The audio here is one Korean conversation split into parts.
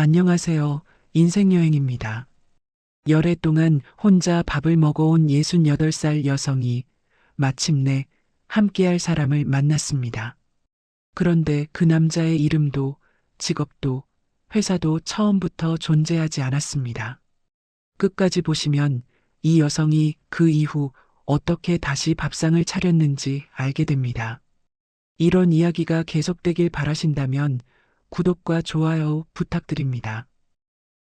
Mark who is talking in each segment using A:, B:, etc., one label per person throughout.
A: 안녕하세요. 인생여행입니다. 열해 동안 혼자 밥을 먹어온 68살 여성이 마침내 함께할 사람을 만났습니다. 그런데 그 남자의 이름도 직업도 회사도 처음부터 존재하지 않았습니다. 끝까지 보시면 이 여성이 그 이후 어떻게 다시 밥상을 차렸는지 알게 됩니다. 이런 이야기가 계속되길 바라신다면 구독과 좋아요 부탁드립니다.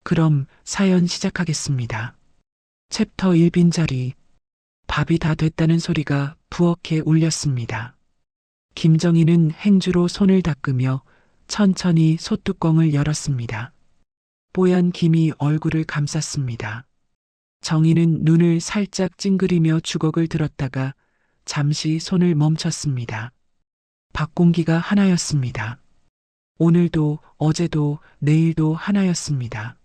A: 그럼 사연 시작하겠습니다. 챕터 1 빈자리. 밥이 다 됐다는 소리가 부엌에 울렸습니다. 김정희는 행주로 손을 닦으며 천천히 솥뚜껑을 열었습니다. 뽀얀 김이 얼굴을 감쌌습니다. 정희는 눈을 살짝 찡그리며 주걱을 들었다가 잠시 손을 멈췄습니다. 밥 공기가 하나였습니다. 오늘도 어제도 내일도 하나였습니다.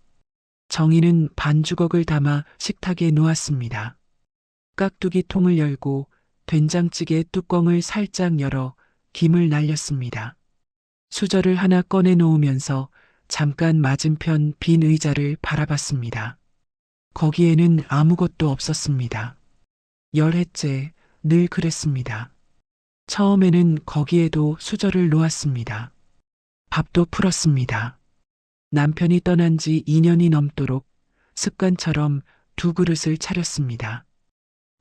A: 정희는 반주걱을 담아 식탁에 놓았습니다. 깍두기 통을 열고 된장찌개 뚜껑을 살짝 열어 김을 날렸습니다. 수저를 하나 꺼내 놓으면서 잠깐 맞은편 빈 의자를 바라봤습니다. 거기에는 아무것도 없었습니다. 열해째 늘 그랬습니다. 처음에는 거기에도 수저를 놓았습니다. 밥도 풀었습니다. 남편이 떠난 지 2년이 넘도록 습관처럼 두 그릇을 차렸습니다.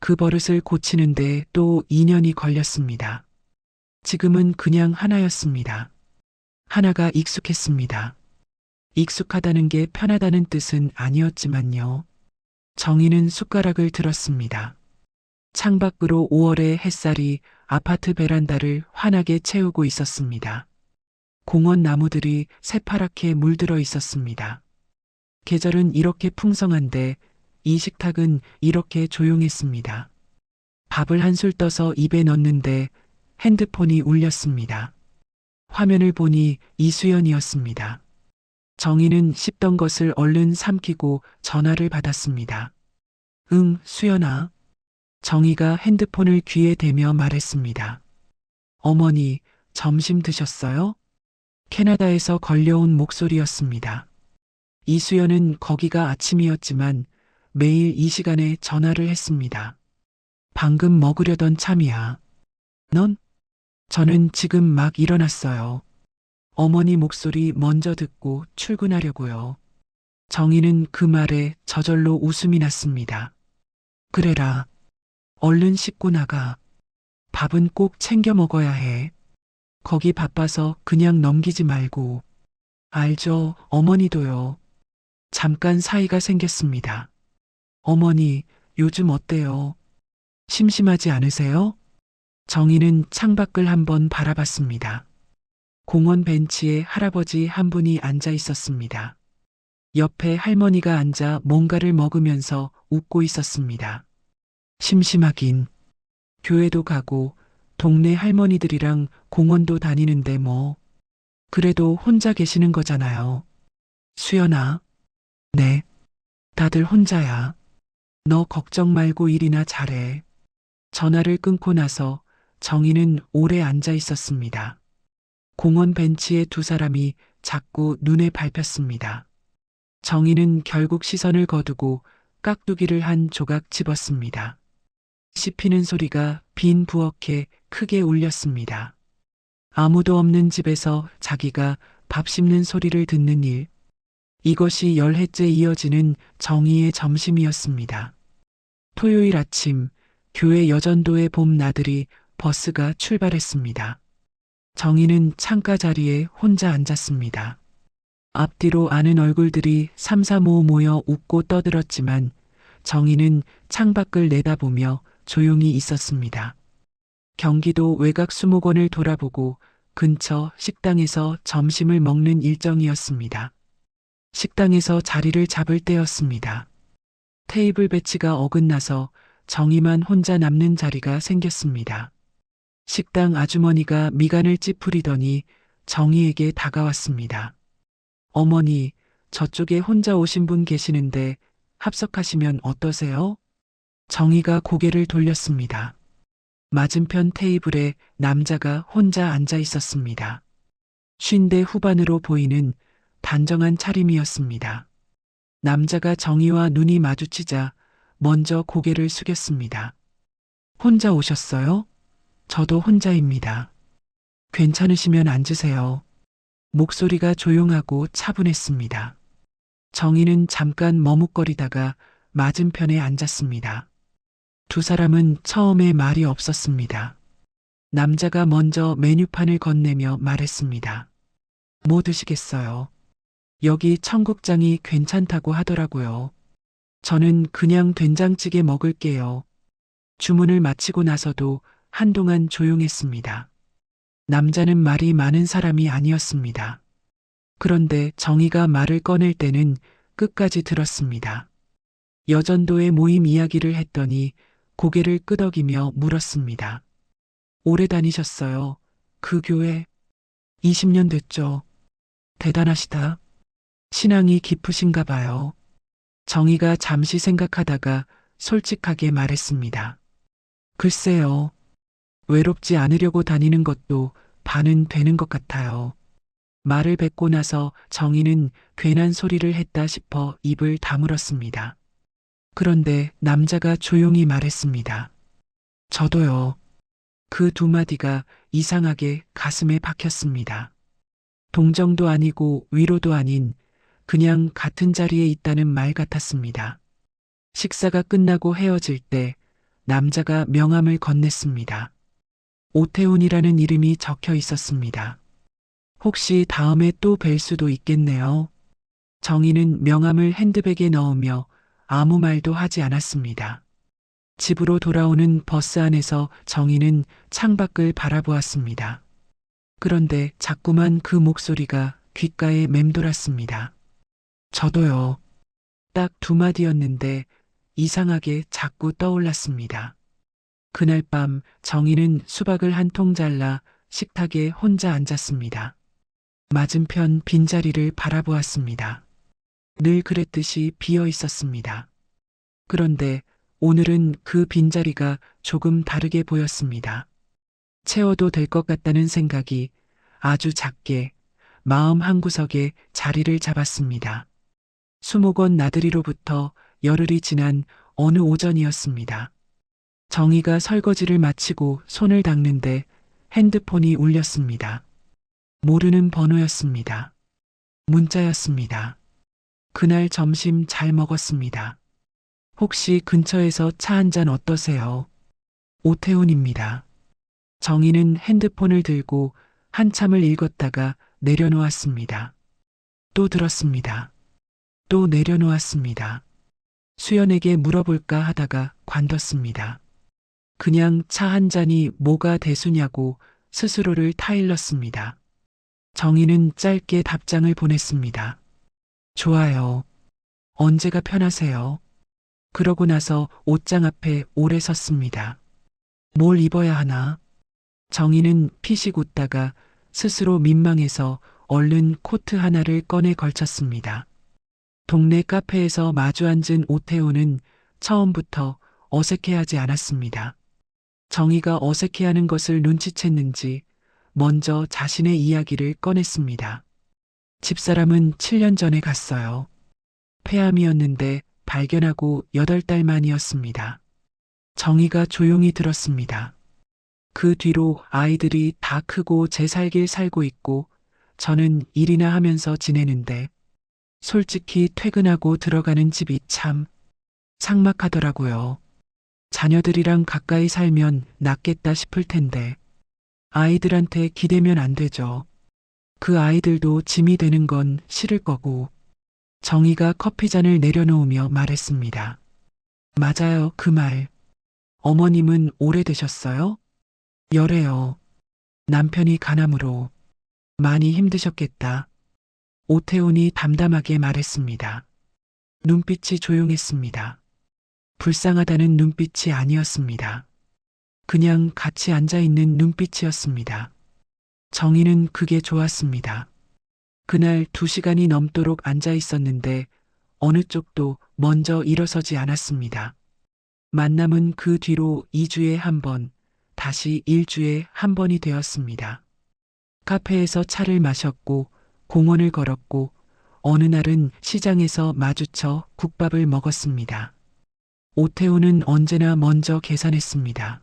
A: 그 버릇을 고치는데 또 2년이 걸렸습니다. 지금은 그냥 하나였습니다. 하나가 익숙했습니다. 익숙하다는 게 편하다는 뜻은 아니었지만요. 정희는 숟가락을 들었습니다. 창밖으로 5월의 햇살이 아파트 베란다를 환하게 채우고 있었습니다. 공원 나무들이 새파랗게 물들어 있었습니다. 계절은 이렇게 풍성한데 이 식탁은 이렇게 조용했습니다. 밥을 한술 떠서 입에 넣는데 핸드폰이 울렸습니다. 화면을 보니 이수연이었습니다. 정희는 씹던 것을 얼른 삼키고 전화를 받았습니다. 응, 수연아. 정희가 핸드폰을 귀에 대며 말했습니다. 어머니, 점심 드셨어요? 캐나다에서 걸려온 목소리였습니다. 이수연은 거기가 아침이었지만 매일 이 시간에 전화를 했습니다. 방금 먹으려던 참이야. 넌? 저는 지금 막 일어났어요. 어머니 목소리 먼저 듣고 출근하려고요. 정희는 그 말에 저절로 웃음이 났습니다. 그래라. 얼른 씻고 나가. 밥은 꼭 챙겨 먹어야 해. 거기 바빠서 그냥 넘기지 말고. 알죠, 어머니도요. 잠깐 사이가 생겼습니다. 어머니, 요즘 어때요? 심심하지 않으세요? 정희는 창밖을 한번 바라봤습니다. 공원 벤치에 할아버지 한 분이 앉아 있었습니다. 옆에 할머니가 앉아 뭔가를 먹으면서 웃고 있었습니다. 심심하긴. 교회도 가고 동네 할머니들이랑 공원도 다니는데 뭐. 그래도 혼자 계시는 거잖아요. 수연아. 네. 다들 혼자야. 너 걱정 말고 일이나 잘해. 전화를 끊고 나서 정희는 오래 앉아 있었습니다. 공원 벤치에 두 사람이 자꾸 눈에 밟혔습니다. 정희는 결국 시선을 거두고 깍두기를 한 조각 집었습니다. 씹히는 소리가 빈 부엌에 크게 울렸습니다. 아무도 없는 집에서 자기가 밥 씹는 소리를 듣는 일. 이것이 열해째 이어지는 정희의 점심이었습니다. 토요일 아침, 교회 여전도의 봄 나들이 버스가 출발했습니다. 정희는 창가 자리에 혼자 앉았습니다. 앞뒤로 아는 얼굴들이 삼삼오오 모여 웃고 떠들었지만 정희는 창밖을 내다보며 조용히 있었습니다. 경기도 외곽 수목원을 돌아보고 근처 식당에서 점심을 먹는 일정이었습니다. 식당에서 자리를 잡을 때였습니다. 테이블 배치가 어긋나서 정희만 혼자 남는 자리가 생겼습니다. 식당 아주머니가 미간을 찌푸리더니 정희에게 다가왔습니다. 어머니, 저쪽에 혼자 오신 분 계시는데 합석하시면 어떠세요? 정희가 고개를 돌렸습니다. 맞은편 테이블에 남자가 혼자 앉아 있었습니다. 50대 후반으로 보이는 단정한 차림이었습니다. 남자가 정희와 눈이 마주치자 먼저 고개를 숙였습니다. 혼자 오셨어요? 저도 혼자입니다. 괜찮으시면 앉으세요. 목소리가 조용하고 차분했습니다. 정희는 잠깐 머뭇거리다가 맞은편에 앉았습니다. 두 사람은 처음에 말이 없었습니다. 남자가 먼저 메뉴판을 건네며 말했습니다. 뭐 드시겠어요? 여기 청국장이 괜찮다고 하더라고요. 저는 그냥 된장찌개 먹을게요. 주문을 마치고 나서도 한동안 조용했습니다. 남자는 말이 많은 사람이 아니었습니다. 그런데 정희가 말을 꺼낼 때는 끝까지 들었습니다. 여전도의 모임 이야기를 했더니 고개를 끄덕이며 물었습니다. 오래 다니셨어요? 그 교회? 20년 됐죠. 대단하시다. 신앙이 깊으신가 봐요. 정희가 잠시 생각하다가 솔직하게 말했습니다. 글쎄요. 외롭지 않으려고 다니는 것도 반은 되는 것 같아요. 말을 뱉고 나서 정희는 괜한 소리를 했다 싶어 입을 다물었습니다. 그런데 남자가 조용히 말했습니다. 저도요. 그 두 마디가 이상하게 가슴에 박혔습니다. 동정도 아니고 위로도 아닌 그냥 같은 자리에 있다는 말 같았습니다. 식사가 끝나고 헤어질 때 남자가 명함을 건넸습니다. 오태훈이라는 이름이 적혀 있었습니다. 혹시 다음에 또 뵐 수도 있겠네요. 정희는 명함을 핸드백에 넣으며 아무 말도 하지 않았습니다. 집으로 돌아오는 버스 안에서 정희는 창밖을 바라보았습니다. 그런데 자꾸만 그 목소리가 귓가에 맴돌았습니다. 저도요. 딱 두 마디였는데 이상하게 자꾸 떠올랐습니다. 그날 밤 정희는 수박을 한 통 잘라 식탁에 혼자 앉았습니다. 맞은편 빈자리를 바라보았습니다. 늘 그랬듯이 비어 있었습니다. 그런데 오늘은 그 빈자리가 조금 다르게 보였습니다. 채워도 될 것 같다는 생각이 아주 작게 마음 한구석에 자리를 잡았습니다. 수목원 나들이로부터 열흘이 지난 어느 오전이었습니다. 정희가 설거지를 마치고 손을 닦는데 핸드폰이 울렸습니다. 모르는 번호였습니다. 문자였습니다. 그날 점심 잘 먹었습니다. 혹시 근처에서 차 한 잔 어떠세요? 오태훈입니다. 정희는 핸드폰을 들고 한참을 읽었다가 내려놓았습니다. 또 들었습니다. 또 내려놓았습니다. 수연에게 물어볼까 하다가 관뒀습니다. 그냥 차 한 잔이 뭐가 대수냐고 스스로를 타일렀습니다. 정희는 짧게 답장을 보냈습니다. 좋아요. 언제가 편하세요? 그러고 나서 옷장 앞에 오래 섰습니다. 뭘 입어야 하나? 정희는 피식 웃다가 스스로 민망해서 얼른 코트 하나를 꺼내 걸쳤습니다. 동네 카페에서 마주 앉은 오태훈은 처음부터 어색해하지 않았습니다. 정희가 어색해하는 것을 눈치챘는지 먼저 자신의 이야기를 꺼냈습니다. 집사람은 7년 전에 갔어요. 폐암이었는데 발견하고 8달 만이었습니다. 정희가 조용히 들었습니다. 그 뒤로 아이들이 다 크고 제 살길 살고 있고 저는 일이나 하면서 지내는데 솔직히 퇴근하고 들어가는 집이 참 삭막하더라고요. 자녀들이랑 가까이 살면 낫겠다 싶을 텐데 아이들한테 기대면 안 되죠. 그 아이들도 짐이 되는 건 싫을 거고. 정희가 커피잔을 내려놓으며 말했습니다. 맞아요, 그 말. 어머님은 오래되셨어요? 열애요. 남편이 간암으로 많이 힘드셨겠다. 오태훈이 담담하게 말했습니다. 눈빛이 조용했습니다. 불쌍하다는 눈빛이 아니었습니다. 그냥 같이 앉아있는 눈빛이었습니다. 정희는 그게 좋았습니다. 그날 2시간이 넘도록 앉아 있었는데 어느 쪽도 먼저 일어서지 않았습니다. 만남은 그 뒤로 2주에 한 번, 다시 1주에 한 번이 되었습니다. 카페에서 차를 마셨고 공원을 걸었고 어느 날은 시장에서 마주쳐 국밥을 먹었습니다. 오태우는 언제나 먼저 계산했습니다.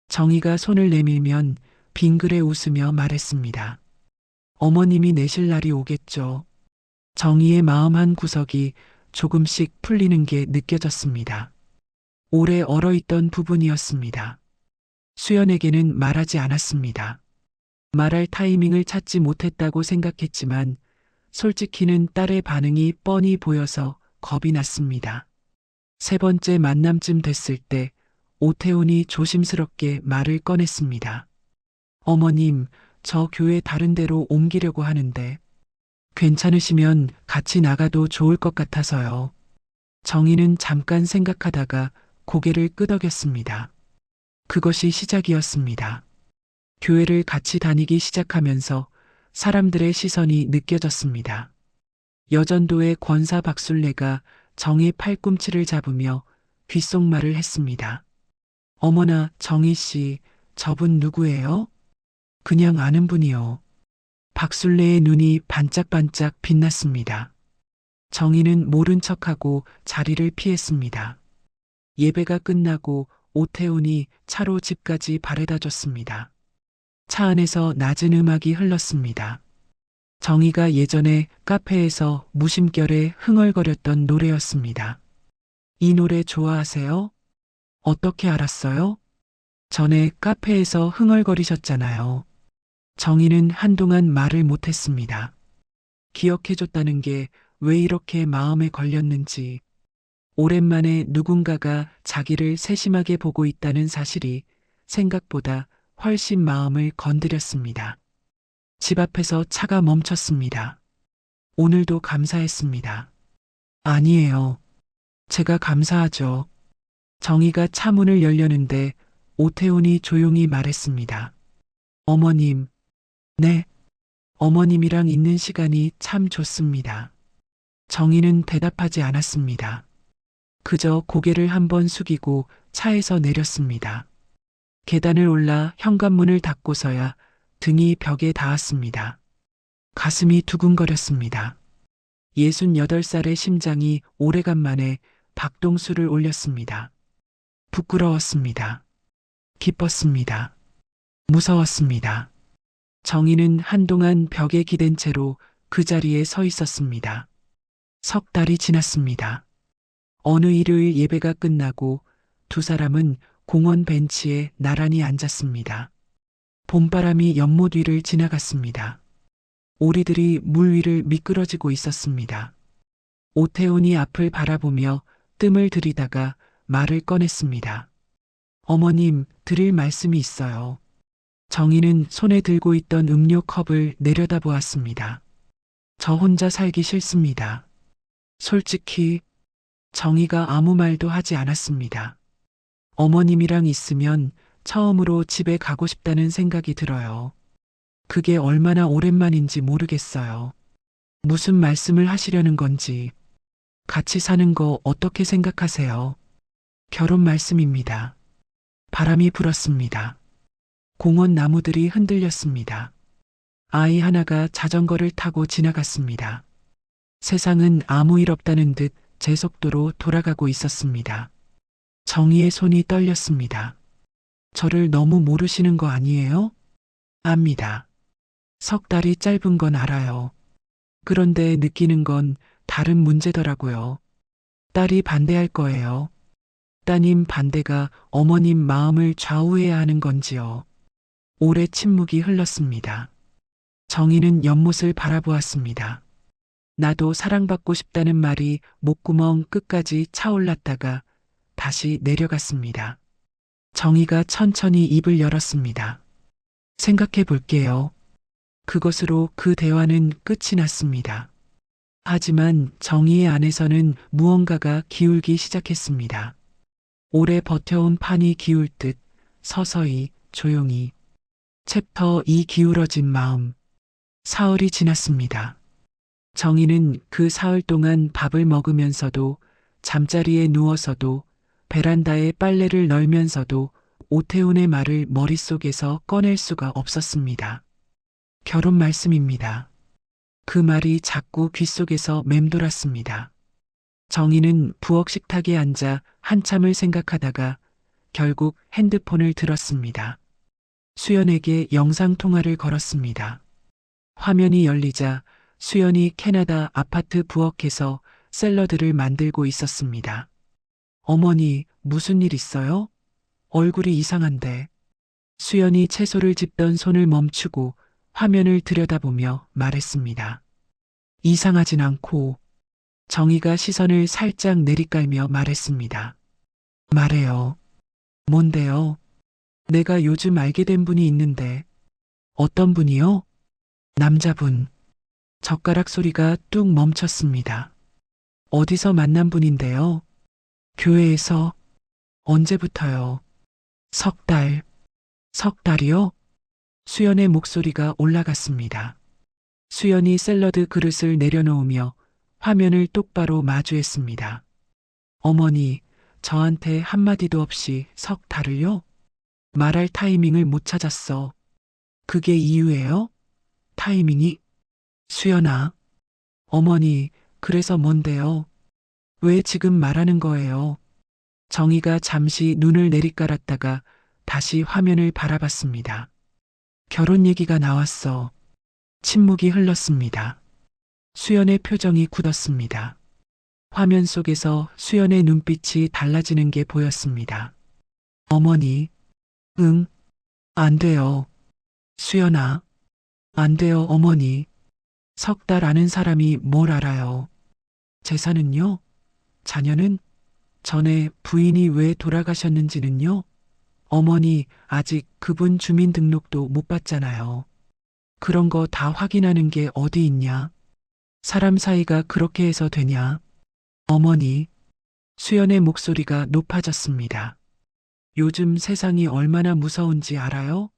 A: 정희가 손을 내밀면 빙그레 웃으며 말했습니다. 어머님이 내실 날이 오겠죠. 정희의 마음 한 구석이 조금씩 풀리는 게 느껴졌습니다. 오래 얼어있던 부분이었습니다. 수연에게는 말하지 않았습니다. 말할 타이밍을 찾지 못했다고 생각했지만 솔직히는 딸의 반응이 뻔히 보여서 겁이 났습니다. 세 번째 만남쯤 됐을 때 오태훈이 조심스럽게 말을 꺼냈습니다. 어머님, 저 교회 다른 데로 옮기려고 하는데 괜찮으시면 같이 나가도 좋을 것 같아서요. 정희는 잠깐 생각하다가 고개를 끄덕였습니다. 그것이 시작이었습니다. 교회를 같이 다니기 시작하면서 사람들의 시선이 느껴졌습니다. 여전도의 권사 박술래가 정희 팔꿈치를 잡으며 귓속말을 했습니다. 어머나, 정희 씨, 저분 누구예요? 그냥 아는 분이요. 박술래의 눈이 반짝반짝 빛났습니다. 정희는 모른 척하고 자리를 피했습니다. 예배가 끝나고 오태훈이 차로 집까지 바래다 줬습니다. 차 안에서 낮은 음악이 흘렀습니다. 정희가 예전에 카페에서 무심결에 흥얼거렸던 노래였습니다. 이 노래 좋아하세요? 어떻게 알았어요? 전에 카페에서 흥얼거리셨잖아요. 정희는 한동안 말을 못했습니다. 기억해줬다는 게 왜 이렇게 마음에 걸렸는지, 오랜만에 누군가가 자기를 세심하게 보고 있다는 사실이 생각보다 훨씬 마음을 건드렸습니다. 집 앞에서 차가 멈췄습니다. 오늘도 감사했습니다. 아니에요. 제가 감사하죠. 정희가 차 문을 열려는데 오태훈이 조용히 말했습니다. 어머님. 네. 어머님이랑 있는 시간이 참 좋습니다. 정희는 대답하지 않았습니다. 그저 고개를 한번 숙이고 차에서 내렸습니다. 계단을 올라 현관문을 닫고서야 등이 벽에 닿았습니다. 가슴이 두근거렸습니다. 68살의 심장이 오래간만에 박동수를 올렸습니다. 부끄러웠습니다. 기뻤습니다. 무서웠습니다. 정희는 한동안 벽에 기댄 채로 그 자리에 서 있었습니다. 석 달이 지났습니다. 어느 일요일 예배가 끝나고 두 사람은 공원 벤치에 나란히 앉았습니다. 봄바람이 연못 위를 지나갔습니다. 오리들이 물 위를 미끄러지고 있었습니다. 오태훈이 앞을 바라보며 뜸을 들이다가 말을 꺼냈습니다. 어머님, 드릴 말씀이 있어요. 정희는 손에 들고 있던 음료 컵을 내려다보았습니다. 저 혼자 살기 싫습니다. 솔직히 정희가 아무 말도 하지 않았습니다. 어머님이랑 있으면 처음으로 집에 가고 싶다는 생각이 들어요. 그게 얼마나 오랜만인지 모르겠어요. 무슨 말씀을 하시려는 건지. 같이 사는 거 어떻게 생각하세요? 결혼 말씀입니다. 바람이 불었습니다. 공원 나무들이 흔들렸습니다. 아이 하나가 자전거를 타고 지나갔습니다. 세상은 아무 일 없다는 듯 제 속도로 돌아가고 있었습니다. 정희의 손이 떨렸습니다. 저를 너무 모르시는 거 아니에요? 압니다. 석 달이 짧은 건 알아요. 그런데 느끼는 건 다른 문제더라고요. 딸이 반대할 거예요. 따님 반대가 어머님 마음을 좌우해야 하는 건지요. 오래 침묵이 흘렀습니다. 정희는 연못을 바라보았습니다. 나도 사랑받고 싶다는 말이 목구멍 끝까지 차올랐다가 다시 내려갔습니다. 정희가 천천히 입을 열었습니다. 생각해 볼게요. 그것으로 그 대화는 끝이 났습니다. 하지만 정희의 안에서는 무언가가 기울기 시작했습니다. 오래 버텨온 판이 기울 듯 서서히 조용히. 챕터 2 기울어진 마음. 사흘이 지났습니다. 정희는 그 사흘 동안 밥을 먹으면서도 잠자리에 누워서도 베란다에 빨래를 널면서도 오태훈의 말을 머릿속에서 꺼낼 수가 없었습니다. 결혼 말씀입니다. 그 말이 자꾸 귓속에서 맴돌았습니다. 정희는 부엌 식탁에 앉아 한참을 생각하다가 결국 핸드폰을 들었습니다. 수연에게 영상통화를 걸었습니다. 화면이 열리자 수연이 캐나다 아파트 부엌에서 샐러드를 만들고 있었습니다. 어머니, 무슨 일 있어요? 얼굴이 이상한데. 수연이 채소를 집던 손을 멈추고 화면을 들여다보며 말했습니다. 이상하진 않고. 정희가 시선을 살짝 내리깔며 말했습니다. 말해요. 뭔데요? 내가 요즘 알게 된 분이 있는데. 어떤 분이요? 남자분. 젓가락 소리가 뚝 멈췄습니다. 어디서 만난 분인데요? 교회에서. 언제부터요? 석 달. 석 달이요? 수연의 목소리가 올라갔습니다. 수연이 샐러드 그릇을 내려놓으며 화면을 똑바로 마주했습니다. 어머니, 저한테 한마디도 없이 석 달을요? 말할 타이밍을 못 찾았어. 그게 이유예요? 타이밍이? 수연아. 어머니, 그래서 뭔데요? 왜 지금 말하는 거예요? 정희가 잠시 눈을 내리깔았다가 다시 화면을 바라봤습니다. 결혼 얘기가 나왔어. 침묵이 흘렀습니다. 수연의 표정이 굳었습니다. 화면 속에서 수연의 눈빛이 달라지는 게 보였습니다. 어머니, 응, 안 돼요. 수연아, 안 돼요, 어머니. 석 달 아는 사람이 뭘 알아요. 재산은요? 자녀는? 전에 부인이 왜 돌아가셨는지는요? 어머니, 아직 그분 주민등록도 못 받잖아요. 그런 거 다 확인하는 게 어디 있냐? 사람 사이가 그렇게 해서 되냐? 어머니, 수연의 목소리가 높아졌습니다. 요즘 세상이 얼마나 무서운지 알아요?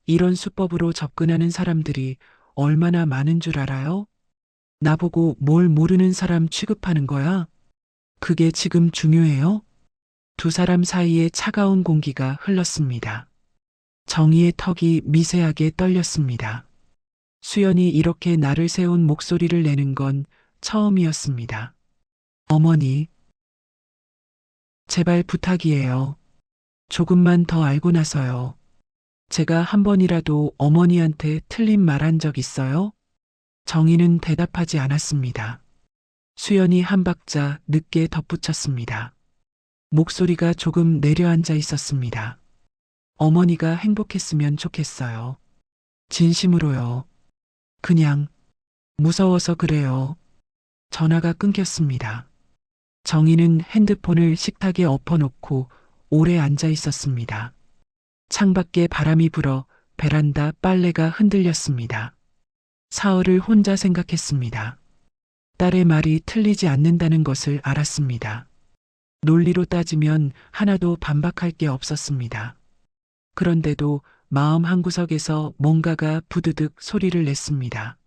A: 이런 수법으로 접근하는 사람들이 얼마나 많은 줄 알아요? 나보고 뭘 모르는 사람 취급하는 거야? 그게 지금 중요해요? 두 사람 사이에 차가운 공기가 흘렀습니다. 정희의 턱이 미세하게 떨렸습니다. 수연이 이렇게 나를 세운 목소리를 내는 건 처음이었습니다. 어머니, 제발 부탁이에요. 조금만 더 알고 나서요. 제가 한 번이라도 어머니한테 틀린 말 한 적 있어요? 정희는 대답하지 않았습니다. 수연이 한 박자 늦게 덧붙였습니다. 목소리가 조금 내려앉아 있었습니다. 어머니가 행복했으면 좋겠어요. 진심으로요. 그냥 무서워서 그래요. 전화가 끊겼습니다. 정희는 핸드폰을 식탁에 엎어놓고 오래 앉아 있었습니다. 창밖에 바람이 불어 베란다 빨래가 흔들렸습니다. 사흘을 혼자 생각했습니다. 딸의 말이 틀리지 않는다는 것을 알았습니다. 논리로 따지면 하나도 반박할 게 없었습니다. 그런데도 마음 한구석에서 뭔가가 부드득 소리를 냈습니다.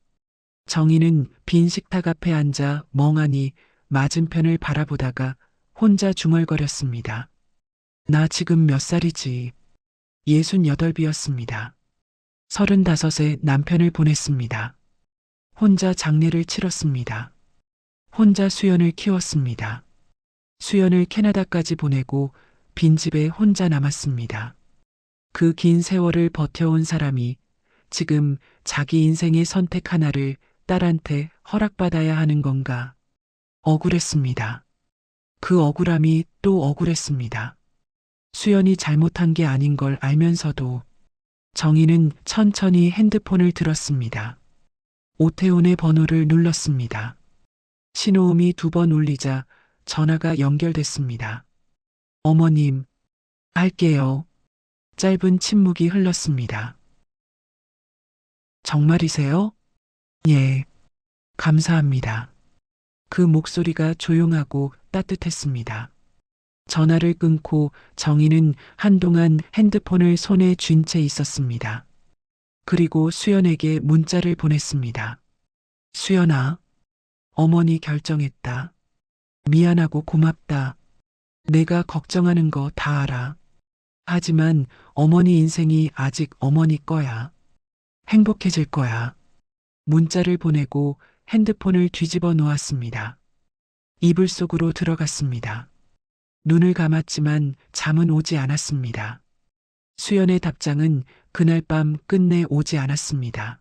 A: 정희는 빈 식탁 앞에 앉아 멍하니 맞은편을 바라보다가 혼자 중얼거렸습니다. 나 지금 몇 살이지? 68이었습니다. 35에 남편을 보냈습니다. 혼자 장례를 치렀습니다. 혼자 수연을 키웠습니다. 수연을 캐나다까지 보내고 빈집에 혼자 남았습니다. 그 긴 세월을 버텨온 사람이 지금 자기 인생의 선택 하나를 딸한테 허락받아야 하는 건가? 억울했습니다. 그 억울함이 또 억울했습니다. 수연이 잘못한 게 아닌 걸 알면서도 정희는 천천히 핸드폰을 들었습니다. 오태훈의 번호를 눌렀습니다. 신호음이 2번 울리자 전화가 연결됐습니다. 어머님, 할게요. 짧은 침묵이 흘렀습니다. 정말이세요? 예, 감사합니다. 그 목소리가 조용하고 따뜻했습니다. 전화를 끊고 정희는 한동안 핸드폰을 손에 쥔 채 있었습니다. 그리고 수연에게 문자를 보냈습니다. 수연아, 어머니 결정했다. 미안하고 고맙다. 내가 걱정하는 거 다 알아. 하지만 어머니 인생이 아직 어머니 거야. 행복해질 거야. 문자를 보내고 핸드폰을 뒤집어 놓았습니다. 이불 속으로 들어갔습니다. 눈을 감았지만 잠은 오지 않았습니다. 수연의 답장은 그날 밤 끝내 오지 않았습니다.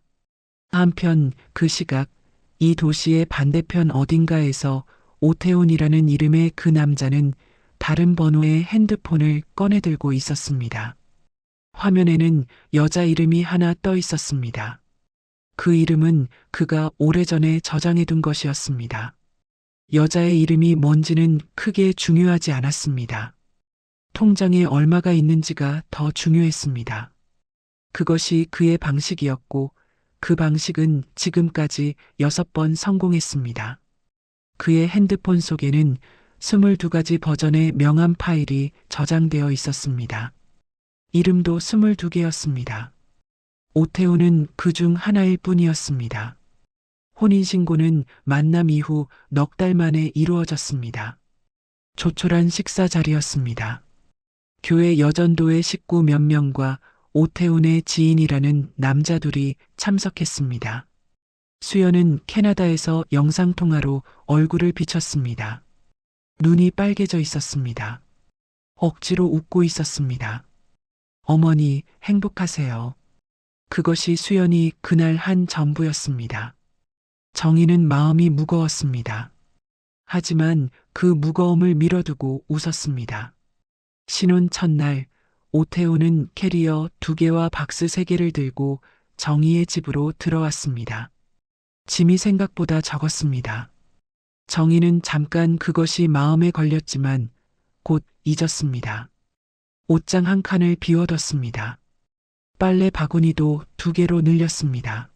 A: 한편 그 시각 이 도시의 반대편 어딘가에서 오태훈이라는 이름의 그 남자는 다른 번호의 핸드폰을 꺼내들고 있었습니다. 화면에는 여자 이름이 하나 떠 있었습니다. 그 이름은 그가 오래전에 저장해둔 것이었습니다. 여자의 이름이 뭔지는 크게 중요하지 않았습니다. 통장에 얼마가 있는지가 더 중요했습니다. 그것이 그의 방식이었고 그 방식은 지금까지 6번 성공했습니다. 그의 핸드폰 속에는 22가지 버전의 명함 파일이 저장되어 있었습니다. 이름도 22개였습니다. 오태훈은 그 중 하나일 뿐이었습니다. 혼인신고는 만남 이후 넉 달 만에 이루어졌습니다. 조촐한 식사 자리였습니다. 교회 여전도의 식구 몇 명과 오태훈의 지인이라는 남자 둘이 참석했습니다. 수연은 캐나다에서 영상통화로 얼굴을 비쳤습니다. 눈이 빨개져 있었습니다. 억지로 웃고 있었습니다. 어머니, 행복하세요. 그것이 수연이 그날 한 전부였습니다. 정희는 마음이 무거웠습니다. 하지만 그 무거움을 밀어두고 웃었습니다. 신혼 첫날, 오태훈은 캐리어 2개와 박스 3개를 들고 정희의 집으로 들어왔습니다. 짐이 생각보다 적었습니다. 정희는 잠깐 그것이 마음에 걸렸지만 곧 잊었습니다. 옷장 한 칸을 비워뒀습니다. 빨래 바구니도 2개로 늘렸습니다.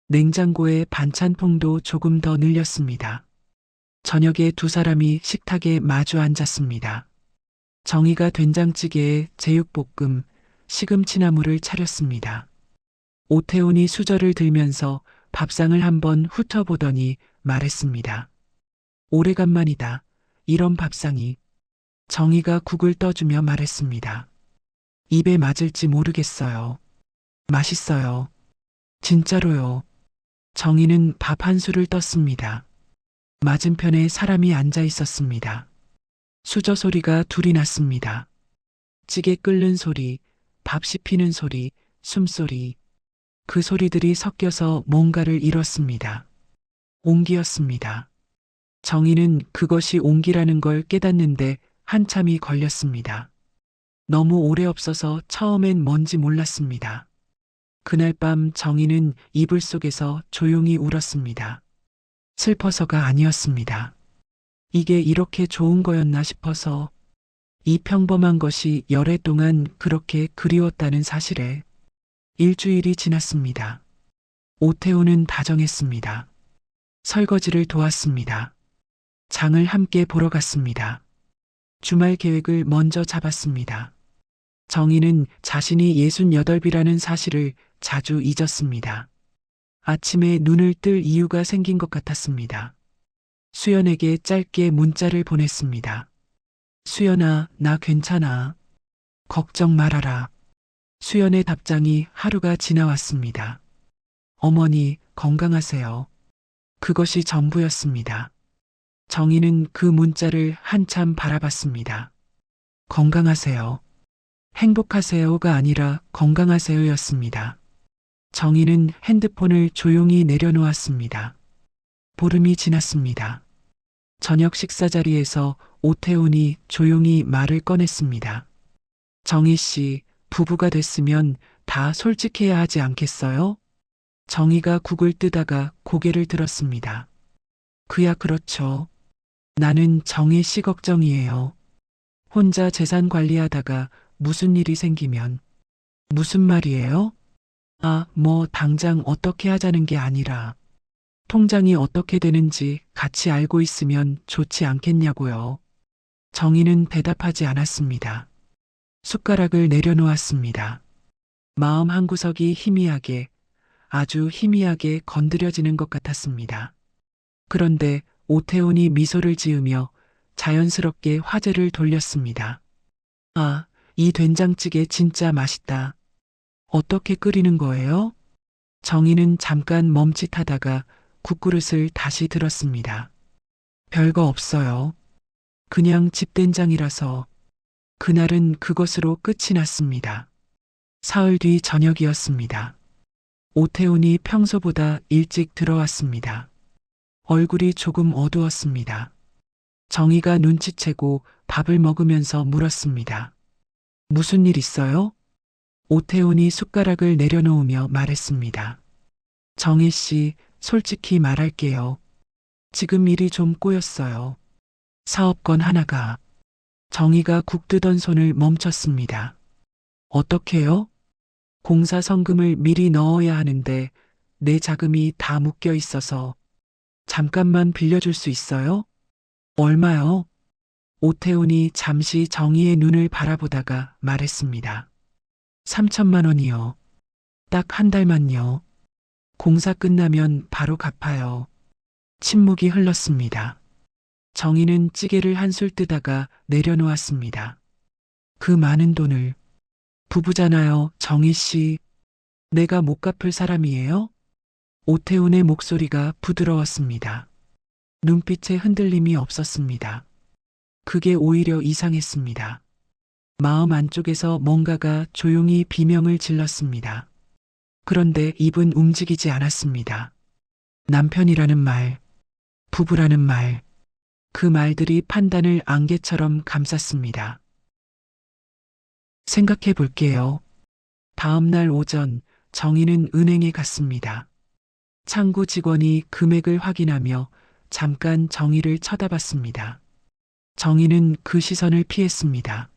A: 냉장고에 반찬통도 조금 더 늘렸습니다. 저녁에 두 사람이 식탁에 마주 앉았습니다. 정희가 된장찌개에 제육볶음, 시금치나물을 차렸습니다. 오태훈이 수저를 들면서 밥상을 한번 훑어보더니 말했습니다. 오래간만이다. 이런 밥상이. 정희가 국을 떠주며 말했습니다. 입에 맞을지 모르겠어요. 맛있어요. 진짜로요. 정희는 밥 한 술을 떴습니다. 맞은편에 사람이 앉아 있었습니다. 수저 소리가 둘이 났습니다. 찌개 끓는 소리, 밥 씹히는 소리, 숨소리. 그 소리들이 섞여서 뭔가를 이뤘습니다. 온기였습니다. 정희는 그것이 온기라는 걸 깨닫는데 한참이 걸렸습니다. 너무 오래 없어서 처음엔 뭔지 몰랐습니다. 그날 밤 정희는 이불 속에서 조용히 울었습니다. 슬퍼서가 아니었습니다. 이게 이렇게 좋은 거였나 싶어서 이 평범한 것이 열애 동안 그렇게 그리웠다는 사실에 일주일이 지났습니다. 오태훈은 다정했습니다. 설거지를 도왔습니다. 장을 함께 보러 갔습니다. 주말 계획을 먼저 잡았습니다. 정희는 자신이 68이라는 사실을 자주 잊었습니다. 아침에 눈을 뜰 이유가 생긴 것 같았습니다. 수연에게 짧게 문자를 보냈습니다. 수연아, 나 괜찮아. 걱정 말아라. 수연의 답장이 하루가 지나왔습니다. 어머니, 건강하세요. 그것이 전부였습니다. 정희는 그 문자를 한참 바라봤습니다. 건강하세요. 행복하세요가 아니라 건강하세요였습니다. 정희는 핸드폰을 조용히 내려놓았습니다. 보름이 지났습니다. 저녁 식사 자리에서 오태훈이 조용히 말을 꺼냈습니다. 정희 씨, 부부가 됐으면 다 솔직해야 하지 않겠어요? 정희가 국을 뜨다가 고개를 들었습니다. 그야 그렇죠. 나는 정희 씨 걱정이에요. 혼자 재산 관리하다가 무슨 일이 생기면. 무슨 말이에요? 아, 뭐 당장 어떻게 하자는 게 아니라 통장이 어떻게 되는지 같이 알고 있으면 좋지 않겠냐고요. 정희는 대답하지 않았습니다. 숟가락을 내려놓았습니다. 마음 한구석이 희미하게, 아주 희미하게 건드려지는 것 같았습니다. 그런데 오태훈이 미소를 지으며 자연스럽게 화제를 돌렸습니다. 아, 이 된장찌개 진짜 맛있다. 어떻게 끓이는 거예요? 정희는 잠깐 멈칫하다가 국그릇을 다시 들었습니다. 별거 없어요. 그냥 집된장이라서. 그날은 그것으로 끝이 났습니다. 사흘 뒤 저녁이었습니다. 오태훈이 평소보다 일찍 들어왔습니다. 얼굴이 조금 어두웠습니다. 정희가 눈치채고 밥을 먹으면서 물었습니다. 무슨 일 있어요? 오태훈이 숟가락을 내려놓으며 말했습니다. 정희 씨, 솔직히 말할게요. 지금 일이 좀 꼬였어요. 사업건 하나가. 정희가 국 뜨던 손을 멈췄습니다. 어떻게요? 공사성금을 미리 넣어야 하는데 내 자금이 다 묶여 있어서 잠깐만 빌려줄 수 있어요? 얼마요? 오태훈이 잠시 정희의 눈을 바라보다가 말했습니다. 3천만 원이요. 딱 한 달만요. 공사 끝나면 바로 갚아요. 침묵이 흘렀습니다. 정희는 찌개를 한술 뜨다가 내려놓았습니다. 그 많은 돈을. 부부잖아요, 정희 씨. 내가 못 갚을 사람이에요? 오태훈의 목소리가 부드러웠습니다. 눈빛에 흔들림이 없었습니다. 그게 오히려 이상했습니다. 마음 안쪽에서 뭔가가 조용히 비명을 질렀습니다. 그런데 입은 움직이지 않았습니다. 남편이라는 말, 부부라는 말, 그 말들이 판단을 안개처럼 감쌌습니다. 생각해 볼게요. 다음 날 오전 정희는 은행에 갔습니다. 창구 직원이 금액을 확인하며 잠깐 정희를 쳐다봤습니다. 정희는 그 시선을 피했습니다.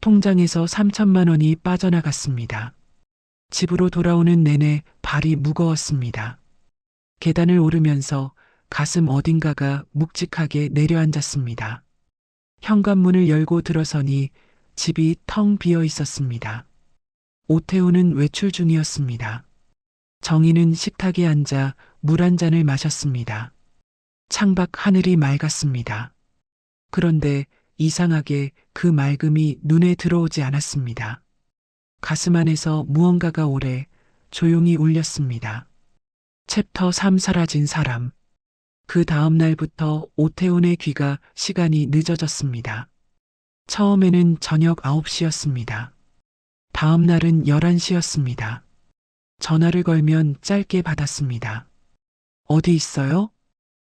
A: 통장에서 3천만 원이 빠져나갔습니다. 집으로 돌아오는 내내 발이 무거웠습니다. 계단을 오르면서 가슴 어딘가가 묵직하게 내려앉았습니다. 현관문을 열고 들어서니 집이 텅 비어 있었습니다. 오태훈은 외출 중이었습니다. 정희는 식탁에 앉아 물 한 잔을 마셨습니다. 창밖 하늘이 맑았습니다. 그런데 이상하게 그 맑음이 눈에 들어오지 않았습니다. 가슴 안에서 무언가가 오래 조용히 울렸습니다. 챕터 3 사라진 사람. 그 다음 날부터 오태훈의 귀가 시간이 늦어졌습니다. 처음에는 저녁 9시였습니다. 다음 날은 11시였습니다. 전화를 걸면 짧게 받았습니다. 어디 있어요?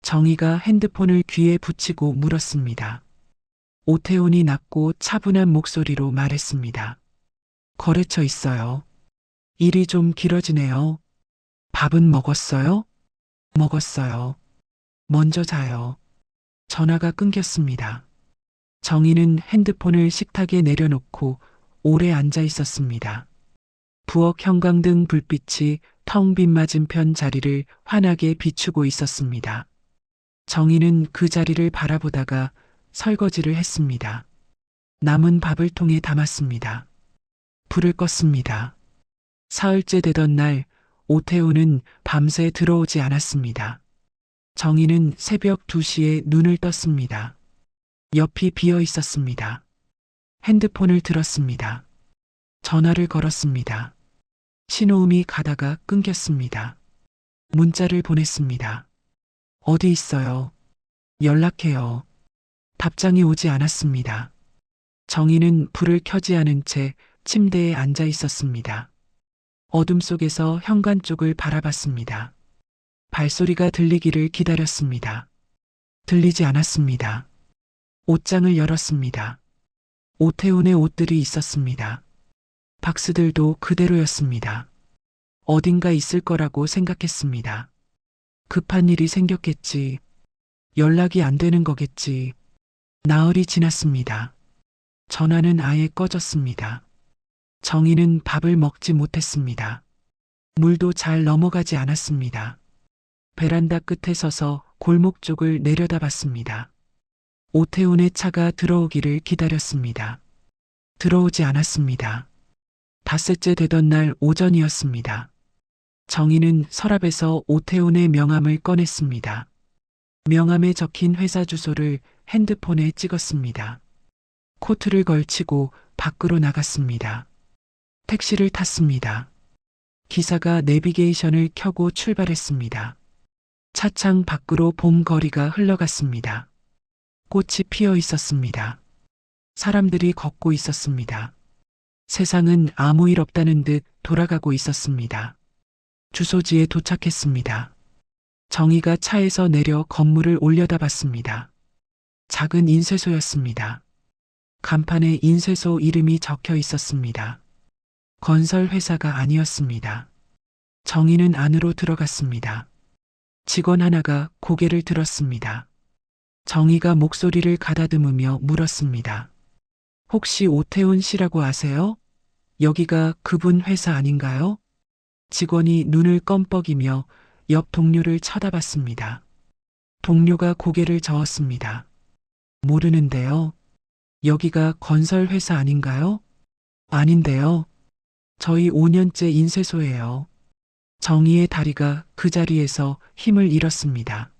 A: 정희가 핸드폰을 귀에 붙이고 물었습니다. 오태훈이 낮고 차분한 목소리로 말했습니다. 거래처 있어요. 일이 좀 길어지네요. 밥은 먹었어요? 먹었어요. 먼저 자요. 전화가 끊겼습니다. 정희는 핸드폰을 식탁에 내려놓고 오래 앉아 있었습니다. 부엌 형광등 불빛이 텅 빈 맞은편 자리를 환하게 비추고 있었습니다. 정희는 그 자리를 바라보다가 설거지를 했습니다. 남은 밥을 통에 담았습니다. 불을 껐습니다. 사흘째 되던 날 오태훈은 밤새 들어오지 않았습니다. 정희는 새벽 2시에 눈을 떴습니다. 옆이 비어 있었습니다. 핸드폰을 들었습니다. 전화를 걸었습니다. 신호음이 가다가 끊겼습니다. 문자를 보냈습니다. 어디 있어요? 연락해요. 답장이 오지 않았습니다. 정희는 불을 켜지 않은 채 침대에 앉아 있었습니다. 어둠 속에서 현관 쪽을 바라봤습니다. 발소리가 들리기를 기다렸습니다. 들리지 않았습니다. 옷장을 열었습니다. 오태훈의 옷들이 있었습니다. 박스들도 그대로였습니다. 어딘가 있을 거라고 생각했습니다. 급한 일이 생겼겠지. 연락이 안 되는 거겠지. 나흘이 지났습니다. 전화는 아예 꺼졌습니다. 정희는 밥을 먹지 못했습니다. 물도 잘 넘어가지 않았습니다. 베란다 끝에 서서 골목 쪽을 내려다봤습니다. 오태훈의 차가 들어오기를 기다렸습니다. 들어오지 않았습니다. 닷새째 되던 날 오전이었습니다. 정희는 서랍에서 오태훈의 명함을 꺼냈습니다. 명함에 적힌 회사 주소를 핸드폰에 찍었습니다. 코트를 걸치고 밖으로 나갔습니다. 택시를 탔습니다. 기사가 내비게이션을 켜고 출발했습니다. 차창 밖으로 봄 거리가 흘러갔습니다. 꽃이 피어 있었습니다. 사람들이 걷고 있었습니다. 세상은 아무 일 없다는 듯 돌아가고 있었습니다. 주소지에 도착했습니다. 정희가 차에서 내려 건물을 올려다봤습니다. 작은 인쇄소였습니다. 간판에 인쇄소 이름이 적혀 있었습니다. 건설 회사가 아니었습니다. 정희는 안으로 들어갔습니다. 직원 하나가 고개를 들었습니다. 정희가 목소리를 가다듬으며 물었습니다. 혹시 오태훈 씨라고 아세요? 여기가 그분 회사 아닌가요? 직원이 눈을 껌뻑이며 옆 동료를 쳐다봤습니다. 동료가 고개를 저었습니다. 모르는데요. 여기가 건설 회사 아닌가요? 아닌데요. 저희 5년째 인쇄소예요. 정희의 다리가 그 자리에서 힘을 잃었습니다.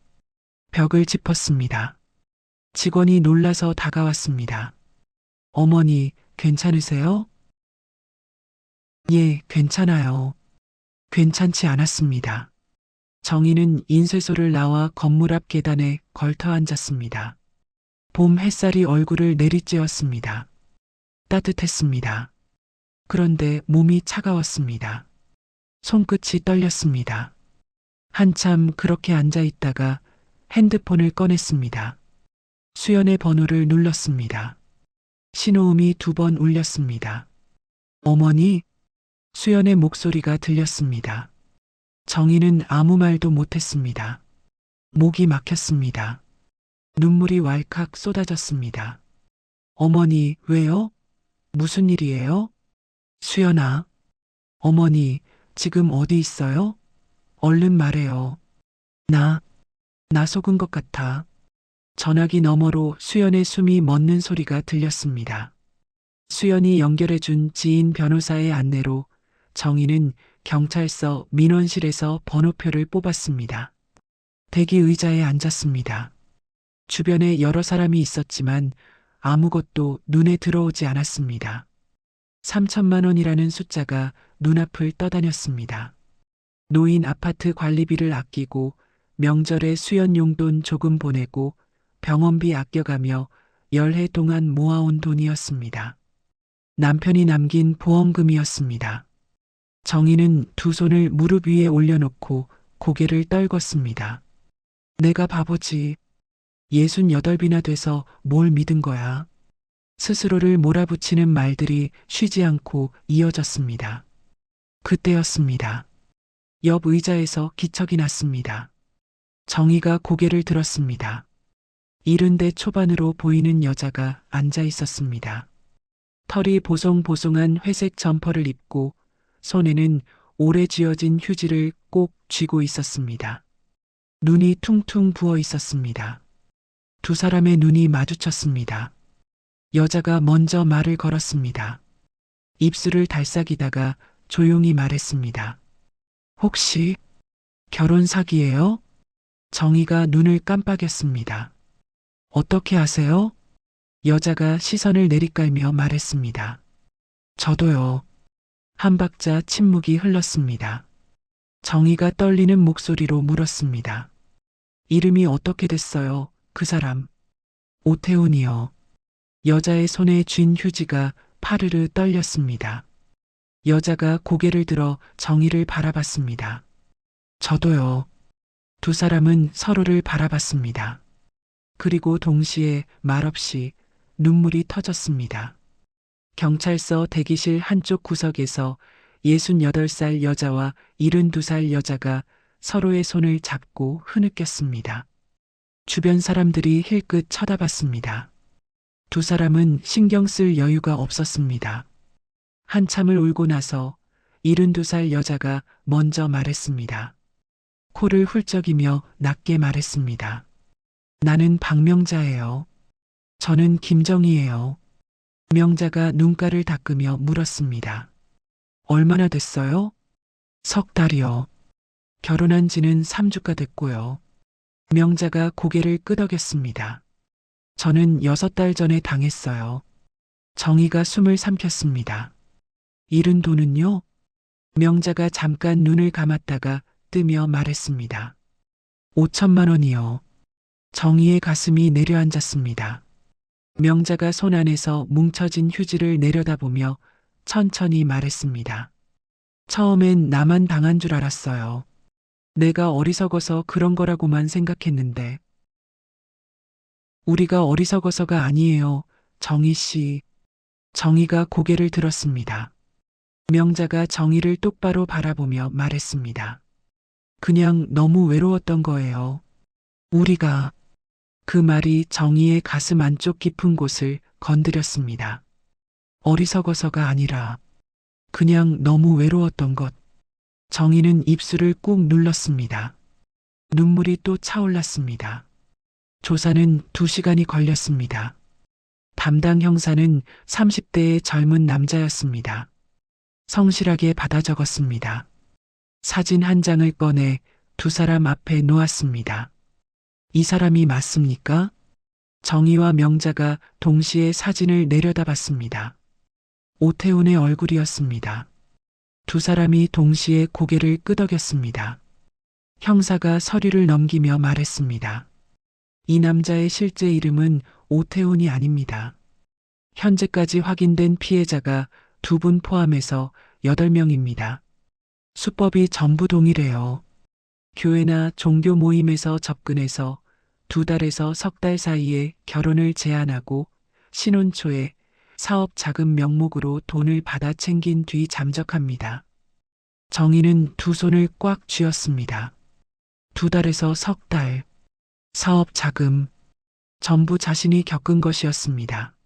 A: 벽을 짚었습니다. 직원이 놀라서 다가왔습니다. 어머니, 괜찮으세요? 예, 괜찮아요. 괜찮지 않았습니다. 정희는 인쇄소를 나와 건물 앞 계단에 걸터 앉았습니다. 봄 햇살이 얼굴을 내리쬐었습니다. 따뜻했습니다. 그런데 몸이 차가웠습니다. 손끝이 떨렸습니다. 한참 그렇게 앉아 있다가 핸드폰을 꺼냈습니다. 수연의 번호를 눌렀습니다. 신호음이 2번 울렸습니다. 어머니? 수연의 목소리가 들렸습니다. 정희는 아무 말도 못했습니다. 목이 막혔습니다. 눈물이 왈칵 쏟아졌습니다. 어머니, 왜요? 무슨 일이에요? 수연아. 어머니, 지금 어디 있어요? 얼른 말해요. 나 속은 것 같아. 전화기 너머로 수연의 숨이 멎는 소리가 들렸습니다. 수연이 연결해준 지인 변호사의 안내로 정희는 경찰서 민원실에서 번호표를 뽑았습니다. 대기 의자에 앉았습니다. 주변에 여러 사람이 있었지만 아무것도 눈에 들어오지 않았습니다. 3천만 원이라는 숫자가 눈앞을 떠다녔습니다. 노인 아파트 관리비를 아끼고 명절에 수연 용돈 조금 보내고 병원비 아껴가며 열해 동안 모아온 돈이었습니다. 남편이 남긴 보험금이었습니다. 정희는 2손을 무릎 위에 올려놓고 고개를 떨궜습니다. 내가 바보지. 68이나 돼서 뭘 믿은 거야. 스스로를 몰아붙이는 말들이 쉬지 않고 이어졌습니다. 그때였습니다. 옆 의자에서 기척이 났습니다. 정희가 고개를 들었습니다. 70대 초반으로 보이는 여자가 앉아 있었습니다. 털이 보송보송한 회색 점퍼를 입고 손에는 오래 쥐어진 휴지를 꼭 쥐고 있었습니다. 눈이 퉁퉁 부어 있었습니다. 2 사람의 눈이 마주쳤습니다. 여자가 먼저 말을 걸었습니다. 입술을 달싹이다가 조용히 말했습니다. 혹시 결혼 사기예요? 정희가 눈을 깜빡였습니다. 어떻게 아세요? 여자가 시선을 내리깔며 말했습니다. 저도요. 한 박자 침묵이 흘렀습니다. 정희가 떨리는 목소리로 물었습니다. 이름이 어떻게 됐어요, 그 사람? 오태훈이요. 여자의 손에 쥔 휴지가 파르르 떨렸습니다. 여자가 고개를 들어 정희를 바라봤습니다. 저도요. 2 사람은 서로를 바라봤습니다. 그리고 동시에 말없이 눈물이 터졌습니다. 경찰서 대기실 한쪽 구석에서 68살 여자와 72살 여자가 서로의 손을 잡고 흐느꼈습니다. 주변 사람들이 힐끗 쳐다봤습니다. 2 사람은 신경 쓸 여유가 없었습니다. 한참을 울고 나서 72살 여자가 먼저 말했습니다. 코를 훌쩍이며 낮게 말했습니다. 나는 박명자예요. 저는 김정희예요. 명자가 눈가를 닦으며 물었습니다. 얼마나 됐어요? 3달이요. 결혼한 지는 3주가 됐고요. 명자가 고개를 끄덕였습니다. 저는 6달 전에 당했어요. 정희가 숨을 삼켰습니다. 잃은 돈은요? 명자가 잠깐 눈을 감았다가 뜨며 말했습니다. 5천만 원이요. 정희의 가슴이 내려앉았습니다. 명자가 손 안에서 뭉쳐진 휴지를 내려다보며 천천히 말했습니다. 처음엔 나만 당한 줄 알았어요. 내가 어리석어서 그런 거라고만 생각했는데. 우리가 어리석어서가 아니에요. 정희 씨. 정희가 고개를 들었습니다. 명자가 정희를 똑바로 바라보며 말했습니다. 그냥 너무 외로웠던 거예요. 우리가. 그 말이 정희의 가슴 안쪽 깊은 곳을 건드렸습니다. 어리석어서가 아니라 그냥 너무 외로웠던 것. 정희는 입술을 꾹 눌렀습니다. 눈물이 또 차올랐습니다. 조사는 2시간이 걸렸습니다. 담당 형사는 30대의 젊은 남자였습니다. 성실하게 받아 적었습니다. 사진 한 장을 꺼내 2사람 앞에 놓았습니다. 이 사람이 맞습니까? 정희와 명자가 동시에 사진을 내려다봤습니다. 오태훈의 얼굴이었습니다. 2사람이 동시에 고개를 끄덕였습니다. 형사가 서류를 넘기며 말했습니다. 이 남자의 실제 이름은 오태훈이 아닙니다. 현재까지 확인된 피해자가 2분 포함해서 8명입니다. 수법이 전부 동일해요. 교회나 종교 모임에서 접근해서 2달에서 3달 사이에 결혼을 제안하고 신혼 초에 사업 자금 명목으로 돈을 받아 챙긴 뒤 잠적합니다. 정희는 2 손을 꽉 쥐었습니다. 2달에서 3달. 사업 자금. 전부 자신이 겪은 것이었습니다.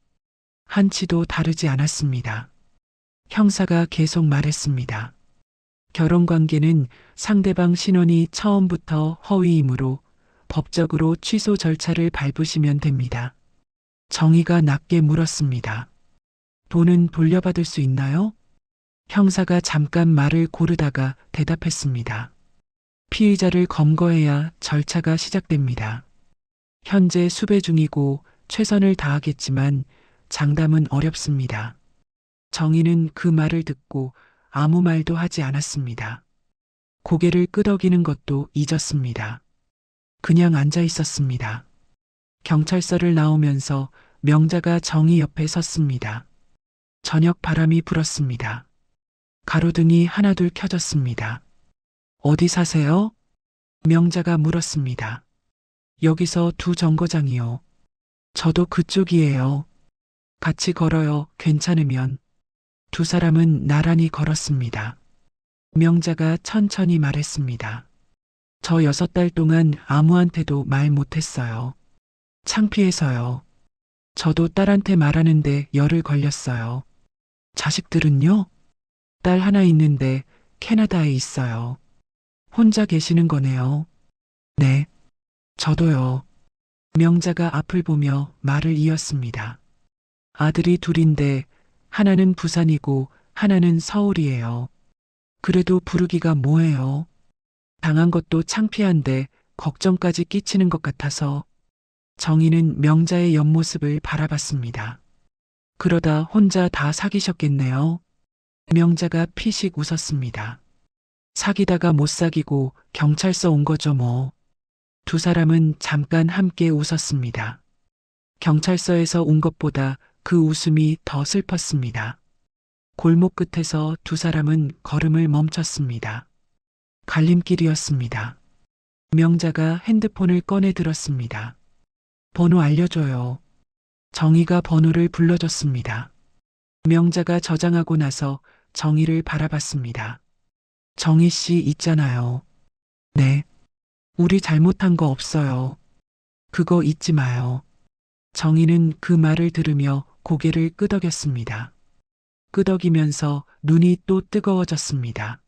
A: 한치도 다르지 않았습니다. 형사가 계속 말했습니다. 결혼관계는 상대방 신원이 처음부터 허위이므로 법적으로 취소 절차를 밟으시면 됩니다. 정희가 낮게 물었습니다. 돈은 돌려받을 수 있나요? 형사가 잠깐 말을 고르다가 대답했습니다. 피의자를 검거해야 절차가 시작됩니다. 현재 수배 중이고 최선을 다하겠지만 장담은 어렵습니다. 정희는 그 말을 듣고 아무 말도 하지 않았습니다. 고개를 끄덕이는 것도 잊었습니다. 그냥 앉아 있었습니다. 경찰서를 나오면서 명자가 정희 옆에 섰습니다. 저녁 바람이 불었습니다. 가로등이 하나둘 켜졌습니다. 어디 사세요? 명자가 물었습니다. 여기서 2 정거장이요. 저도 그쪽이에요. 같이 걸어요. 괜찮으면. 2사람은 나란히 걸었습니다. 명자가 천천히 말했습니다. 저 6달 동안 아무한테도 말 못했어요. 창피해서요. 저도 딸한테 말하는데 열을 걸렸어요. 자식들은요? 딸 하나 있는데 캐나다에 있어요. 혼자 계시는 거네요. 네. 저도요. 명자가 앞을 보며 말을 이었습니다. 아들이 2인데 하나는 부산이고 하나는 서울이에요. 그래도 부르기가 뭐해요. 당한 것도 창피한데 걱정까지 끼치는 것 같아서. 정희는 명자의 옆모습을 바라봤습니다. 그러다 혼자 다 사귀셨겠네요. 명자가 피식 웃었습니다. 사귀다가 못 사귀고 경찰서 온 거죠 뭐. 2사람은 잠깐 함께 웃었습니다. 경찰서에서 온 것보다 그 웃음이 더 슬펐습니다. 골목 끝에서 2사람은 걸음을 멈췄습니다. 갈림길이었습니다. 명자가 핸드폰을 꺼내 들었습니다. 번호 알려줘요. 정희가 번호를 불러줬습니다. 명자가 저장하고 나서 정희를 바라봤습니다. 정희 씨 있잖아요. 네. 우리 잘못한 거 없어요. 그거 잊지 마요. 정희는 그 말을 들으며 고개를 끄덕였습니다. 끄덕이면서 눈이 또 뜨거워졌습니다.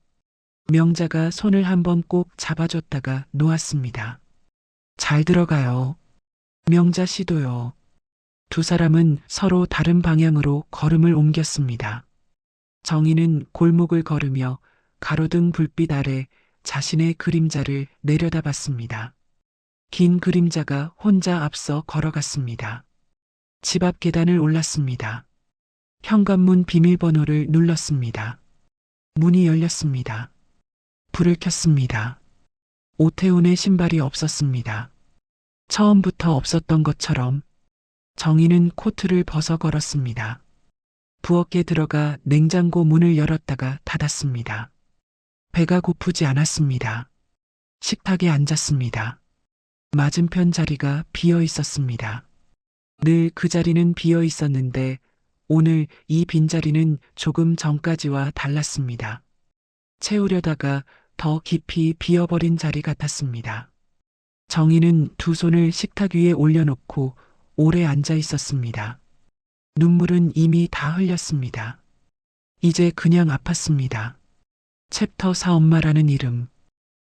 A: 명자가 손을 한번 꼭 잡아줬다가 놓았습니다. 잘 들어가요. 명자 씨도요. 2사람은 서로 다른 방향으로 걸음을 옮겼습니다. 정희는 골목을 걸으며 가로등 불빛 아래 자신의 그림자를 내려다봤습니다. 긴 그림자가 혼자 앞서 걸어갔습니다. 집 앞 계단을 올랐습니다. 현관문 비밀번호를 눌렀습니다. 문이 열렸습니다. 불을 켰습니다. 오태훈의 신발이 없었습니다. 처음부터 없었던 것처럼 정희는 코트를 벗어 걸었습니다. 부엌에 들어가 냉장고 문을 열었다가 닫았습니다. 배가 고프지 않았습니다. 식탁에 앉았습니다. 맞은편 자리가 비어 있었습니다. 늘 그 자리는 비어 있었는데 오늘 이 빈자리는 조금 전까지와 달랐습니다. 채우려다가 더 깊이 비어버린 자리 같았습니다. 정희는 두 손을 식탁 위에 올려놓고 오래 앉아 있었습니다. 눈물은 이미 다 흘렸습니다. 이제 그냥 아팠습니다. 챕터 4 엄마라는 이름.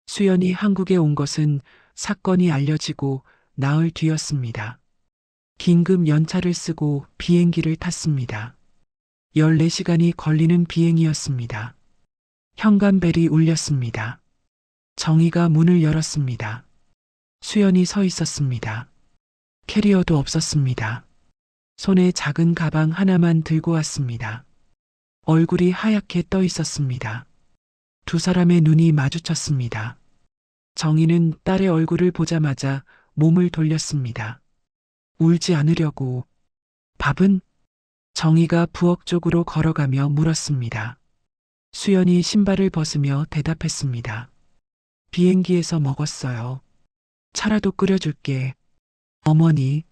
A: 수연이 한국에 온 것은 사건이 알려지고 나흘 뒤였습니다. 긴급 연차를 쓰고 비행기를 탔습니다. 14시간이 걸리는 비행이었습니다. 현관벨이 울렸습니다. 정희가 문을 열었습니다. 수연이 서 있었습니다. 캐리어도 없었습니다. 손에 작은 가방 하나만 들고 왔습니다. 얼굴이 하얗게 떠 있었습니다. 두 사람의 눈이 마주쳤습니다. 정희는 딸의 얼굴을 보자마자 몸을 돌렸습니다. 울지 않으려고. 밥은? 정희가 부엌 쪽으로 걸어가며 물었습니다. 수연이 신발을 벗으며 대답했습니다. 비행기에서 먹었어요. 차라도 끓여줄게. 어머니.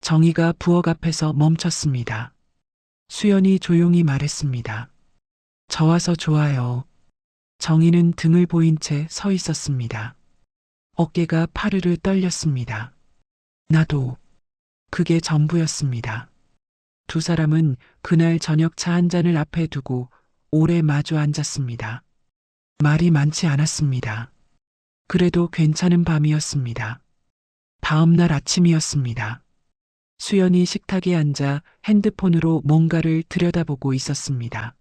A: 정희가 부엌 앞에서 멈췄습니다. 수연이 조용히 말했습니다. 저 와서 좋아요. 정희는 등을 보인 채 서 있었습니다. 어깨가 파르르 떨렸습니다. 나도. 그게 전부였습니다. 두 사람은 그날 저녁 차 한 잔을 앞에 두고 오래 마주 앉았습니다. 말이 많지 않았습니다. 그래도 괜찮은 밤이었습니다. 다음 날 아침이었습니다. 수연이 식탁에 앉아 핸드폰으로 뭔가를 들여다보고 있었습니다.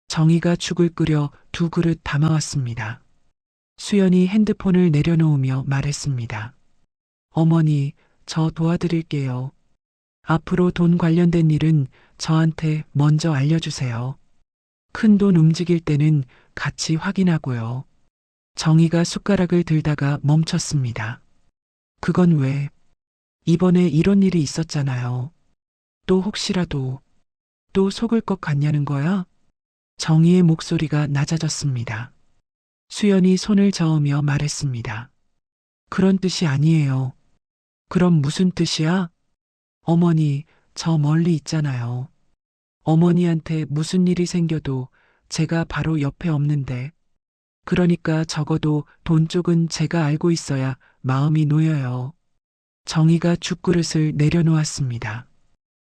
A: 정희가 죽을 끓여 두 그릇 담아왔습니다. 수연이 핸드폰을 내려놓으며 말했습니다. 어머니, 저 도와드릴게요. 앞으로 돈 관련된 일은 저한테 먼저 알려주세요. 큰 돈 움직일 때는 같이 확인하고요. 정희가 숟가락을 들다가 멈췄습니다. 그건 왜? 이번에 이런 일이 있었잖아요. 또 혹시라도 또 속을 것 같냐는 거야? 정희의 목소리가 낮아졌습니다. 수연이 손을 저으며 말했습니다. 그런 뜻이 아니에요. 그럼 무슨 뜻이야? 어머니, 저 멀리 있잖아요. 어머니한테 무슨 일이 생겨도 제가 바로 옆에 없는데. 그러니까 적어도 돈 쪽은 제가 알고 있어야 마음이 놓여요. 정희가 죽그릇을 내려놓았습니다.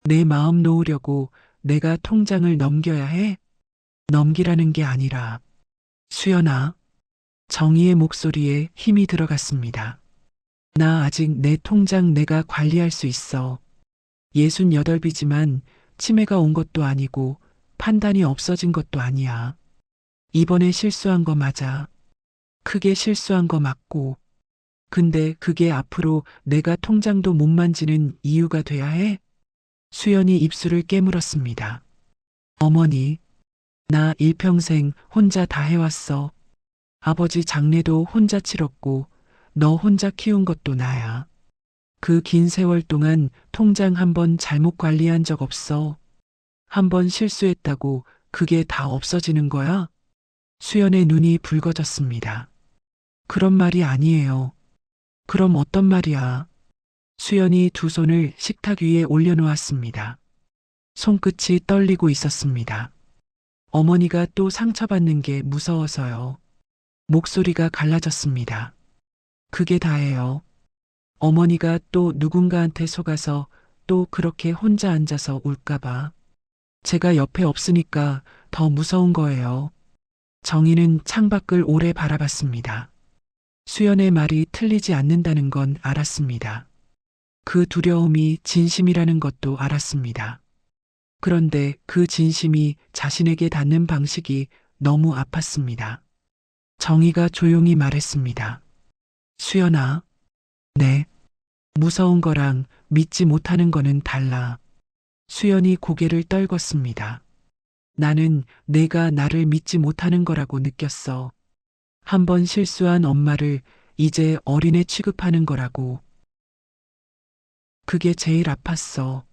A: 내 마음 놓으려고 내가 통장을 넘겨야 해? 넘기라는 게 아니라. 수연아. 정희의 목소리에 힘이 들어갔습니다. 나 아직 내 통장 내가 관리할 수 있어. 68비지만 치매가 온 것도 아니고 판단이 없어진 것도 아니야. 이번에 실수한 거 맞아. 크게 실수한 거 맞고. 근데 그게 앞으로 내가 통장도 못 만지는 이유가 돼야 해? 수연이 입술을 깨물었습니다. 어머니, 나 일평생 혼자 다 해왔어. 아버지 장례도 혼자 치렀고 너 혼자 키운 것도 나야. 그 긴 세월 동안 통장 한 번 잘못 관리한 적 없어. 한 번 실수했다고 그게 다 없어지는 거야? 수연의 눈이 붉어졌습니다. 그런 말이 아니에요. 그럼 어떤 말이야? 수연이 두 손을 식탁 위에 올려놓았습니다. 손끝이 떨리고 있었습니다. 어머니가 또 상처받는 게 무서워서요. 목소리가 갈라졌습니다. 그게 다예요. 어머니가 또 누군가한테 속아서 또 그렇게 혼자 앉아서 울까봐. 제가 옆에 없으니까 더 무서운 거예요. 정희는 창밖을 오래 바라봤습니다. 수연의 말이 틀리지 않는다는 건 알았습니다. 그 두려움이 진심이라는 것도 알았습니다. 그런데 그 진심이 자신에게 닿는 방식이 너무 아팠습니다. 정희가 조용히 말했습니다. 수연아. 네. 무서운 거랑 믿지 못하는 거는 달라. 수연이 고개를 떨궜습니다. 나는 내가 나를 믿지 못하는 거라고 느꼈어. 한 번 실수한 엄마를 이제 어린애 취급하는 거라고. 그게 제일 아팠어.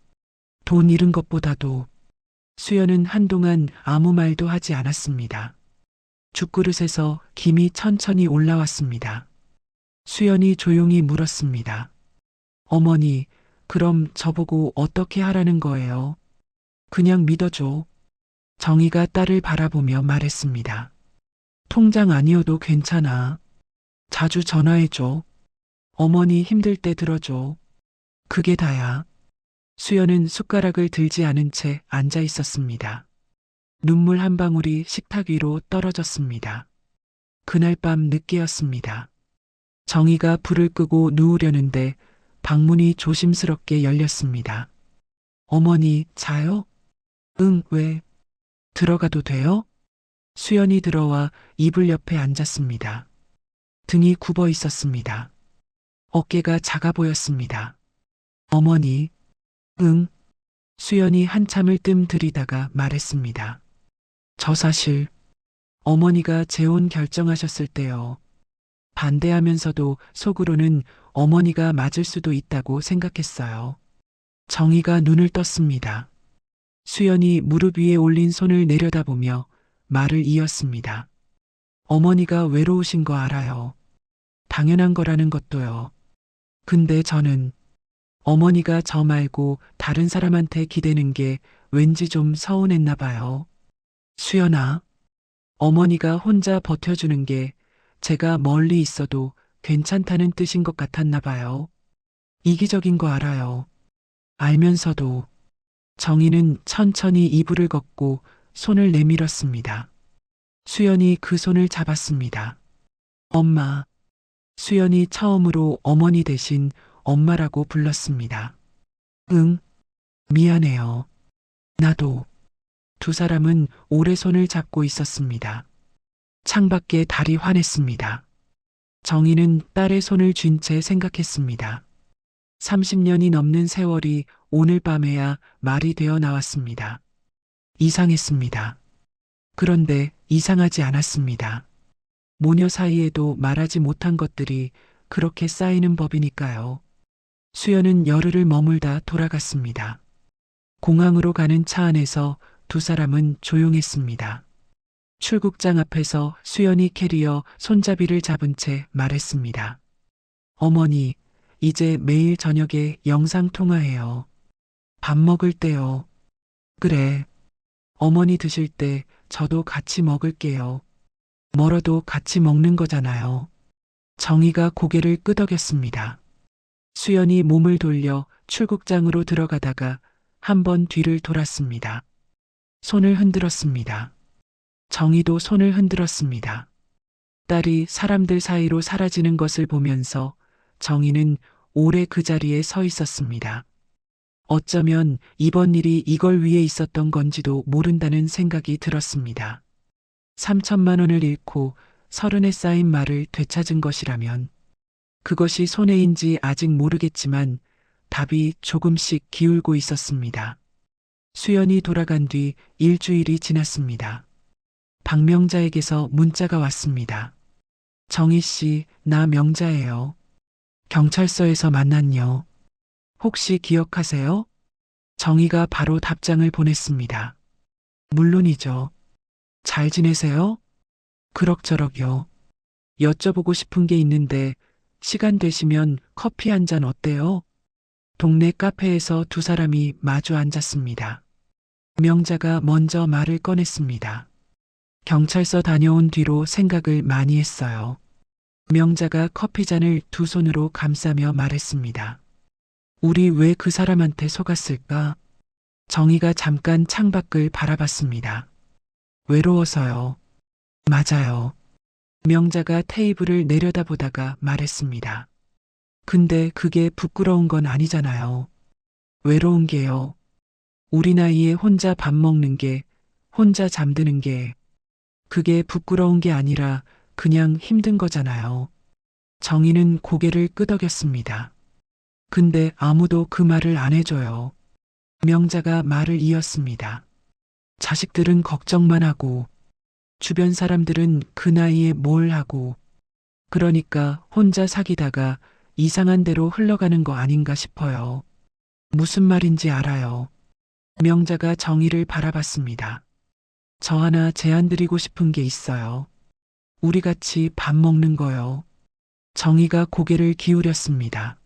A: 돈 잃은 것보다도. 수연은 한동안 아무 말도 하지 않았습니다. 죽그릇에서 김이 천천히 올라왔습니다. 수연이 조용히 물었습니다. 어머니, 그럼 저보고 어떻게 하라는 거예요? 그냥 믿어줘. 정희가 딸을 바라보며 말했습니다. 통장 아니어도 괜찮아. 자주 전화해줘. 어머니 힘들 때 들어줘. 그게 다야. 수연은 숟가락을 들지 않은 채 앉아 있었습니다. 눈물 한 방울이 식탁 위로 떨어졌습니다. 그날 밤 늦게였습니다. 정희가 불을 끄고 누우려는데 방문이 조심스럽게 열렸습니다. 어머니, 자요? 응, 왜? 들어가도 돼요? 수연이 들어와 이불 옆에 앉았습니다. 등이 굽어 있었습니다. 어깨가 작아 보였습니다. 어머니, 응? 수연이 한참을 뜸 들이다가 말했습니다. 저 사실 어머니가 재혼 결정하셨을 때요. 반대하면서도 속으로는 어머니가 맞을 수도 있다고 생각했어요. 정희가 눈을 떴습니다. 수연이 무릎 위에 올린 손을 내려다보며 말을 이었습니다. 어머니가 외로우신 거 알아요. 당연한 거라는 것도요. 근데 저는 어머니가 저 말고 다른 사람한테 기대는 게 왠지 좀 서운했나 봐요. 수연아, 어머니가 혼자 버텨주는 게 제가 멀리 있어도 괜찮다는 뜻인 것 같았나 봐요. 이기적인 거 알아요. 알면서도 정희는 천천히 이불을 걷고 손을 내밀었습니다. 수연이 그 손을 잡았습니다. 엄마. 수연이 처음으로 어머니 대신 엄마라고 불렀습니다. 응, 미안해요. 나도. 두 사람은 오래 손을 잡고 있었습니다. 창밖에 달이 환했습니다. 정희는 딸의 손을 쥔 채 생각했습니다. 30년이 넘는 세월이 오늘 밤에야 말이 되어 나왔습니다. 이상했습니다. 그런데 이상하지 않았습니다. 모녀 사이에도 말하지 못한 것들이 그렇게 쌓이는 법이니까요. 수연은 열흘을 머물다 돌아갔습니다. 공항으로 가는 차 안에서 두 사람은 조용했습니다. 출국장 앞에서 수연이 캐리어 손잡이를 잡은 채 말했습니다. 어머니, 이제 매일 저녁에 영상통화해요. 밥 먹을 때요. 그래. 어머니 드실 때 저도 같이 먹을게요. 멀어도 같이 먹는 거잖아요. 정희가 고개를 끄덕였습니다. 수연이 몸을 돌려 출국장으로 들어가다가 한 번 뒤를 돌았습니다. 손을 흔들었습니다. 정희도 손을 흔들었습니다. 딸이 사람들 사이로 사라지는 것을 보면서 정희는 오래 그 자리에 서 있었습니다. 어쩌면 이번 일이 이걸 위해 있었던 건지도 모른다는 생각이 들었습니다. 3천만 원을 잃고 서른에 쌓인 말을 되찾은 것이라면 그것이 손해인지 아직 모르겠지만 답이 조금씩 기울고 있었습니다. 수연이 돌아간 뒤 일주일이 지났습니다. 박명자에게서 문자가 왔습니다. 정희 씨, 나 명자예요. 경찰서에서 만났요. 혹시 기억하세요? 정희가 바로 답장을 보냈습니다. 물론이죠. 잘 지내세요? 그럭저럭요. 여쭤보고 싶은 게 있는데 시간 되시면 커피 한 잔 어때요? 동네 카페에서 두 사람이 마주 앉았습니다. 명자가 먼저 말을 꺼냈습니다. 경찰서 다녀온 뒤로 생각을 많이 했어요. 명자가 커피잔을 두 손으로 감싸며 말했습니다. 우리 왜 그 사람한테 속았을까? 정희가 잠깐 창밖을 바라봤습니다. 외로워서요. 맞아요. 명자가 테이블을 내려다보다가 말했습니다. 근데 그게 부끄러운 건 아니잖아요. 외로운 게요. 우리 나이에 혼자 밥 먹는 게, 혼자 잠드는 게, 그게 부끄러운 게 아니라 그냥 힘든 거잖아요. 정희는 고개를 끄덕였습니다. 근데 아무도 그 말을 안 해줘요. 명자가 말을 이었습니다. 자식들은 걱정만 하고 주변 사람들은 그 나이에 뭘 하고 그러니까 혼자 사귀다가 이상한 데로 흘러가는 거 아닌가 싶어요. 무슨 말인지 알아요. 명자가 정희를 바라봤습니다. 저 하나 제안 드리고 싶은 게 있어요. 우리 같이 밥 먹는 거요. 정희가 고개를 기울였습니다.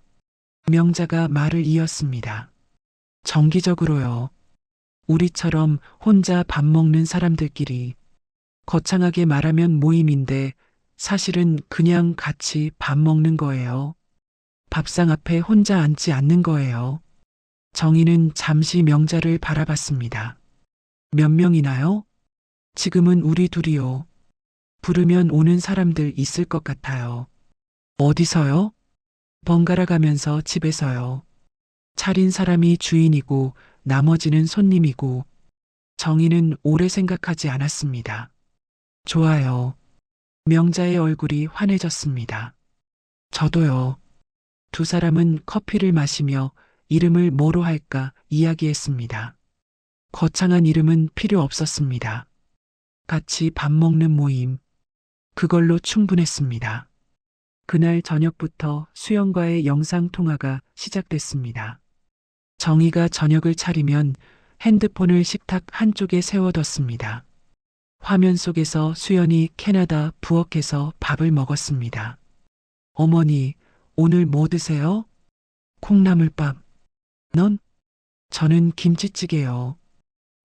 A: 명자가 말을 이었습니다. 정기적으로요. 우리처럼 혼자 밥 먹는 사람들끼리 거창하게 말하면 모임인데 사실은 그냥 같이 밥 먹는 거예요. 밥상 앞에 혼자 앉지 않는 거예요. 정희는 잠시 명자를 바라봤습니다. 몇 명이나요? 지금은 우리 둘이요. 부르면 오는 사람들 있을 것 같아요. 어디서요? 번갈아 가면서 집에서요. 차린 사람이 주인이고 나머지는 손님이고 정희는 오래 생각하지 않았습니다. 좋아요. 명자의 얼굴이 환해졌습니다. 저도요. 두 사람은 커피를 마시며 이름을 뭐로 할까 이야기했습니다. 거창한 이름은 필요 없었습니다. 같이 밥 먹는 모임. 그걸로 충분했습니다. 그날 저녁부터 수영과의 영상통화가 시작됐습니다. 정희가 저녁을 차리면 핸드폰을 식탁 한쪽에 세워뒀습니다. 화면 속에서 수연이 캐나다 부엌에서 밥을 먹었습니다. 어머니, 오늘 뭐 드세요? 콩나물밥. 넌? 저는 김치찌개요.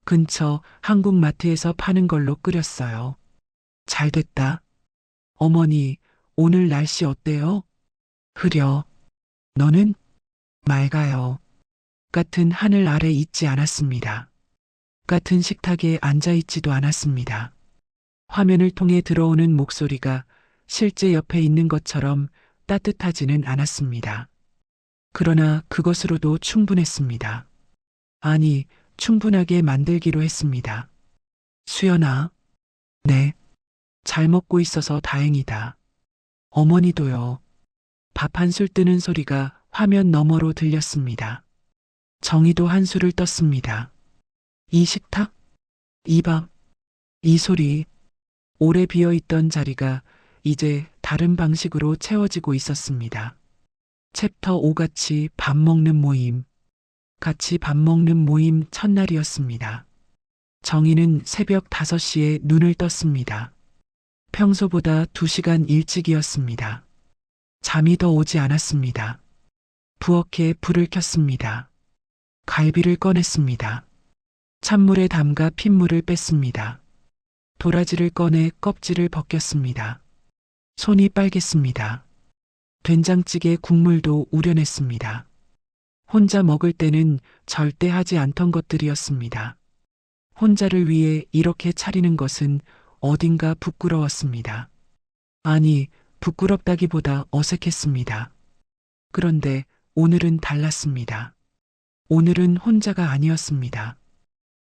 A: 근처 한국 마트에서 파는 걸로 끓였어요. 잘 됐다. 어머니, 오늘 날씨 어때요? 흐려. 너는? 맑아요. 같은 하늘 아래 있지 않았습니다. 같은 식탁에 앉아 있지도 않았습니다. 화면을 통해 들어오는 목소리가 실제 옆에 있는 것처럼 따뜻하지는 않았습니다. 그러나 그것으로도 충분했습니다. 아니, 충분하게 만들기로 했습니다. 수연아. 네. 잘 먹고 있어서 다행이다. 어머니도요. 밥 한 술 뜨는 소리가 화면 너머로 들렸습니다. 정희도 한술을 떴습니다. 이 식탁? 이 밥? 이 소리? 오래 비어있던 자리가 이제 다른 방식으로 채워지고 있었습니다. 챕터 5같이 밥 먹는 모임. 같이 밥 먹는 모임 첫날이었습니다. 정희는 새벽 5시에 눈을 떴습니다. 평소보다 2시간 일찍이었습니다. 잠이 더 오지 않았습니다. 부엌에 불을 켰습니다. 갈비를 꺼냈습니다. 찬물에 담가 핏물을 뺐습니다. 도라지를 꺼내 껍질을 벗겼습니다. 손이 빨갰습니다. 된장찌개 국물도 우려냈습니다. 혼자 먹을 때는 절대 하지 않던 것들이었습니다. 혼자를 위해 이렇게 차리는 것은 어딘가 부끄러웠습니다. 아니, 부끄럽다기보다 어색했습니다. 그런데 오늘은 달랐습니다. 오늘은 혼자가 아니었습니다.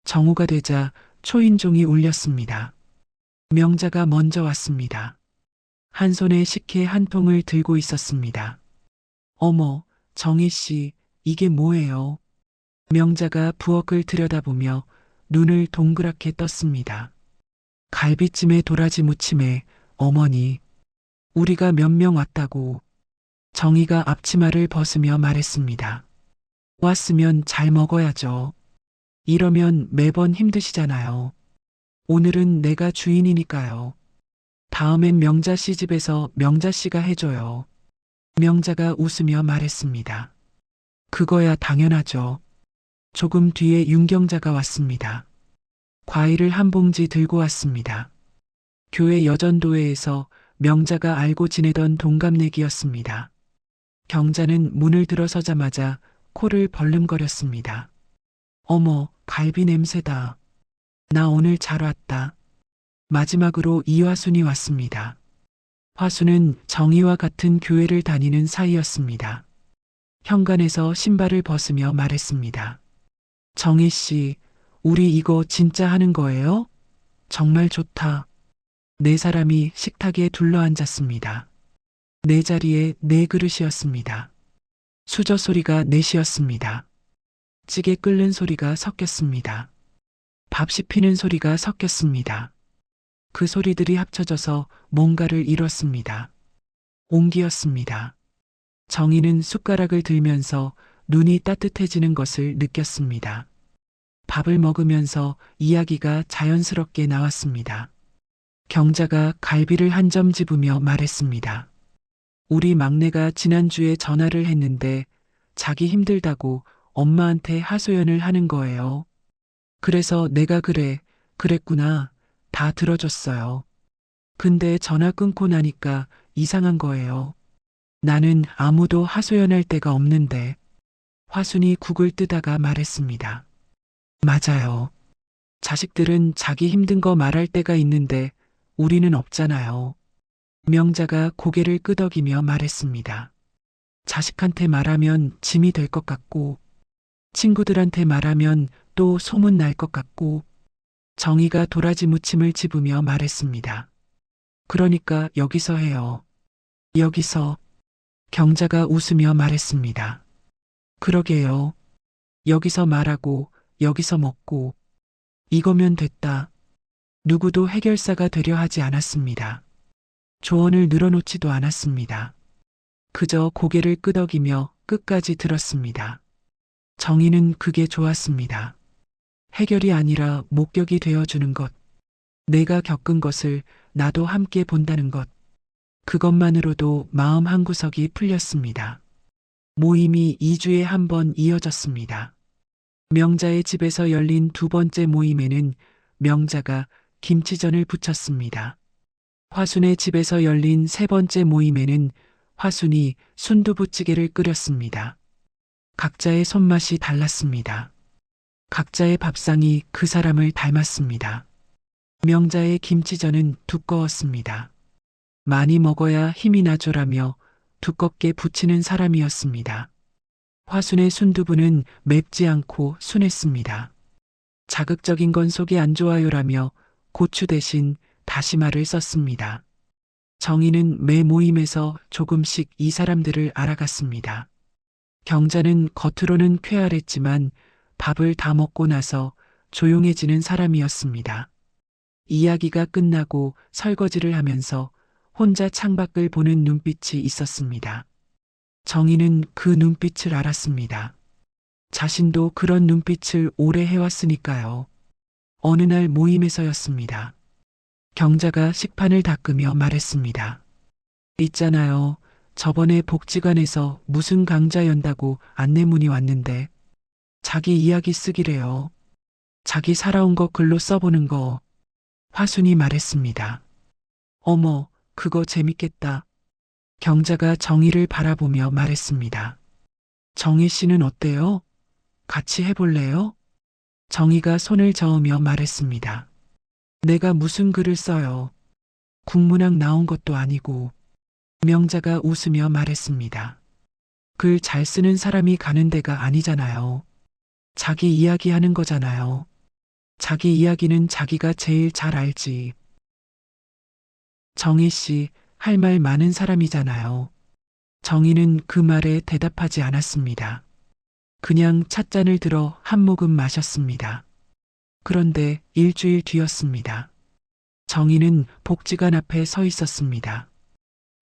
A: 정오가 되자 초인종이 울렸습니다. 명자가 먼저 왔습니다. 한 손에 식혜 한 통을 들고 있었습니다. 어머, 정희 씨, 이게 뭐예요? 명자가 부엌을 들여다보며 눈을 동그랗게 떴습니다. 갈비찜에 도라지 무침에 어머니, 우리가 몇 명 왔다고. 정희가 앞치마를 벗으며 말했습니다. 왔으면 잘 먹어야죠. 이러면 매번 힘드시잖아요. 오늘은 내가 주인이니까요. 다음엔 명자 씨 집에서 명자 씨가 해줘요. 명자가 웃으며 말했습니다. 그거야 당연하죠. 조금 뒤에 윤경자가 왔습니다. 과일을 한 봉지 들고 왔습니다. 교회 여전도회에서 명자가 알고 지내던 동갑내기였습니다. 경자는 문을 들어서자마자 코를 벌름거렸습니다. 어머, 갈비 냄새다. 나 오늘 잘 왔다. 마지막으로 이화순이 왔습니다. 화순은 정희와 같은 교회를 다니는 사이였습니다. 현관에서 신발을 벗으며 말했습니다. 정희 씨, 우리 이거 진짜 하는 거예요? 정말 좋다. 네 사람이 식탁에 둘러앉았습니다. 네 자리에 네 그릇이었습니다. 수저 소리가 넷이었습니다. 찌개 끓는 소리가 섞였습니다. 밥 씹히는 소리가 섞였습니다. 그 소리들이 합쳐져서 뭔가를 이뤘습니다. 옹기였습니다. 정희는 숟가락을 들면서 눈이 따뜻해지는 것을 느꼈습니다. 밥을 먹으면서 이야기가 자연스럽게 나왔습니다. 경자가 갈비를 한 점 집으며 말했습니다. 우리 막내가 지난주에 전화를 했는데 자기 힘들다고 엄마한테 하소연을 하는 거예요. 그래서 내가 그랬구나. 다 들어줬어요. 근데 전화 끊고 나니까 이상한 거예요. 나는 아무도 하소연할 데가 없는데. 화순이 국을 뜨다가 말했습니다. 맞아요. 자식들은 자기 힘든 거 말할 때가 있는데 우리는 없잖아요. 명자가 고개를 끄덕이며 말했습니다. 자식한테 말하면 짐이 될 것 같고, 친구들한테 말하면 또 소문 날 것 같고, 정희가 도라지 무침을 집으며 말했습니다. 그러니까 여기서 해요. 여기서. 경자가 웃으며 말했습니다. 그러게요. 여기서 말하고, 여기서 먹고, 이거면 됐다. 누구도 해결사가 되려 하지 않았습니다. 조언을 늘어놓지도 않았습니다. 그저 고개를 끄덕이며 끝까지 들었습니다. 정희는 그게 좋았습니다. 해결이 아니라 목격이 되어주는 것. 내가 겪은 것을 나도 함께 본다는 것. 그것만으로도 마음 한구석이 풀렸습니다. 모임이 2주에 한 번 이어졌습니다. 명자의 집에서 열린 두 번째 모임에는 명자가 김치전을 부쳤습니다. 화순의 집에서 열린 세 번째 모임에는 화순이 순두부찌개를 끓였습니다. 각자의 손맛이 달랐습니다. 각자의 밥상이 그 사람을 닮았습니다. 명자의 김치전은 두꺼웠습니다. 많이 먹어야 힘이 나죠라며 두껍게 부치는 사람이었습니다. 화순의 순두부는 맵지 않고 순했습니다. 자극적인 건 속이 안 좋아요라며 고추 대신 다시마를 썼습니다. 정희는 매 모임에서 조금씩 이 사람들을 알아갔습니다. 경자는 겉으로는 쾌활했지만 밥을 다 먹고 나서 조용해지는 사람이었습니다. 이야기가 끝나고 설거지를 하면서 혼자 창밖을 보는 눈빛이 있었습니다. 정희는 그 눈빛을 알았습니다. 자신도 그런 눈빛을 오래 해왔으니까요. 어느 날 모임에서였습니다. 경자가 식판을 닦으며 말했습니다. 있잖아요. 저번에 복지관에서 무슨 강좌 연다고 안내문이 왔는데 자기 이야기 쓰기래요. 자기 살아온 거 글로 써보는 거. 화순이 말했습니다. 어머, 그거 재밌겠다. 경자가 정희를 바라보며 말했습니다. 정희 씨는 어때요? 같이 해볼래요? 정희가 손을 저으며 말했습니다. 내가 무슨 글을 써요? 국문학 나온 것도 아니고. 명자가 웃으며 말했습니다. 글 잘 쓰는 사람이 가는 데가 아니잖아요. 자기 이야기 하는 거잖아요. 자기 이야기는 자기가 제일 잘 알지. 정희 씨, 할 말 많은 사람이잖아요. 정희는 그 말에 대답하지 않았습니다. 그냥 찻잔을 들어 한 모금 마셨습니다. 그런데 일주일 뒤였습니다. 정희는 복지관 앞에 서 있었습니다.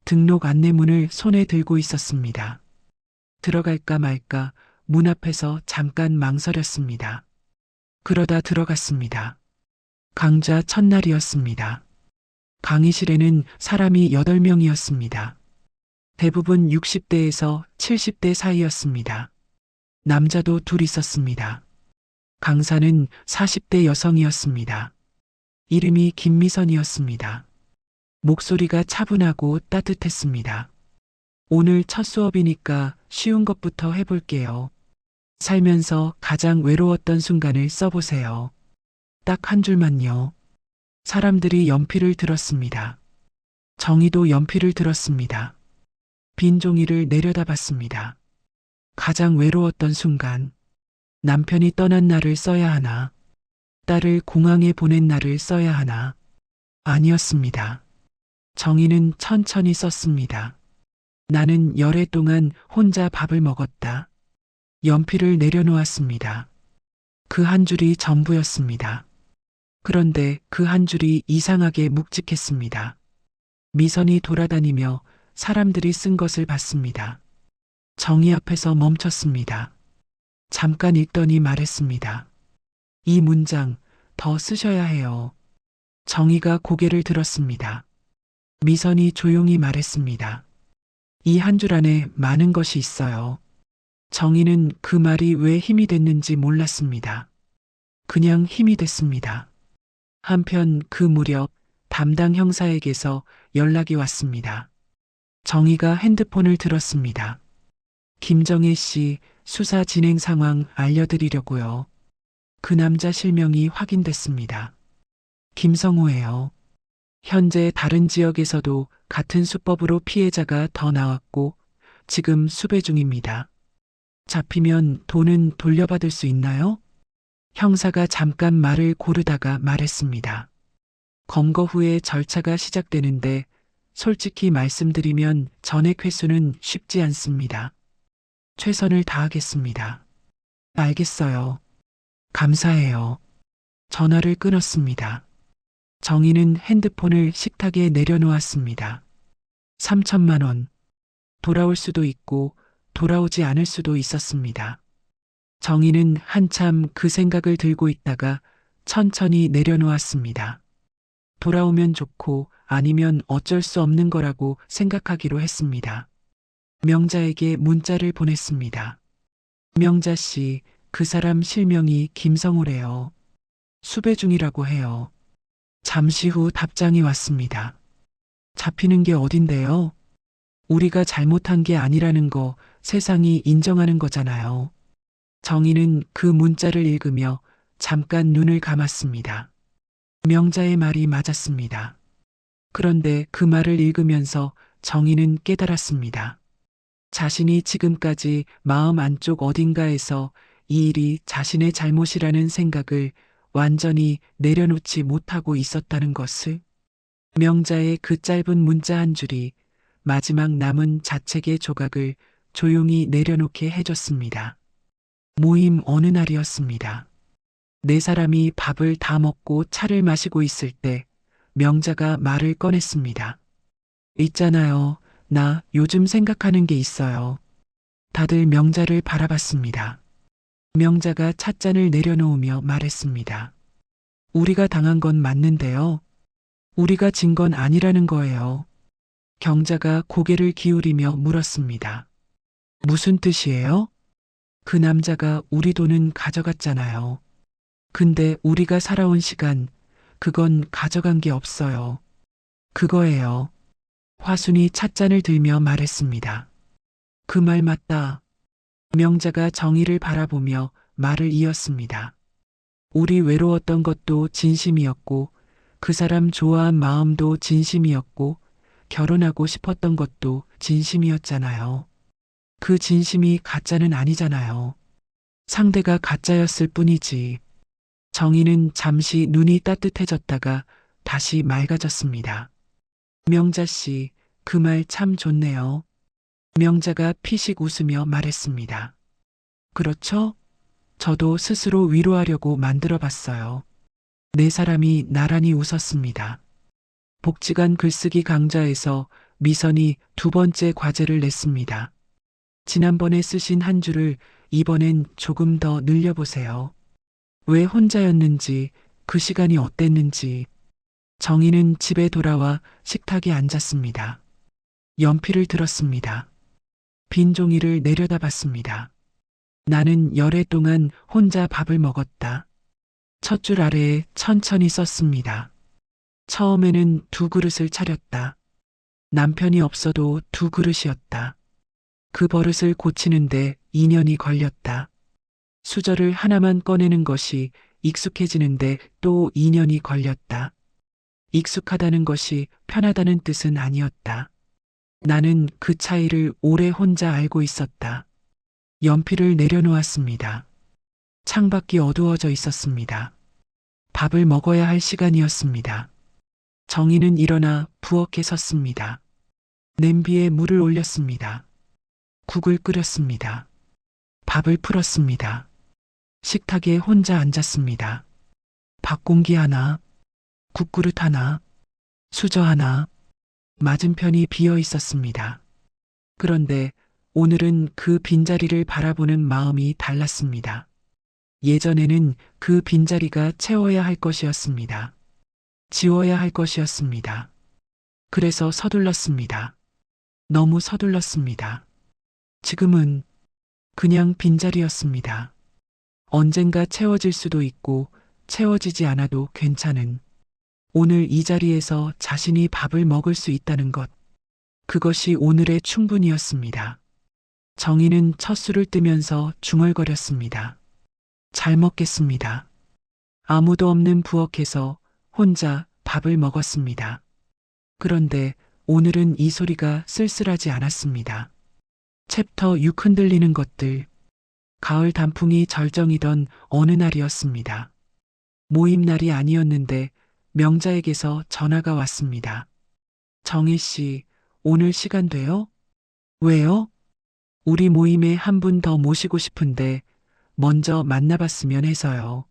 A: 등록 안내문을 손에 들고 있었습니다. 들어갈까 말까 문 앞에서 잠깐 망설였습니다. 그러다 들어갔습니다. 강좌 첫날이었습니다. 강의실에는 사람이 8명이었습니다. 대부분 60대에서 70대 사이였습니다. 남자도 둘 있었습니다. 강사는 40대 여성이었습니다. 이름이 김미선이었습니다. 목소리가 차분하고 따뜻했습니다. 오늘 첫 수업이니까 쉬운 것부터 해볼게요. 살면서 가장 외로웠던 순간을 써보세요. 딱 한 줄만요. 사람들이 연필을 들었습니다. 정희도 연필을 들었습니다. 빈 종이를 내려다봤습니다. 가장 외로웠던 순간. 남편이 떠난 날을 써야 하나? 딸을 공항에 보낸 날을 써야 하나? 아니었습니다. 정희는 천천히 썼습니다. 나는 열해 동안 혼자 밥을 먹었다. 연필을 내려놓았습니다. 그 한 줄이 전부였습니다. 그런데 그 한 줄이 이상하게 묵직했습니다. 미선이 돌아다니며 사람들이 쓴 것을 봤습니다. 정희 앞에서 멈췄습니다. 잠깐 읽더니 말했습니다. 이 문장 더 쓰셔야 해요. 정희가 고개를 들었습니다. 미선이 조용히 말했습니다. 이 한 줄 안에 많은 것이 있어요. 정희는 그 말이 왜 힘이 됐는지 몰랐습니다. 그냥 힘이 됐습니다. 한편 그 무렵 담당 형사에게서 연락이 왔습니다. 정희가 핸드폰을 들었습니다. 김정혜 씨 수사 진행 상황 알려드리려고요. 그 남자 실명이 확인됐습니다. 김성호예요. 현재 다른 지역에서도 같은 수법으로 피해자가 더 나왔고 지금 수배 중입니다. 잡히면 돈은 돌려받을 수 있나요? 형사가 잠깐 말을 고르다가 말했습니다. 검거 후에 절차가 시작되는데 솔직히 말씀드리면 전액 회수는 쉽지 않습니다. 최선을 다하겠습니다. 알겠어요. 감사해요. 전화를 끊었습니다. 정희는 핸드폰을 식탁에 내려놓았습니다. 3천만 원. 돌아올 수도 있고 돌아오지 않을 수도 있었습니다. 정희는 한참 그 생각을 들고 있다가 천천히 내려놓았습니다. 돌아오면 좋고 아니면 어쩔 수 없는 거라고 생각하기로 했습니다. 명자에게 문자를 보냈습니다. 명자 씨, 그 사람 실명이 김성호래요. 수배 중이라고 해요. 잠시 후 답장이 왔습니다. 잡히는 게 어딘데요? 우리가 잘못한 게 아니라는 거 세상이 인정하는 거잖아요. 정희는 그 문자를 읽으며 잠깐 눈을 감았습니다. 명자의 말이 맞았습니다. 그런데 그 말을 읽으면서 정희는 깨달았습니다. 자신이 지금까지 마음 안쪽 어딘가에서 이 일이 자신의 잘못이라는 생각을 완전히 내려놓지 못하고 있었다는 것을. 명자의 그 짧은 문자 한 줄이 마지막 남은 자책의 조각을 조용히 내려놓게 해줬습니다. 모임 어느 날이었습니다. 네 사람이 밥을 다 먹고 차를 마시고 있을 때 명자가 말을 꺼냈습니다. 있잖아요. 나 요즘 생각하는 게 있어요. 다들 명자를 바라봤습니다. 명자가 찻잔을 내려놓으며 말했습니다. 우리가 당한 건 맞는데요. 우리가 진 건 아니라는 거예요. 경자가 고개를 기울이며 물었습니다. 무슨 뜻이에요? 그 남자가 우리 돈은 가져갔잖아요. 근데 우리가 살아온 시간, 그건 가져간 게 없어요. 그거예요. 화순이 찻잔을 들며 말했습니다. 그 말 맞다. 명자가 정희를 바라보며 말을 이었습니다. 우리 외로웠던 것도 진심이었고, 그 사람 좋아한 마음도 진심이었고, 결혼하고 싶었던 것도 진심이었잖아요. 그 진심이 가짜는 아니잖아요. 상대가 가짜였을 뿐이지. 정희는 잠시 눈이 따뜻해졌다가 다시 맑아졌습니다. 명자 씨, 그 말 참 좋네요. 명자가 피식 웃으며 말했습니다. 그렇죠? 저도 스스로 위로하려고 만들어 봤어요. 네 사람이 나란히 웃었습니다. 복지관 글쓰기 강좌에서 미선이 두 번째 과제를 냈습니다. 지난번에 쓰신 한 줄을 이번엔 조금 더 늘려보세요. 왜 혼자였는지, 그 시간이 어땠는지. 정희는 집에 돌아와 식탁에 앉았습니다. 연필을 들었습니다. 빈 종이를 내려다봤습니다. 나는 열해 동안 혼자 밥을 먹었다. 첫 줄 아래에 천천히 썼습니다. 처음에는 두 그릇을 차렸다. 남편이 없어도 두 그릇이었다. 그 버릇을 고치는데 2년이 걸렸다. 수저를 하나만 꺼내는 것이 익숙해지는데 또 2년이 걸렸다. 익숙하다는 것이 편하다는 뜻은 아니었다. 나는 그 차이를 오래 혼자 알고 있었다. 연필을 내려놓았습니다. 창밖이 어두워져 있었습니다. 밥을 먹어야 할 시간이었습니다. 정희는 일어나 부엌에 섰습니다. 냄비에 물을 올렸습니다. 국을 끓였습니다. 밥을 풀었습니다. 식탁에 혼자 앉았습니다. 밥공기 하나, 국그릇 하나, 수저 하나, 맞은편이 비어 있었습니다. 그런데 오늘은 그 빈자리를 바라보는 마음이 달랐습니다. 예전에는 그 빈자리가 채워야 할 것이었습니다. 지워야 할 것이었습니다. 그래서 서둘렀습니다. 너무 서둘렀습니다. 지금은 그냥 빈자리였습니다. 언젠가 채워질 수도 있고 채워지지 않아도 괜찮은 오늘 이 자리에서 자신이 밥을 먹을 수 있다는 것. 그것이 오늘의 충분이었습니다. 정희는 첫 술을 뜨면서 중얼거렸습니다. 잘 먹겠습니다. 아무도 없는 부엌에서 혼자 밥을 먹었습니다. 그런데 오늘은 이 소리가 쓸쓸하지 않았습니다. 챕터 6 흔들리는 것들. 가을 단풍이 절정이던 어느 날이었습니다. 모임 날이 아니었는데 명자에게서 전화가 왔습니다. 정희 씨, 오늘 시간 돼요? 왜요? 우리 모임에 한 분 더 모시고 싶은데 먼저 만나봤으면 해서요.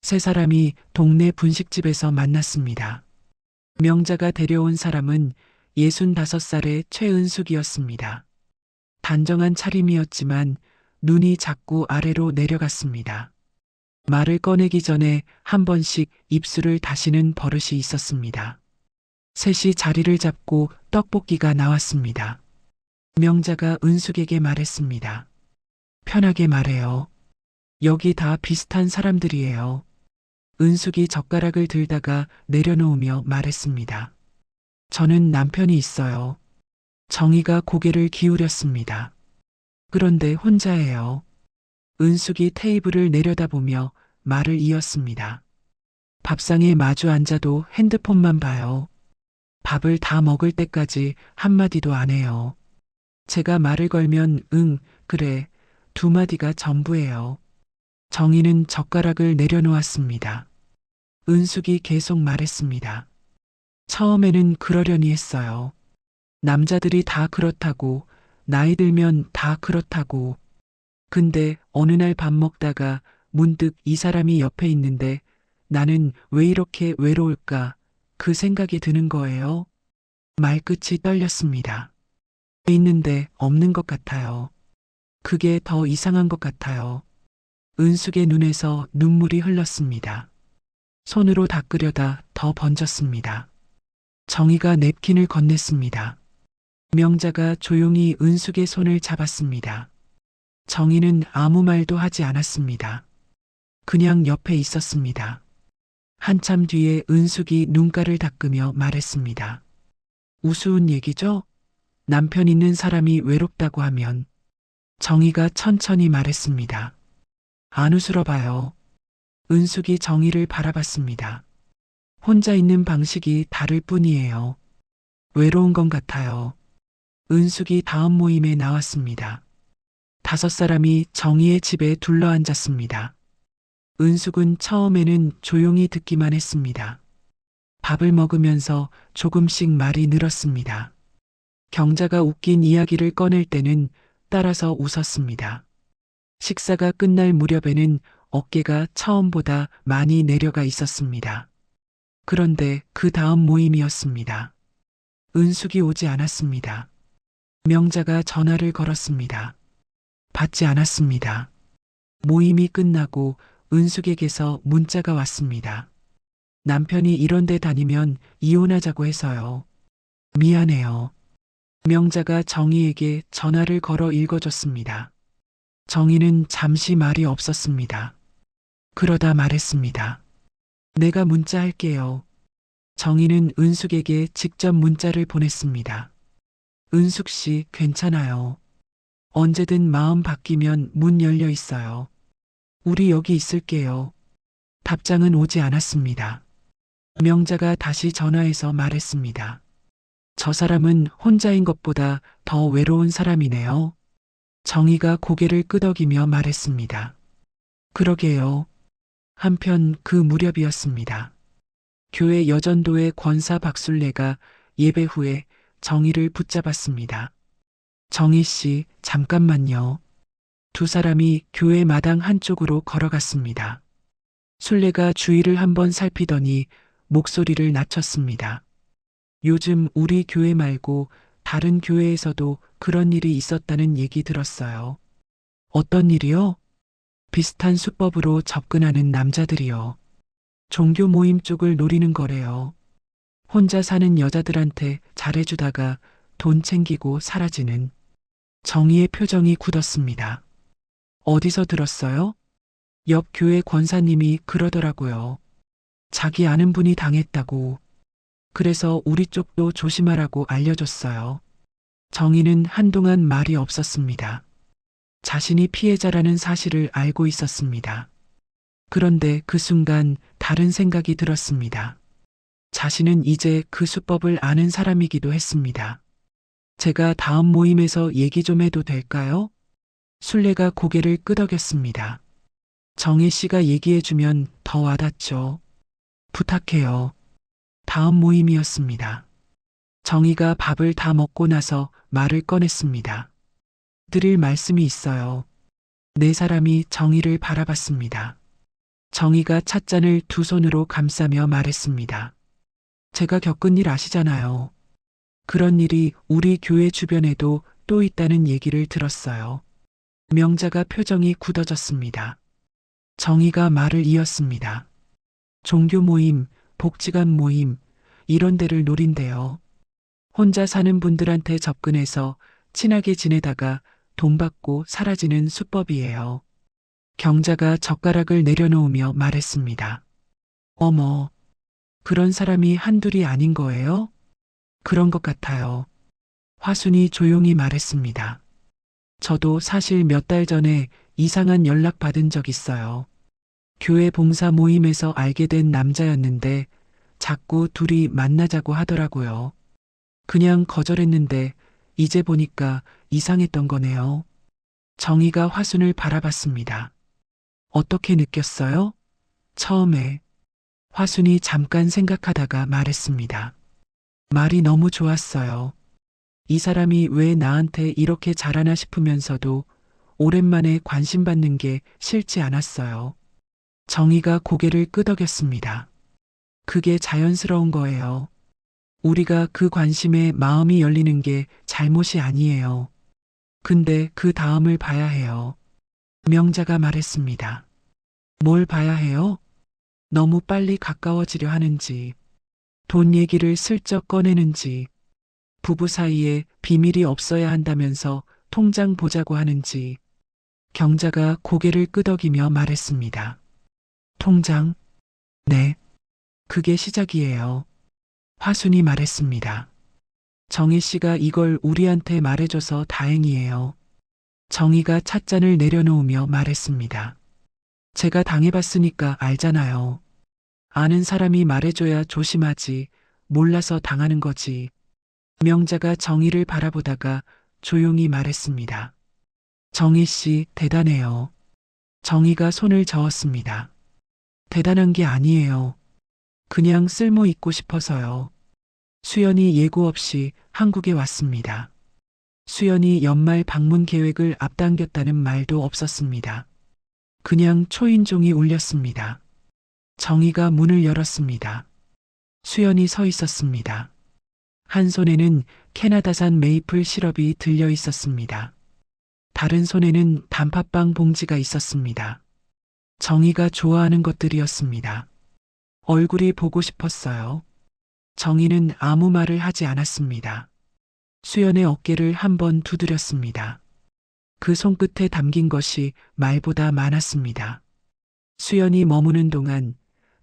A: 세 사람이 동네 분식집에서 만났습니다. 명자가 데려온 사람은 65살의 최은숙이었습니다. 단정한 차림이었지만 눈이 자꾸 아래로 내려갔습니다. 말을 꺼내기 전에 한 번씩 입술을 다시는 버릇이 있었습니다. 셋이 자리를 잡고 떡볶이가 나왔습니다. 명자가 은숙에게 말했습니다. 편하게 말해요. 여기 다 비슷한 사람들이에요. 은숙이 젓가락을 들다가 내려놓으며 말했습니다. 저는 남편이 있어요. 정희가 고개를 기울였습니다. 그런데 혼자예요. 은숙이 테이블을 내려다보며 말을 이었습니다. 밥상에 마주 앉아도 핸드폰만 봐요. 밥을 다 먹을 때까지 한마디도 안 해요. 제가 말을 걸면 응, 그래, 두 마디가 전부예요. 정희는 젓가락을 내려놓았습니다. 은숙이 계속 말했습니다. 처음에는 그러려니 했어요. 남자들이 다 그렇다고, 나이 들면 다 그렇다고. 근데 어느 날 밥 먹다가 문득 이 사람이 옆에 있는데 나는 왜 이렇게 외로울까 그 생각이 드는 거예요. 말끝이 떨렸습니다. 있는데 없는 것 같아요. 그게 더 이상한 것 같아요. 은숙의 눈에서 눈물이 흘렀습니다. 손으로 닦으려다 더 번졌습니다. 정희가 냅킨을 건넸습니다. 명자가 조용히 은숙의 손을 잡았습니다. 정희는 아무 말도 하지 않았습니다. 그냥 옆에 있었습니다. 한참 뒤에 은숙이 눈가를 닦으며 말했습니다. 우스운 얘기죠? 남편 있는 사람이 외롭다고 하면. 정희가 천천히 말했습니다. 안 웃으러봐요. 은숙이 정희를 바라봤습니다. 혼자 있는 방식이 다를 뿐이에요. 외로운 건 같아요. 은숙이 다음 모임에 나왔습니다. 5사람이 정희의 집에 둘러앉았습니다. 은숙은 처음에는 조용히 듣기만 했습니다. 밥을 먹으면서 조금씩 말이 늘었습니다. 경자가 웃긴 이야기를 꺼낼 때는 따라서 웃었습니다. 식사가 끝날 무렵에는 어깨가 처음보다 많이 내려가 있었습니다. 그런데 그 다음 모임이었습니다. 은숙이 오지 않았습니다. 명자가 전화를 걸었습니다. 받지 않았습니다. 모임이 끝나고 은숙에게서 문자가 왔습니다. 남편이 이런 데 다니면 이혼하자고 해서요. 미안해요. 명자가 정희에게 전화를 걸어 읽어줬습니다. 정희는 잠시 말이 없었습니다. 그러다 말했습니다. 내가 문자할게요. 정희는 은숙에게 직접 문자를 보냈습니다. 은숙 씨, 괜찮아요. 언제든 마음 바뀌면 문 열려 있어요. 우리 여기 있을게요. 답장은 오지 않았습니다. 명자가 다시 전화해서 말했습니다. 저 사람은 혼자인 것보다 더 외로운 사람이네요. 정희가 고개를 끄덕이며 말했습니다. 그러게요. 한편 그 무렵이었습니다. 교회 여전도의 권사 박술래가 예배 후에 정희를 붙잡았습니다. 정희 씨, 잠깐만요. 두 사람이 교회 마당 한쪽으로 걸어갔습니다. 순례가 주위를 한번 살피더니 목소리를 낮췄습니다. 요즘 우리 교회 말고 다른 교회에서도 그런 일이 있었다는 얘기 들었어요. 어떤 일이요? 비슷한 수법으로 접근하는 남자들이요. 종교 모임 쪽을 노리는 거래요. 혼자 사는 여자들한테 잘해주다가 돈 챙기고 사라지는. 정의의 표정이 굳었습니다. 어디서 들었어요? 옆 교회 권사님이 그러더라고요. 자기 아는 분이 당했다고. 그래서 우리 쪽도 조심하라고 알려줬어요. 정의는 한동안 말이 없었습니다. 자신이 피해자라는 사실을 알고 있었습니다. 그런데 그 순간 다른 생각이 들었습니다. 자신은 이제 그 수법을 아는 사람이기도 했습니다. 제가 다음 모임에서 얘기 좀 해도 될까요? 순례가 고개를 끄덕였습니다. 정혜 씨가 얘기해주면 더 와닿죠. 부탁해요. 다음 모임이었습니다. 정희가 밥을 다 먹고 나서 말을 꺼냈습니다. 드릴 말씀이 있어요. 네 사람이 정희를 바라봤습니다. 정희가 찻잔을 두 손으로 감싸며 말했습니다. 제가 겪은 일 아시잖아요. 그런 일이 우리 교회 주변에도 또 있다는 얘기를 들었어요. 명자가 표정이 굳어졌습니다. 정희가 말을 이었습니다. 종교 모임, 복지관 모임, 이런 데를 노린대요. 혼자 사는 분들한테 접근해서 친하게 지내다가 돈 받고 사라지는 수법이에요. 경자가 젓가락을 내려놓으며 말했습니다. 어머, 그런 사람이 한둘이 아닌 거예요? 그런 것 같아요. 화순이 조용히 말했습니다. 저도 사실 몇 달 전에 이상한 연락 받은 적 있어요. 교회 봉사 모임에서 알게 된 남자였는데 자꾸 둘이 만나자고 하더라고요. 그냥 거절했는데 이제 보니까 이상했던 거네요. 정희가 화순을 바라봤습니다. 어떻게 느꼈어요? 처음에. 화순이 잠깐 생각하다가 말했습니다. 말이 너무 좋았어요. 이 사람이 왜 나한테 이렇게 잘하나 싶으면서도 오랜만에 관심받는 게 싫지 않았어요. 정희가 고개를 끄덕였습니다. 그게 자연스러운 거예요. 우리가 그 관심에 마음이 열리는 게 잘못이 아니에요. 근데 그 다음을 봐야 해요. 명자가 말했습니다. 뭘 봐야 해요? 너무 빨리 가까워지려 하는지, 돈 얘기를 슬쩍 꺼내는지, 부부 사이에 비밀이 없어야 한다면서 통장 보자고 하는지. 경자가 고개를 끄덕이며 말했습니다. 통장? 네. 그게 시작이에요. 화순이 말했습니다. 정희 씨가 이걸 우리한테 말해줘서 다행이에요. 정희가 찻잔을 내려놓으며 말했습니다. 제가 당해봤으니까 알잖아요. 아는 사람이 말해줘야 조심하지, 몰라서 당하는 거지. 명자가 정희를 바라보다가 조용히 말했습니다. 정희 씨, 대단해요. 정희가 손을 저었습니다. 대단한 게 아니에요. 그냥 쓸모 있고 싶어서요. 수연이 예고 없이 한국에 왔습니다. 수연이 연말 방문 계획을 앞당겼다는 말도 없었습니다. 그냥 초인종이 울렸습니다. 정희가 문을 열었습니다. 수연이 서 있었습니다. 한 손에는 캐나다산 메이플 시럽이 들려 있었습니다. 다른 손에는 단팥빵 봉지가 있었습니다. 정희가 좋아하는 것들이었습니다. 얼굴이 보고 싶었어요. 정희는 아무 말을 하지 않았습니다. 수연의 어깨를 한번 두드렸습니다. 그 손끝에 담긴 것이 말보다 많았습니다. 수연이 머무는 동안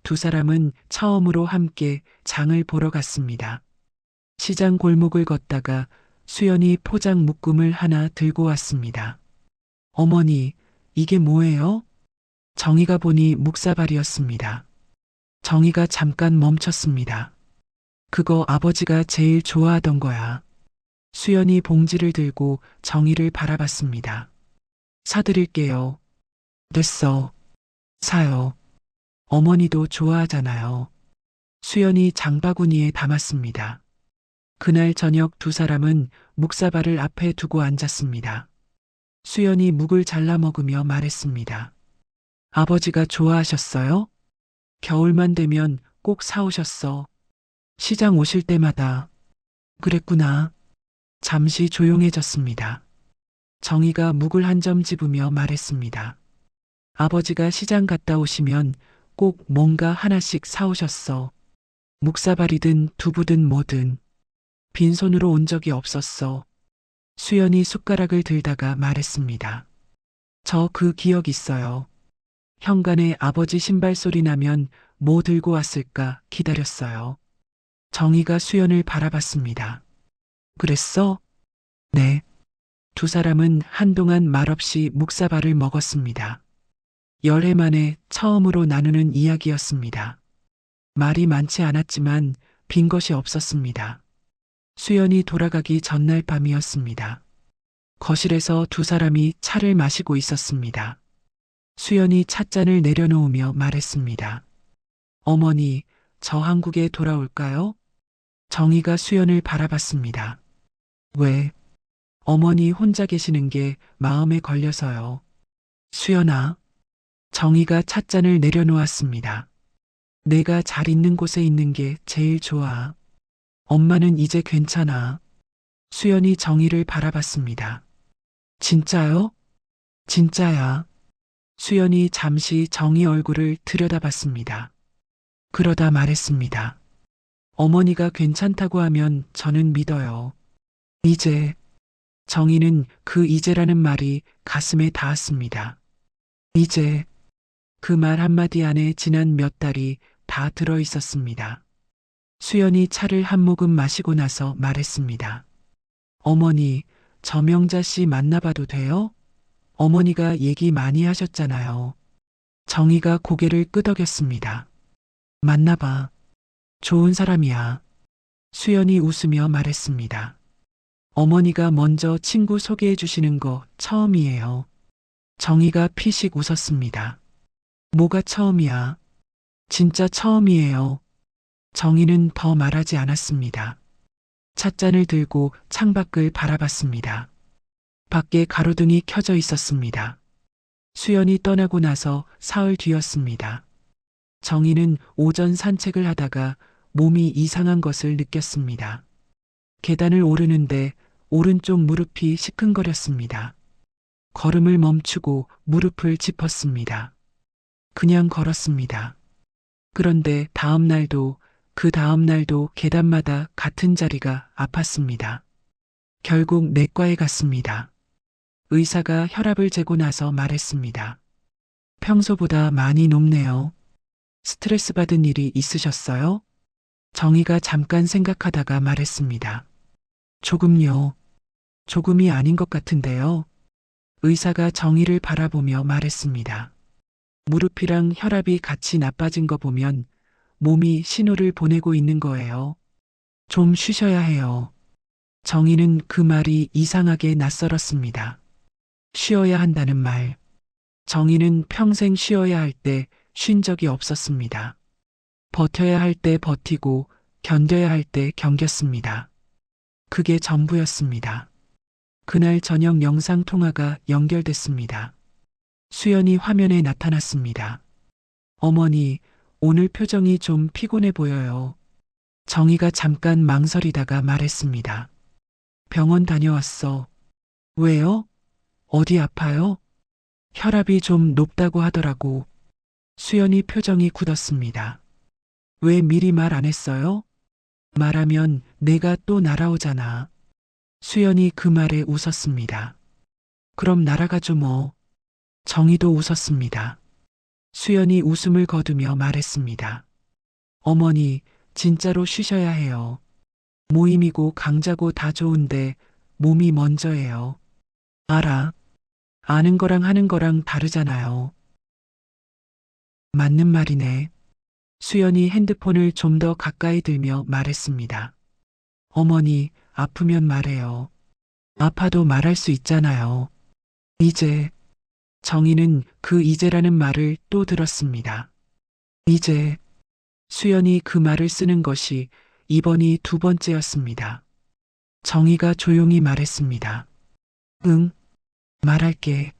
A: 두 사람은 처음으로 함께 장을 보러 갔습니다. 시장 골목을 걷다가 수연이 포장 묶음을 하나 들고 왔습니다. 어머니, 이게 뭐예요? 정희가 보니 묵사발이었습니다. 정희가 잠깐 멈췄습니다. 그거 아버지가 제일 좋아하던 거야. 수연이 봉지를 들고 정희를 바라봤습니다. 사드릴게요. 됐어. 사요. 어머니도 좋아하잖아요. 수연이 장바구니에 담았습니다. 그날 저녁 두 사람은 묵사발을 앞에 두고 앉았습니다. 수연이 묵을 잘라 먹으며 말했습니다. 아버지가 좋아하셨어요? 겨울만 되면 꼭 사오셨어. 시장 오실 때마다. 그랬구나. 잠시 조용해졌습니다. 정희가 묵을 한 점 집으며 말했습니다. 아버지가 시장 갔다 오시면 꼭 뭔가 하나씩 사오셨어. 묵사발이든 두부든 뭐든. 빈손으로 온 적이 없었어. 수연이 숟가락을 들다가 말했습니다. 저 그 기억 있어요. 현관에 아버지 신발 소리 나면 뭐 들고 왔을까 기다렸어요. 정희가 수연을 바라봤습니다. 그랬어? 네. 두 사람은 한동안 말없이 묵사발을 먹었습니다. 열해 만에 처음으로 나누는 이야기였습니다. 말이 많지 않았지만 빈 것이 없었습니다. 수연이 돌아가기 전날 밤이었습니다. 거실에서 두 사람이 차를 마시고 있었습니다. 수연이 찻잔을 내려놓으며 말했습니다. 어머니, 저 한국에 돌아올까요? 정희가 수연을 바라봤습니다. 왜? 어머니 혼자 계시는 게 마음에 걸려서요. 수연아. 정희가 찻잔을 내려놓았습니다. 내가 잘 있는 곳에 있는 게 제일 좋아. 엄마는 이제 괜찮아. 수연이 정희를 바라봤습니다. 진짜요? 진짜야. 수연이 잠시 정희 얼굴을 들여다봤습니다. 그러다 말했습니다. 어머니가 괜찮다고 하면 저는 믿어요. 이제. 정희는 그 이제라는 말이 가슴에 닿았습니다. 이제. 그 말 한마디 안에 지난 몇 달이 다 들어 있었습니다. 수연이 차를 한 모금 마시고 나서 말했습니다. 어머니, 저명자 씨 만나봐도 돼요? 어머니가 얘기 많이 하셨잖아요. 정희가 고개를 끄덕였습니다. 만나봐. 좋은 사람이야. 수연이 웃으며 말했습니다. 어머니가 먼저 친구 소개해 주시는 거 처음이에요. 정희가 피식 웃었습니다. 뭐가 처음이야? 진짜 처음이에요. 정희는 더 말하지 않았습니다. 찻잔을 들고 창밖을 바라봤습니다. 밖에 가로등이 켜져 있었습니다. 수연이 떠나고 나서 사흘 뒤였습니다. 정희는 오전 산책을 하다가 몸이 이상한 것을 느꼈습니다. 계단을 오르는데 오른쪽 무릎이 시큰거렸습니다. 걸음을 멈추고 무릎을 짚었습니다. 그냥 걸었습니다. 그런데 다음 날도 그 다음 날도 계단마다 같은 자리가 아팠습니다. 결국 내과에 갔습니다. 의사가 혈압을 재고 나서 말했습니다. 평소보다 많이 높네요. 스트레스 받은 일이 있으셨어요? 정희가 잠깐 생각하다가 말했습니다. 조금요. 조금이 아닌 것 같은데요. 의사가 정희를 바라보며 말했습니다. 무릎이랑 혈압이 같이 나빠진 거 보면 몸이 신호를 보내고 있는 거예요. 좀 쉬셔야 해요. 정희는 그 말이 이상하게 낯설었습니다. 쉬어야 한다는 말. 정희는 평생 쉬어야 할 때 쉰 적이 없었습니다. 버텨야 할 때 버티고 견뎌야 할 때 견뎠습니다. 그게 전부였습니다. 그날 저녁 영상통화가 연결됐습니다. 수연이 화면에 나타났습니다. 어머니, 오늘 표정이 좀 피곤해 보여요. 정희가 잠깐 망설이다가 말했습니다. 병원 다녀왔어. 왜요? 어디 아파요? 혈압이 좀 높다고 하더라고. 수연이 표정이 굳었습니다. 왜 미리 말 안 했어요? 말하면 내가 또 날아오잖아. 수연이 그 말에 웃었습니다. 그럼 날아가죠 뭐. 정희도 웃었습니다. 수연이 웃음을 거두며 말했습니다. 어머니, 진짜로 쉬셔야 해요. 모임이고 강자고 다 좋은데 몸이 먼저예요. 알아. 아는 거랑 하는 거랑 다르잖아요. 맞는 말이네. 수연이 핸드폰을 좀 더 가까이 들며 말했습니다. 어머니, 아프면 말해요. 아파도 말할 수 있잖아요. 이제. 정희는 그 이제라는 말을 또 들었습니다. 이제. 수연이 그 말을 쓰는 것이 이번이 두 번째였습니다. 정희가 조용히 말했습니다. 응, 말할게.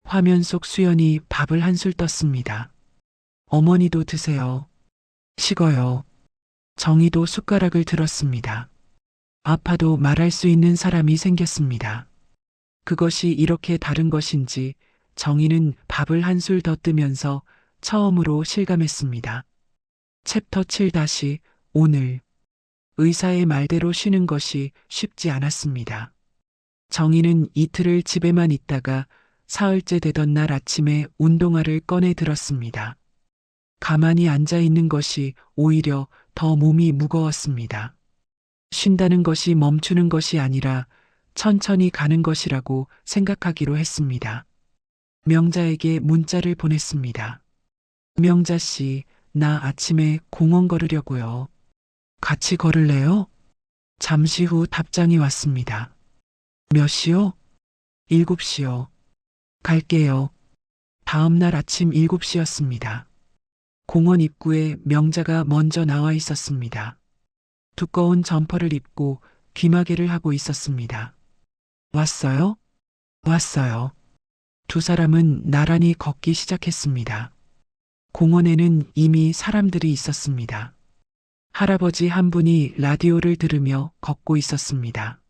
A: 화면 속 수연이 밥을 한술 떴습니다. 어머니도 드세요. 식어요. 정희도 숟가락을 들었습니다. 아파도 말할 수 있는 사람이 생겼습니다. 그것이 이렇게 다른 것인지 정희는 밥을 한술 더 뜨면서 처음으로 실감했습니다. 챕터 7- 오늘. 의사의 말대로 쉬는 것이 쉽지 않았습니다. 정희는 이틀을 집에만 있다가 사흘째 되던 날 아침에 운동화를 꺼내 들었습니다. 가만히 앉아 있는 것이 오히려 더 몸이 무거웠습니다. 쉰다는 것이 멈추는 것이 아니라 천천히 가는 것이라고 생각하기로 했습니다. 명자에게 문자를 보냈습니다. 명자 씨, 나 아침에 공원 걸으려고요. 같이 걸을래요? 잠시 후 답장이 왔습니다. 몇 시요? 7시요. 갈게요. 다음 날 아침 7시였습니다. 공원 입구에 명자가 먼저 나와 있었습니다. 두꺼운 점퍼를 입고 귀마개를 하고 있었습니다. 왔어요? 왔어요. 두 사람은 나란히 걷기 시작했습니다. 공원에는 이미 사람들이 있었습니다. 할아버지 한 분이 라디오를 들으며 걷고 있었습니다.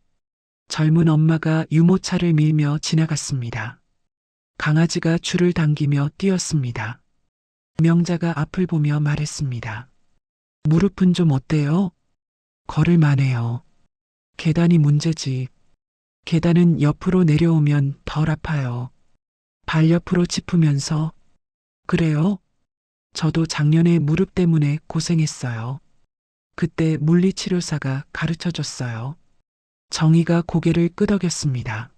A: 젊은 엄마가 유모차를 밀며 지나갔습니다. 강아지가 줄을 당기며 뛰었습니다. 명자가 앞을 보며 말했습니다. 무릎은 좀 어때요? 걸을 만해요. 계단이 문제지. 계단은 옆으로 내려오면 덜 아파요. 발 옆으로 짚으면서. 그래요? 저도 작년에 무릎 때문에 고생했어요. 그때 물리치료사가 가르쳐 줬어요. 정희가 고개를 끄덕였습니다.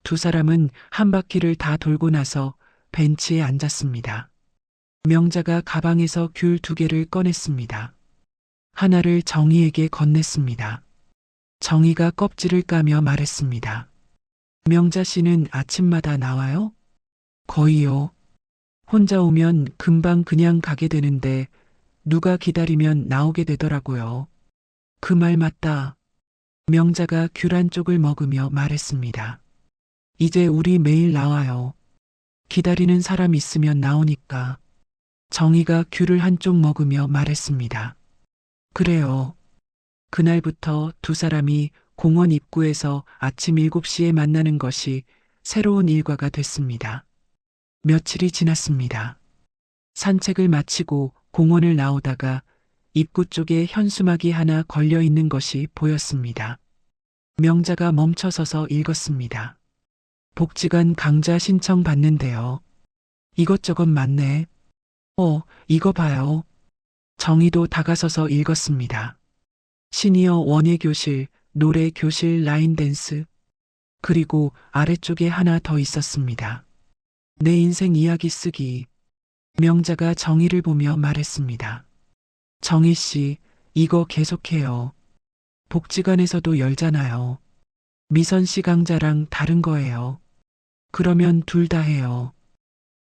A: 두 사람은 한 바퀴를 다 돌고 나서 벤치에 앉았습니다. 명자가 가방에서 귤 2개를 꺼냈습니다. 하나를 정희에게 건넸습니다. 정희가 껍질을 까며 말했습니다. 명자 씨는 아침마다 나와요? 거의요. 혼자 오면 금방 그냥 가게 되는데 누가 기다리면 나오게 되더라고요. 그 말 맞다. 명자가 귤 한 쪽을 먹으며 말했습니다. 이제 우리 매일 나와요. 기다리는 사람 있으면 나오니까. 정희가 귤을 한 쪽 먹으며 말했습니다. 그래요. 그날부터 두 사람이 공원 입구에서 아침 7시에 만나는 것이 새로운 일과가 됐습니다. 며칠이 지났습니다. 산책을 마치고 공원을 나오다가 입구 쪽에 현수막이 하나 걸려 있는 것이 보였습니다. 명자가 멈춰서서 읽었습니다. 복지관 강좌 신청 받는데요. 이것저것 많네. 이거 봐요. 정희도 다가서서 읽었습니다. 시니어 원예교실, 노래교실 라인댄스. 그리고 아래쪽에 하나 더 있었습니다. 내 인생 이야기 쓰기. 명자가 정희를 보며 말했습니다. 정희 씨, 이거 계속해요. 복지관에서도 열잖아요. 미선 씨 강좌랑 다른 거예요. 그러면 둘 다 해요.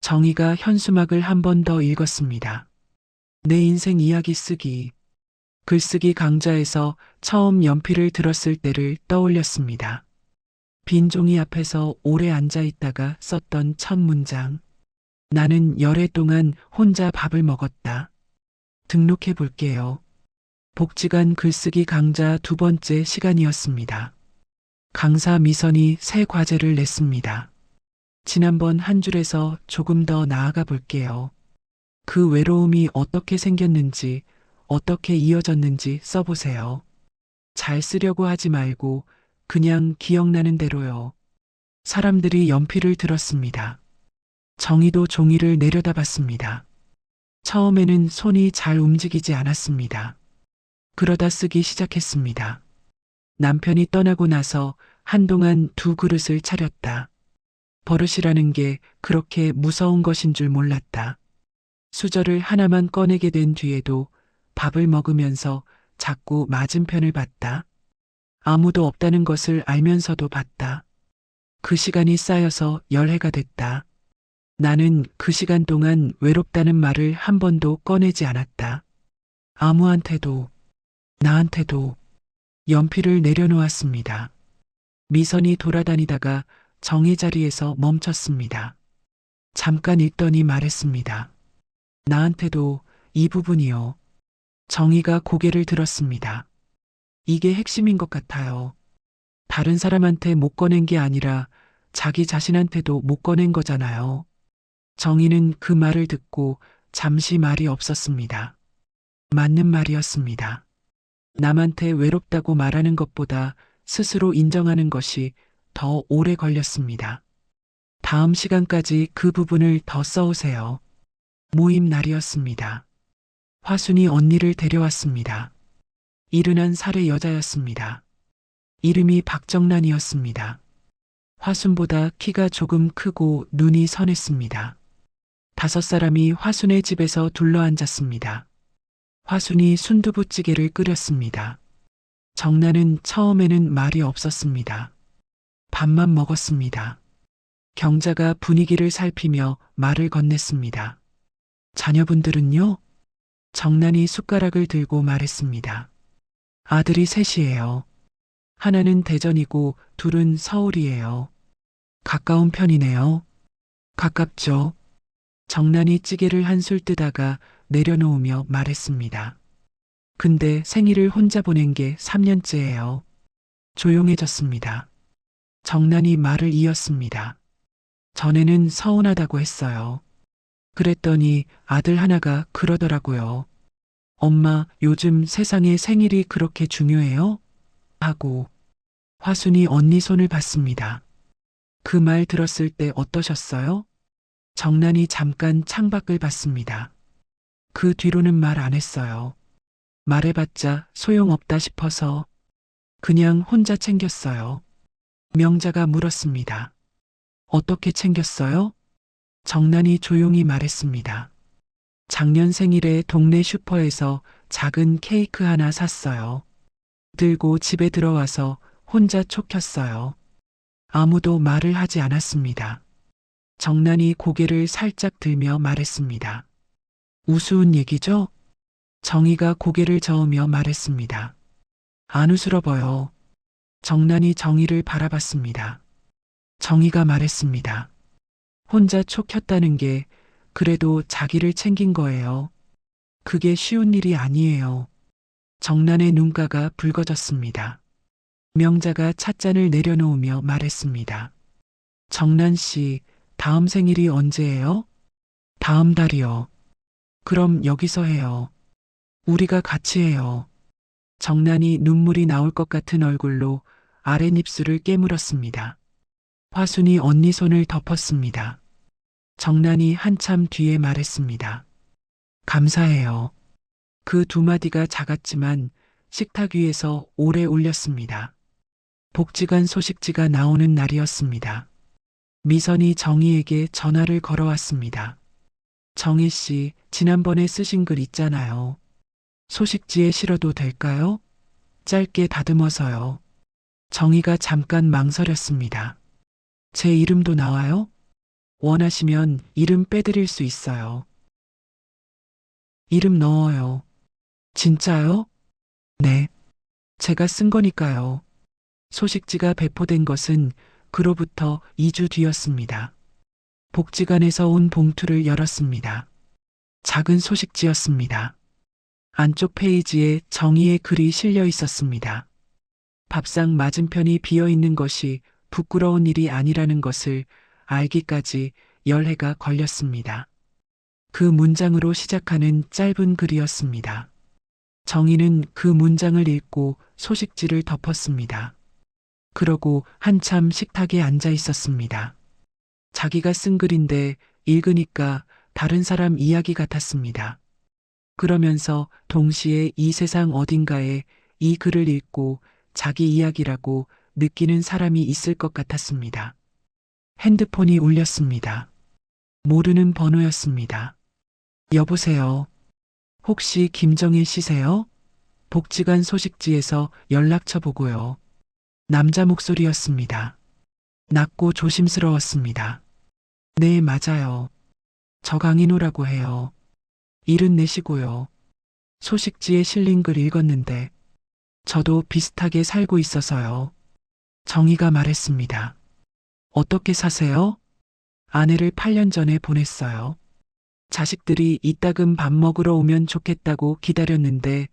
A: 정희가 현수막을 한 번 더 읽었습니다. 내 인생 이야기 쓰기. 글쓰기 강좌에서 처음 연필을 들었을 때를 떠올렸습니다. 빈 종이 앞에서 오래 앉아 있다가 썼던 첫 문장. 나는 열해 동안 혼자 밥을 먹었다. 등록해 볼게요. 복지관 글쓰기 강좌 2번째 시간이었습니다. 강사 미선이 새 과제를 냈습니다. 지난번 한 줄에서 조금 더 나아가 볼게요. 그 외로움이 어떻게 생겼는지, 어떻게 이어졌는지 써보세요. 잘 쓰려고 하지 말고 그냥 기억나는 대로요. 사람들이 연필을 들었습니다. 정희도 종이를 내려다봤습니다. 처음에는 손이 잘 움직이지 않았습니다. 그러다 쓰기 시작했습니다. 남편이 떠나고 나서 한동안 2그릇을 차렸다. 버릇이라는 게 그렇게 무서운 것인 줄 몰랐다. 수저를 하나만 꺼내게 된 뒤에도 밥을 먹으면서 자꾸 맞은편을 봤다. 아무도 없다는 것을 알면서도 봤다. 그 시간이 쌓여서 열해가 됐다. 나는 그 시간 동안 외롭다는 말을 한 번도 꺼내지 않았다. 아무한테도, 나한테도. 연필을 내려놓았습니다. 미선이 돌아다니다가 정희 자리에서 멈췄습니다. 잠깐 읽더니 말했습니다. 나한테도 이 부분이요. 정희가 고개를 들었습니다. 이게 핵심인 것 같아요. 다른 사람한테 못 꺼낸 게 아니라 자기 자신한테도 못 꺼낸 거잖아요. 정희는 그 말을 듣고 잠시 말이 없었습니다. 맞는 말이었습니다. 남한테 외롭다고 말하는 것보다 스스로 인정하는 것이 더 오래 걸렸습니다. 다음 시간까지 그 부분을 더 써오세요. 모임 날이었습니다. 화순이 언니를 데려왔습니다. 이른한 살의 여자였습니다. 이름이 박정란이었습니다. 화순보다 키가 조금 크고 눈이 선했습니다. 5사람이 화순의 집에서 둘러앉았습니다. 화순이 순두부찌개를 끓였습니다. 정란은 처음에는 말이 없었습니다. 밥만 먹었습니다. 경자가 분위기를 살피며 말을 건넸습니다. 자녀분들은요? 정란이 숟가락을 들고 말했습니다. 아들이 셋이에요. 하나는 대전이고 둘은 서울이에요. 가까운 편이네요. 가깝죠. 정란이 찌개를 한술 뜨다가 내려놓으며 말했습니다. 근데 생일을 혼자 보낸 게 3년째예요. 조용해졌습니다. 정란이 말을 이었습니다. 전에는 서운하다고 했어요. 그랬더니 아들 하나가 그러더라고요. 엄마, 요즘 세상에 생일이 그렇게 중요해요? 하고 화순이 언니 손을 봤습니다. 그 말 들었을 때 어떠셨어요? 정란이 잠깐 창밖을 봤습니다. 그 뒤로는 말 안 했어요. 말해봤자 소용없다 싶어서 그냥 혼자 챙겼어요. 명자가 물었습니다. 어떻게 챙겼어요? 정란이 조용히 말했습니다. 작년 생일에 동네 슈퍼에서 작은 케이크 하나 샀어요. 들고 집에 들어와서 혼자 촉혔어요. 아무도 말을 하지 않았습니다. 정란이 고개를 살짝 들며 말했습니다. 우스운 얘기죠? 정희가 고개를 저으며 말했습니다. 안 우스러워요. 정란이 정희를 바라봤습니다. 정희가 말했습니다. 혼자 촉혔다는 게 그래도 자기를 챙긴 거예요. 그게 쉬운 일이 아니에요. 정란의 눈가가 붉어졌습니다. 명자가 찻잔을 내려놓으며 말했습니다. 정란 씨, 다음 생일이 언제예요? 다음 달이요. 그럼 여기서 해요. 우리가 같이 해요. 정란이 눈물이 나올 것 같은 얼굴로 아랫입술을 깨물었습니다. 화순이 언니 손을 덮었습니다. 정란이 한참 뒤에 말했습니다. 감사해요. 그 두 마디가 작았지만 식탁 위에서 오래 울렸습니다. 복지관 소식지가 나오는 날이었습니다. 미선이 정희에게 전화를 걸어왔습니다. 정희 씨, 지난번에 쓰신 글 있잖아요. 소식지에 실어도 될까요? 짧게 다듬어서요. 정희가 잠깐 망설였습니다. 제 이름도 나와요? 원하시면 이름 빼드릴 수 있어요. 이름 넣어요. 진짜요? 네. 제가 쓴 거니까요. 소식지가 배포된 것은 그로부터 2주 뒤였습니다. 복지관에서 온 봉투를 열었습니다. 작은 소식지였습니다. 안쪽 페이지에 정희의 글이 실려 있었습니다. 밥상 맞은편이 비어 있는 것이 부끄러운 일이 아니라는 것을 알기까지 열해가 걸렸습니다. 그 문장으로 시작하는 짧은 글이었습니다. 정희는 그 문장을 읽고 소식지를 덮었습니다. 그러고 한참 식탁에 앉아 있었습니다. 자기가 쓴 글인데 읽으니까 다른 사람 이야기 같았습니다. 그러면서 동시에 이 세상 어딘가에 이 글을 읽고 자기 이야기라고 느끼는 사람이 있을 것 같았습니다. 핸드폰이 울렸습니다. 모르는 번호였습니다. 여보세요. 혹시 김정일 씨세요? 복지관 소식지에서 연락처 보고요. 남자 목소리였습니다. 낮고 조심스러웠습니다. 네, 맞아요. 저 강인호라고 해요. 74시고요. 소식지에 실린 글 읽었는데 저도 비슷하게 살고 있어서요. 정희가 말했습니다. 어떻게 사세요? 아내를 8년 전에 보냈어요. 자식들이 이따금 밥 먹으러 오면 좋겠다고 기다렸는데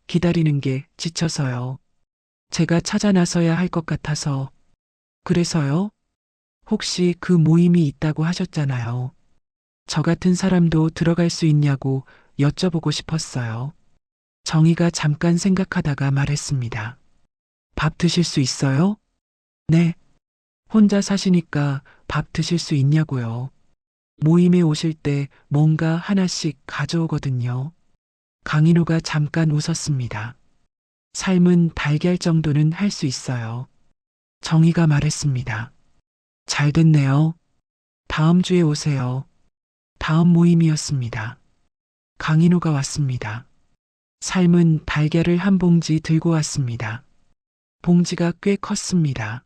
A: 기다리는 게 지쳐서요. 제가 찾아 나서야 할 것 같아서. 그래서요? 혹시 그 모임이 있다고 하셨잖아요. 저 같은 사람도 들어갈 수 있냐고 여쭤보고 싶었어요. 정희가 잠깐 생각하다가 말했습니다. 밥 드실 수 있어요? 네. 혼자 사시니까 밥 드실 수 있냐고요. 모임에 오실 때 뭔가 하나씩 가져오거든요. 강인호가 잠깐 웃었습니다. 삶은 달걀 정도는 할 수 있어요. 정희가 말했습니다. 잘 됐네요. 다음 주에 오세요. 다음 모임이었습니다. 강인호가 왔습니다. 삶은 달걀을 한 봉지 들고 왔습니다. 봉지가 꽤 컸습니다.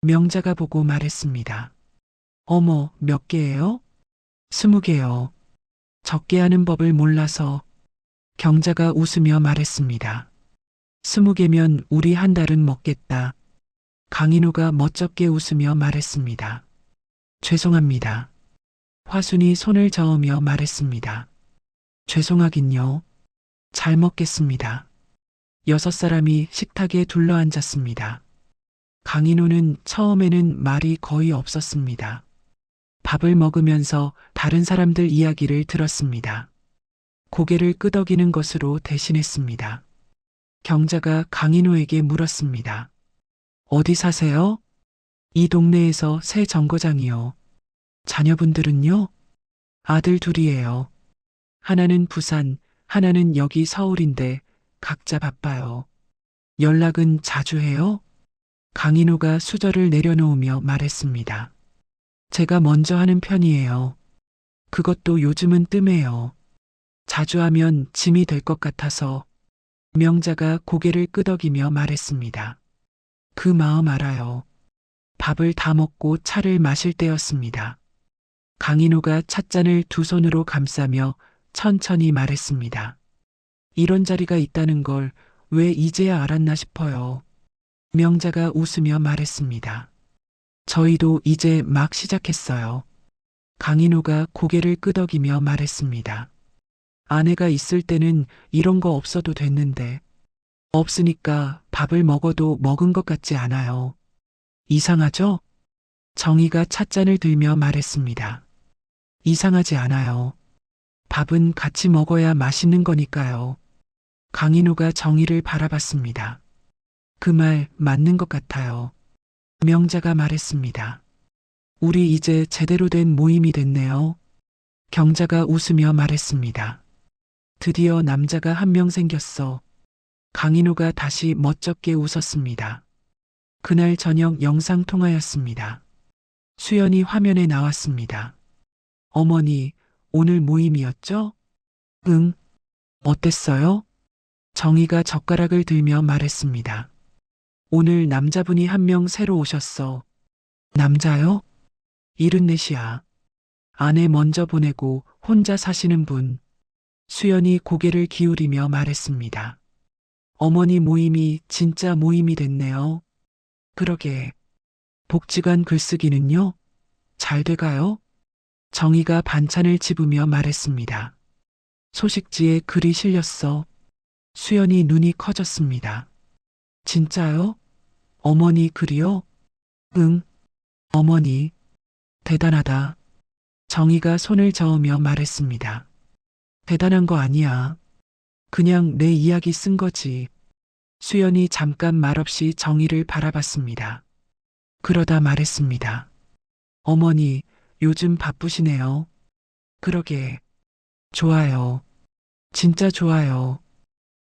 A: 명자가 보고 말했습니다. 어머, 몇 개예요? 20개요. 적게 하는 법을 몰라서. 경자가 웃으며 말했습니다. 20개면 우리 한 달은 먹겠다. 강인호가 멋쩍게 웃으며 말했습니다. 죄송합니다. 화순이 손을 저으며 말했습니다. 죄송하긴요. 잘 먹겠습니다. 6사람이 식탁에 둘러앉았습니다. 강인호는 처음에는 말이 거의 없었습니다. 밥을 먹으면서 다른 사람들 이야기를 들었습니다. 고개를 끄덕이는 것으로 대신했습니다. 경자가 강인호에게 물었습니다. 어디 사세요? 이 동네에서 새 정거장이요. 자녀분들은요? 아들 둘이에요. 하나는 부산, 하나는 여기 서울인데 각자 바빠요. 연락은 자주 해요? 강인호가 수저를 내려놓으며 말했습니다. 제가 먼저 하는 편이에요. 그것도 요즘은 뜸해요. 자주 하면 짐이 될 것 같아서. 명자가 고개를 끄덕이며 말했습니다. 그 마음 알아요. 밥을 다 먹고 차를 마실 때였습니다. 강인호가 찻잔을 두 손으로 감싸며 천천히 말했습니다. 이런 자리가 있다는 걸 왜 이제야 알았나 싶어요. 명자가 웃으며 말했습니다. 저희도 이제 막 시작했어요. 강인호가 고개를 끄덕이며 말했습니다. 아내가 있을 때는 이런 거 없어도 됐는데, 없으니까 밥을 먹어도 먹은 것 같지 않아요. 이상하죠? 정희가 찻잔을 들며 말했습니다. 이상하지 않아요. 밥은 같이 먹어야 맛있는 거니까요. 강인호가 정희를 바라봤습니다. 그 말 맞는 것 같아요. 명자가 말했습니다. 우리 이제 제대로 된 모임이 됐네요. 경자가 웃으며 말했습니다. 드디어 남자가 한 명 생겼어. 강인호가 다시 멋쩍게 웃었습니다. 그날 저녁 영상통화였습니다. 수연이 화면에 나왔습니다. 어머니, 오늘 모임이었죠? 응. 어땠어요? 정희가 젓가락을 들며 말했습니다. 오늘 남자분이 한 명 새로 오셨어. 남자요? 74이야. 아내 먼저 보내고 혼자 사시는 분. 수연이 고개를 기울이며 말했습니다. 어머니 모임이 진짜 모임이 됐네요. 그러게. 복지관 글쓰기는요? 잘 돼가요? 정희가 반찬을 집으며 말했습니다. 소식지에 글이 실렸어. 수연이 눈이 커졌습니다. 진짜요? 어머니 글이요? 응. 어머니. 대단하다. 정희가 손을 저으며 말했습니다. 대단한 거 아니야. 그냥 내 이야기 쓴 거지. 수연이 잠깐 말없이 정희를 바라봤습니다. 그러다 말했습니다. 어머니, 요즘 바쁘시네요. 그러게. 좋아요. 진짜 좋아요.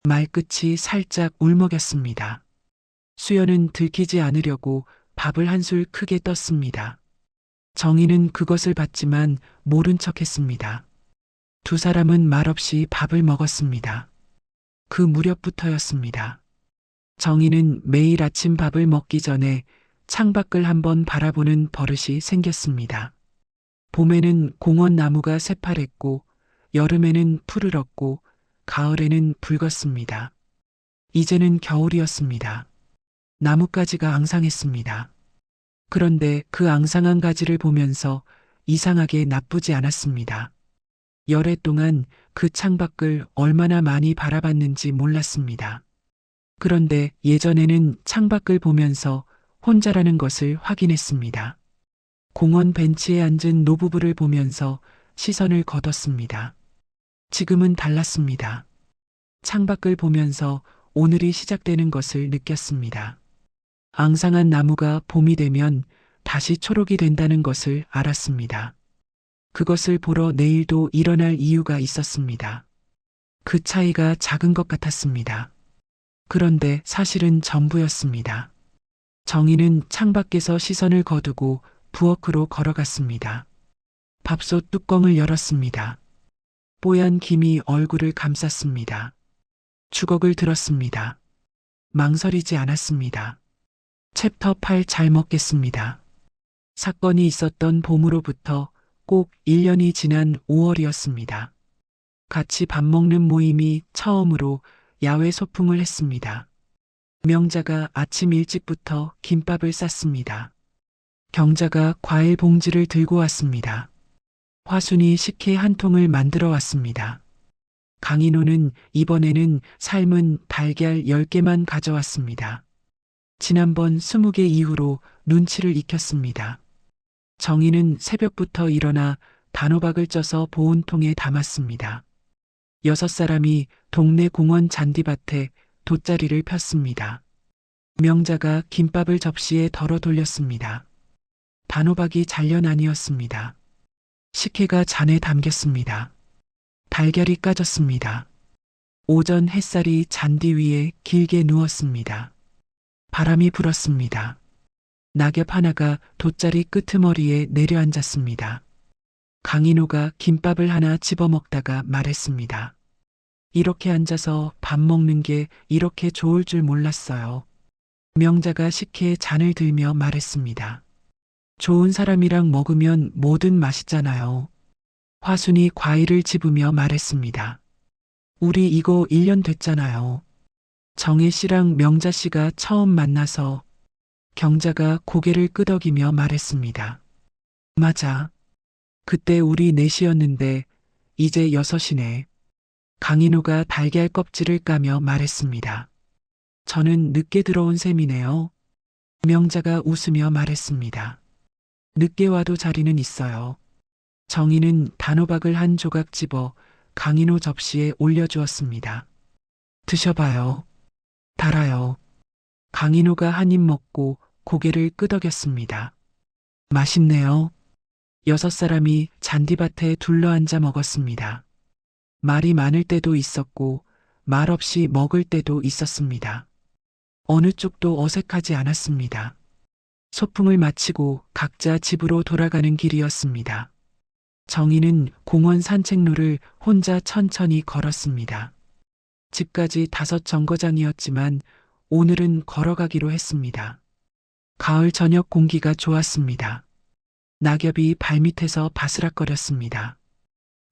A: 말끝이 살짝 울먹였습니다. 수연은 들키지 않으려고 밥을 한술 크게 떴습니다. 정희는 그것을 봤지만 모른 척 했습니다. 두 사람은 말없이 밥을 먹었습니다. 그 무렵부터였습니다. 정희는 매일 아침 밥을 먹기 전에 창밖을 한번 바라보는 버릇이 생겼습니다. 봄에는 공원 나무가 새파랬고, 여름에는 푸르렀고, 가을에는 붉었습니다. 이제는 겨울이었습니다. 나뭇가지가 앙상했습니다. 그런데 그 앙상한 가지를 보면서 이상하게 나쁘지 않았습니다. 열애 동안 그 창밖을 얼마나 많이 바라봤는지 몰랐습니다. 그런데 예전에는 창밖을 보면서 혼자라는 것을 확인했습니다. 공원 벤치에 앉은 노부부를 보면서 시선을 거뒀습니다. 지금은 달랐습니다. 창밖을 보면서 오늘이 시작되는 것을 느꼈습니다. 앙상한 나무가 봄이 되면 다시 초록이 된다는 것을 알았습니다. 그것을 보러 내일도 일어날 이유가 있었습니다. 그 차이가 작은 것 같았습니다. 그런데 사실은 전부였습니다. 정희는 창밖에서 시선을 거두고 부엌으로 걸어갔습니다. 밥솥 뚜껑을 열었습니다. 뽀얀 김이 얼굴을 감쌌습니다. 주걱을 들었습니다. 망설이지 않았습니다. 챕터 8 잘 먹겠습니다. 사건이 있었던 봄으로부터 꼭 1년이 지난 5월이었습니다. 같이 밥 먹는 모임이 처음으로 야외 소풍을 했습니다. 명자가 아침 일찍부터 김밥을 쌌습니다. 경자가 과일 봉지를 들고 왔습니다. 화순이 식혜 한 통을 만들어 왔습니다. 강인호는 이번에는 삶은 달걀 10개만 가져왔습니다. 지난번 20개 이후로 눈치를 익혔습니다. 정희는 새벽부터 일어나 단호박을 쪄서 보온통에 담았습니다. 6사람이 동네 공원 잔디밭에 돗자리를 폈습니다. 명자가 김밥을 접시에 덜어 돌렸습니다. 단호박이 잘려 나뉘었습니다. 식혜가 잔에 담겼습니다. 달걀이 까졌습니다. 오전 햇살이 잔디 위에 길게 누웠습니다. 바람이 불었습니다. 낙엽 하나가 돗자리 끄트머리에 내려앉았습니다. 강인호가 김밥을 하나 집어먹다가 말했습니다. 이렇게 앉아서 밥 먹는 게 이렇게 좋을 줄 몰랐어요. 명자가 식혜에 잔을 들며 말했습니다. 좋은 사람이랑 먹으면 뭐든 맛있잖아요. 화순이 과일을 집으며 말했습니다. 우리 이거 1년 됐잖아요. 정혜 씨랑 명자 씨가 처음 만나서. 경자가 고개를 끄덕이며 말했습니다. 맞아. 그때 우리 넷이었는데 이제 6이네. 강인호가 달걀 껍질을 까며 말했습니다. 저는 늦게 들어온 셈이네요. 명자가 웃으며 말했습니다. 늦게 와도 자리는 있어요. 정희는 단호박을 한 조각 집어 강인호 접시에 올려주었습니다. 드셔봐요. 달아요. 강인호가 한 입 먹고 고개를 끄덕였습니다. 맛있네요. 6사람이 잔디밭에 둘러앉아 먹었습니다. 말이 많을 때도 있었고 말 없이 먹을 때도 있었습니다. 어느 쪽도 어색하지 않았습니다. 소풍을 마치고 각자 집으로 돌아가는 길이었습니다. 정희는 공원 산책로를 혼자 천천히 걸었습니다. 집까지 5정거장이었지만 오늘은 걸어가기로 했습니다. 가을 저녁 공기가 좋았습니다. 낙엽이 발밑에서 바스락거렸습니다.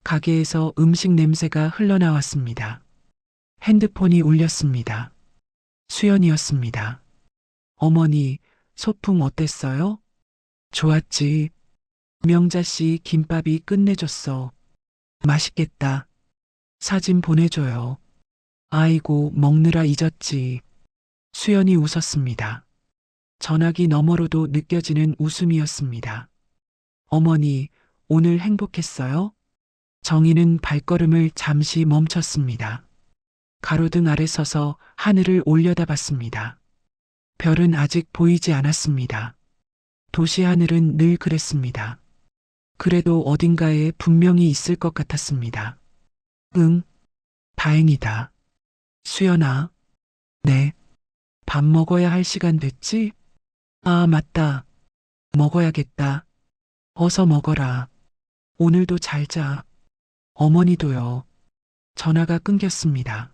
A: 가게에서 음식 냄새가 흘러나왔습니다. 핸드폰이 울렸습니다. 수연이었습니다. 어머니, 소풍 어땠어요? 좋았지. 명자씨 김밥이 끝내줬어. 맛있겠다. 사진 보내줘요. 아이고, 먹느라 잊었지. 수연이 웃었습니다. 전화기 너머로도 느껴지는 웃음이었습니다. 어머니, 오늘 행복했어요? 정희는 발걸음을 잠시 멈췄습니다. 가로등 아래 서서 하늘을 올려다봤습니다. 별은 아직 보이지 않았습니다. 도시 하늘은 늘 그랬습니다. 그래도 어딘가에 분명히 있을 것 같았습니다. 응, 다행이다. 수연아. 네. 밥 먹어야 할 시간 됐지? 아, 맞다. 먹어야겠다. 어서 먹어라. 오늘도 잘 자. 어머니도요. 전화가 끊겼습니다.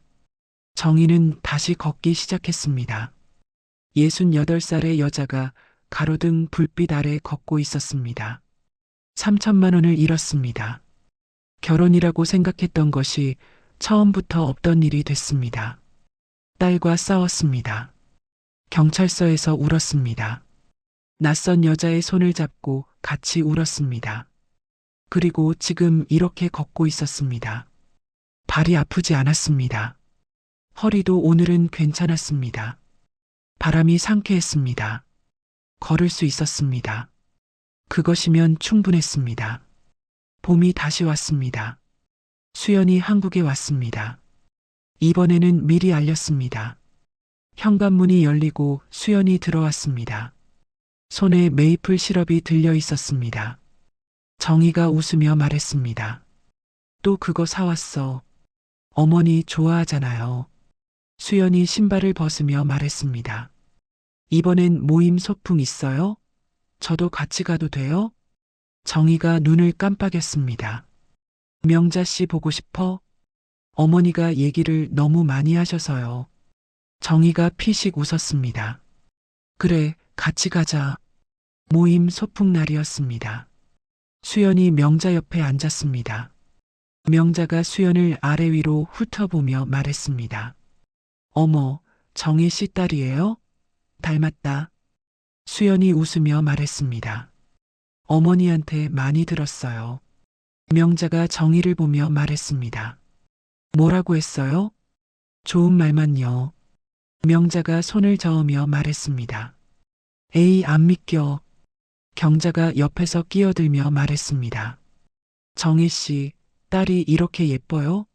A: 정희는 다시 걷기 시작했습니다. 68살의 여자가 가로등 불빛 아래 걷고 있었습니다. 3천만 원을 잃었습니다. 결혼이라고 생각했던 것이 처음부터 없던 일이 됐습니다. 딸과 싸웠습니다. 경찰서에서 울었습니다. 낯선 여자의 손을 잡고 같이 울었습니다. 그리고 지금 이렇게 걷고 있었습니다. 발이 아프지 않았습니다. 허리도 오늘은 괜찮았습니다. 바람이 상쾌했습니다. 걸을 수 있었습니다. 그것이면 충분했습니다. 봄이 다시 왔습니다. 수연이 한국에 왔습니다. 이번에는 미리 알렸습니다. 현관문이 열리고 수연이 들어왔습니다. 손에 메이플 시럽이 들려 있었습니다. 정희가 웃으며 말했습니다. 또 그거 사왔어. 어머니 좋아하잖아요. 수연이 신발을 벗으며 말했습니다. 이번엔 모임 소풍 있어요? 저도 같이 가도 돼요? 정희가 눈을 깜빡였습니다. 명자 씨 보고 싶어? 어머니가 얘기를 너무 많이 하셔서요. 정희가 피식 웃었습니다. 그래, 같이 가자. 모임 소풍 날이었습니다. 수연이 명자 옆에 앉았습니다. 명자가 수연을 아래 위로 훑어보며 말했습니다. 어머, 정희 씨 딸이에요? 닮았다. 수연이 웃으며 말했습니다. 어머니한테 많이 들었어요. 명자가 정희를 보며 말했습니다. 뭐라고 했어요? 좋은 말만요. 명자가 손을 저으며 말했습니다. 에이, 안 믿겨. 경자가 옆에서 끼어들며 말했습니다. 정희 씨, 딸이 이렇게 예뻐요?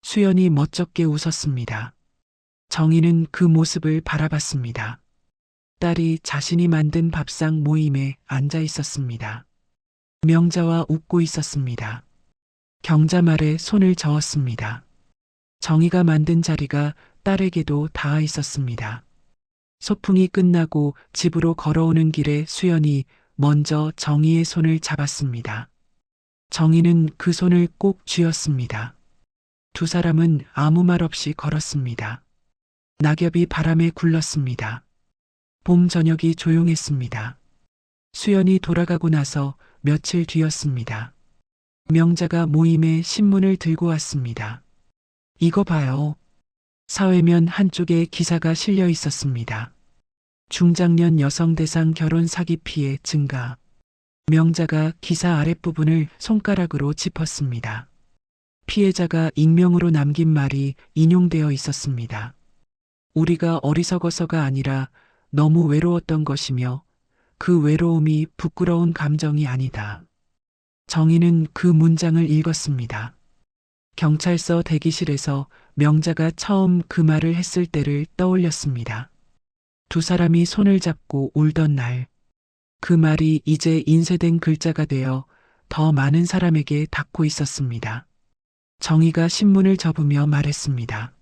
A: 수연이 멋쩍게 웃었습니다. 정희는 그 모습을 바라봤습니다. 딸이 자신이 만든 밥상 모임에 앉아 있었습니다. 명자와 웃고 있었습니다. 경자 말에 손을 저었습니다. 정희가 만든 자리가 딸에게도 닿아 있었습니다. 소풍이 끝나고 집으로 걸어오는 길에 수연이 먼저 정희의 손을 잡았습니다. 정희는 그 손을 꼭 쥐었습니다. 두 사람은 아무 말 없이 걸었습니다. 낙엽이 바람에 굴렀습니다. 봄 저녁이 조용했습니다. 수연이 돌아가고 나서 며칠 뒤였습니다. 명자가 모임에 신문을 들고 왔습니다. 이거 봐요. 사회면 한쪽에 기사가 실려 있었습니다. 중장년 여성 대상 결혼 사기 피해 증가. 명자가 기사 아랫부분을 손가락으로 짚었습니다. 피해자가 익명으로 남긴 말이 인용되어 있었습니다. 우리가 어리석어서가 아니라 너무 외로웠던 것이며 그 외로움이 부끄러운 감정이 아니다. 정희는 그 문장을 읽었습니다. 경찰서 대기실에서 명자가 처음 그 말을 했을 때를 떠올렸습니다. 두 사람이 손을 잡고 울던 날, 그 말이 이제 인쇄된 글자가 되어 더 많은 사람에게 닿고 있었습니다. 정희가 신문을 접으며 말했습니다.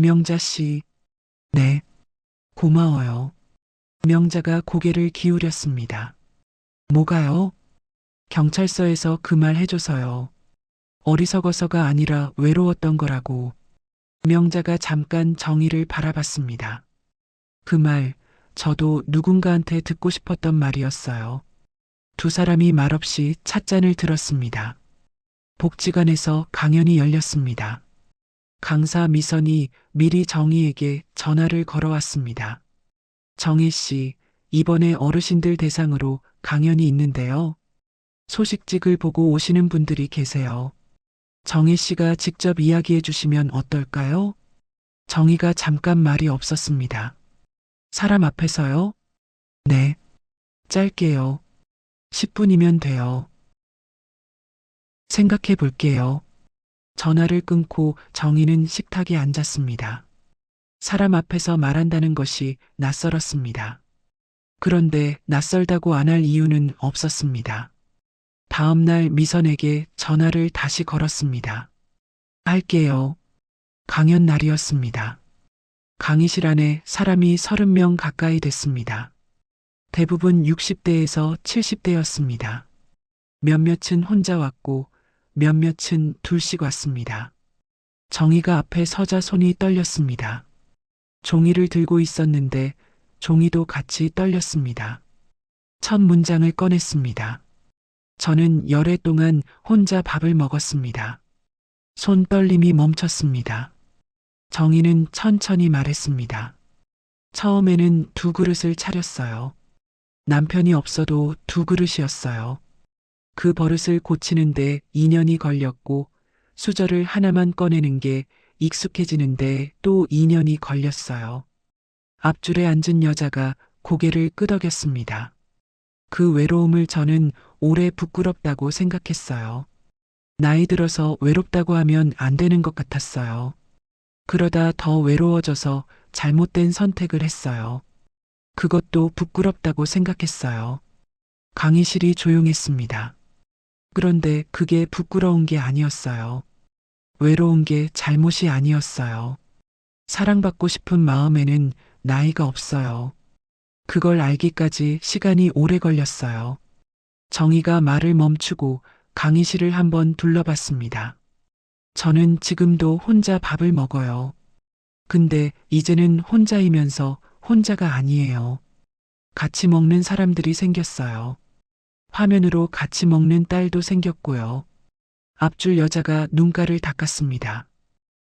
A: 명자 씨, 네, 고마워요. 명자가 고개를 기울였습니다. 뭐가요? 경찰서에서 그 말 해줘서요. 어리석어서가 아니라 외로웠던 거라고. 명자가 잠깐 정희를 바라봤습니다. 그 말, 저도 누군가한테 듣고 싶었던 말이었어요. 두 사람이 말없이 찻잔을 들었습니다. 복지관에서 강연이 열렸습니다. 강사 미선이 미리 정희에게 전화를 걸어왔습니다. 정희 씨, 이번에 어르신들 대상으로 강연이 있는데요. 소식직을 보고 오시는 분들이 계세요. 정희 씨가 직접 이야기해 주시면 어떨까요? 정희가 잠깐 말이 없었습니다. 사람 앞에서요? 네. 짧게요. 10분이면 돼요. 생각해 볼게요. 전화를 끊고 정희는 식탁에 앉았습니다. 사람 앞에서 말한다는 것이 낯설었습니다. 그런데 낯설다고 안 할 이유는 없었습니다. 다음 날 미선에게 전화를 다시 걸었습니다. 할게요. 강연 날이었습니다. 강의실 안에 사람이 30명 가까이 됐습니다. 대부분 60대에서 70대였습니다. 몇몇은 혼자 왔고 몇몇은 둘씩 왔습니다. 정희가 앞에 서자 손이 떨렸습니다. 종이를 들고 있었는데 종이도 같이 떨렸습니다. 첫 문장을 꺼냈습니다. 저는 열흘 동안 혼자 밥을 먹었습니다. 손 떨림이 멈췄습니다. 정희는 천천히 말했습니다. 처음에는 2 그릇을 차렸어요. 남편이 없어도 2 그릇이었어요. 그 버릇을 고치는데 2년이 걸렸고 수저를 하나만 꺼내는 게 익숙해지는데 또 2년이 걸렸어요. 앞줄에 앉은 여자가 고개를 끄덕였습니다. 그 외로움을 저는 오래 부끄럽다고 생각했어요. 나이 들어서 외롭다고 하면 안 되는 것 같았어요. 그러다 더 외로워져서 잘못된 선택을 했어요. 그것도 부끄럽다고 생각했어요. 강의실이 조용했습니다. 그런데 그게 부끄러운 게 아니었어요. 외로운 게 잘못이 아니었어요. 사랑받고 싶은 마음에는 나이가 없어요. 그걸 알기까지 시간이 오래 걸렸어요. 정희가 말을 멈추고 강의실을 한번 둘러봤습니다. 저는 지금도 혼자 밥을 먹어요. 근데 이제는 혼자이면서 혼자가 아니에요. 같이 먹는 사람들이 생겼어요. 화면으로 같이 먹는 딸도 생겼고요. 앞줄 여자가 눈가를 닦았습니다.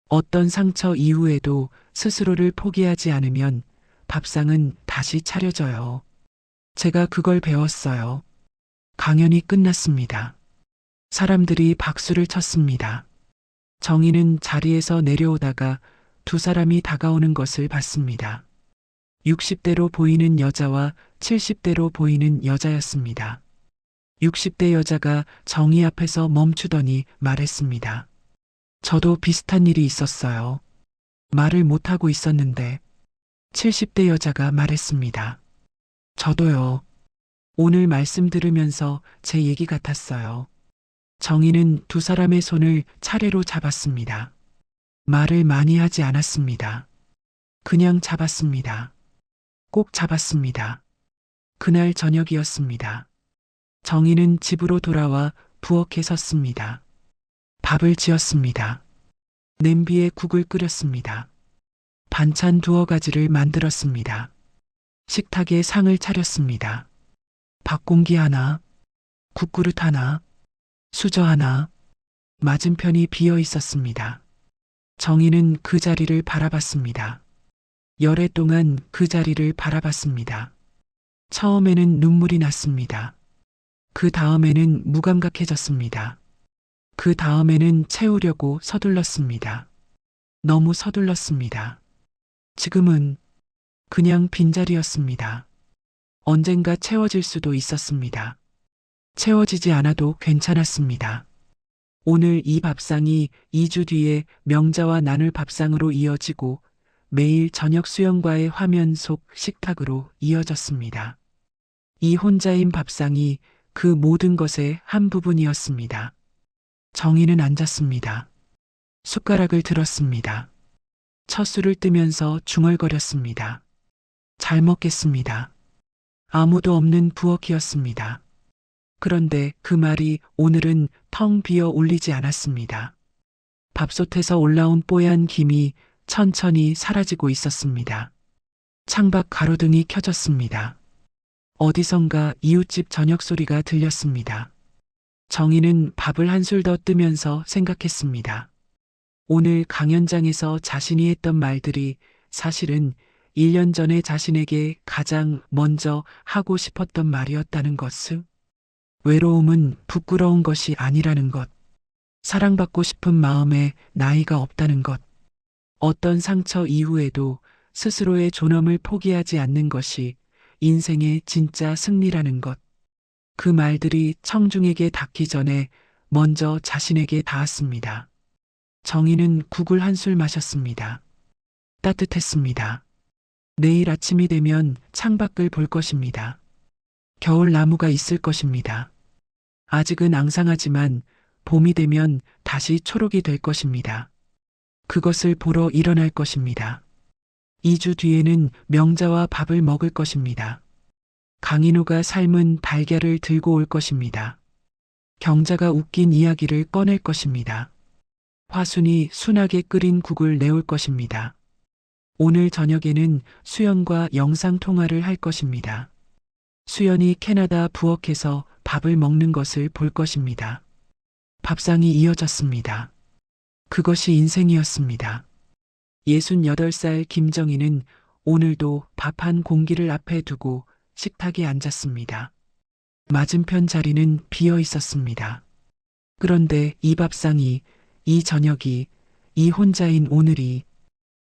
A: 어떤 상처 이후에도 스스로를 포기하지 않으면 밥상은 다시 차려져요. 제가 그걸 배웠어요. 강연이 끝났습니다. 사람들이 박수를 쳤습니다. 정희는 자리에서 내려오다가 두 사람이 다가오는 것을 봤습니다. 60대로 보이는 여자와 70대로 보이는 여자였습니다. 60대 여자가 정희 앞에서 멈추더니 말했습니다. 저도 비슷한 일이 있었어요. 말을 못하고 있었는데 70대 여자가 말했습니다. 저도요. 오늘 말씀 들으면서 제 얘기 같았어요. 정희는 두 사람의 손을 차례로 잡았습니다. 말을 많이 하지 않았습니다. 그냥 잡았습니다. 꼭 잡았습니다. 그날 저녁이었습니다. 정희는 집으로 돌아와 부엌에 섰습니다. 밥을 지었습니다. 냄비에 국을 끓였습니다. 반찬 두어 가지를 만들었습니다. 식탁에 상을 차렸습니다. 밥공기 하나, 국그릇 하나, 수저 하나, 맞은편이 비어 있었습니다. 정희는 그 자리를 바라봤습니다. 열애 동안 그 자리를 바라봤습니다. 처음에는 눈물이 났습니다. 그 다음에는 무감각해졌습니다. 그 다음에는 채우려고 서둘렀습니다. 너무 서둘렀습니다. 지금은 그냥 빈자리였습니다. 언젠가 채워질 수도 있었습니다. 채워지지 않아도 괜찮았습니다. 오늘 이 밥상이 2주 뒤에 명자와 나눌 밥상으로 이어지고 매일 저녁 수영과의 화면 속 식탁으로 이어졌습니다. 이 혼자인 밥상이 그 모든 것의 한 부분이었습니다. 정희는 앉았습니다. 숟가락을 들었습니다. 첫 술을 뜨면서 중얼거렸습니다. 잘 먹겠습니다. 아무도 없는 부엌이었습니다. 그런데 그 말이 오늘은 텅 비어 울리지 않았습니다. 밥솥에서 올라온 뽀얀 김이 천천히 사라지고 있었습니다. 창밖 가로등이 켜졌습니다. 어디선가 이웃집 저녁 소리가 들렸습니다. 정희는 밥을 한술 더 뜨면서 생각했습니다. 오늘 강연장에서 자신이 했던 말들이 사실은 1년 전에 자신에게 가장 먼저 하고 싶었던 말이었다는 것을. 외로움은 부끄러운 것이 아니라는 것. 사랑받고 싶은 마음에 나이가 없다는 것. 어떤 상처 이후에도 스스로의 존엄을 포기하지 않는 것이 인생의 진짜 승리라는 것. 그 말들이 청중에게 닿기 전에 먼저 자신에게 닿았습니다. 정희는 국을 한술 마셨습니다. 따뜻했습니다. 내일 아침이 되면 창밖을 볼 것입니다. 겨울 나무가 있을 것입니다. 아직은 앙상하지만 봄이 되면 다시 초록이 될 것입니다. 그것을 보러 일어날 것입니다. 2주 뒤에는 명자와 밥을 먹을 것입니다. 강인호가 삶은 달걀을 들고 올 것입니다. 경자가 웃긴 이야기를 꺼낼 것입니다. 화순이 순하게 끓인 국을 내올 것입니다. 오늘 저녁에는 수연과 영상통화를 할 것입니다. 수연이 캐나다 부엌에서 밥을 먹는 것을 볼 것입니다. 밥상이 이어졌습니다. 그것이 인생이었습니다. 68살 김정희는 오늘도 밥 한 공기를 앞에 두고 식탁에 앉았습니다. 맞은편 자리는 비어 있었습니다. 그런데 이 밥상이, 이 저녁이, 이 혼자인 오늘이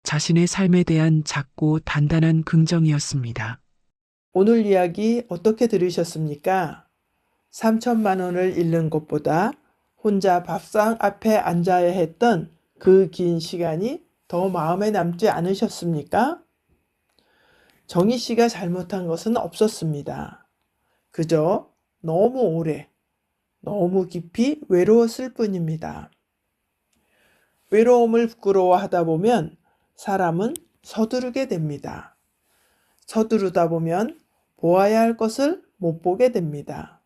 A: 자신의 삶에 대한 작고 단단한 긍정이었습니다.
B: 오늘 이야기 어떻게 들으셨습니까? 3천만 원을 잃는 것보다 혼자 밥상 앞에 앉아야 했던 그 긴 시간이 더 마음에 남지 않으셨습니까? 정희 씨가 잘못한 것은 없었습니다. 그저 너무 오래, 너무 깊이 외로웠을 뿐입니다. 외로움을 부끄러워하다 보면 사람은 서두르게 됩니다. 서두르다 보면 보아야 할 것을 못 보게 됩니다.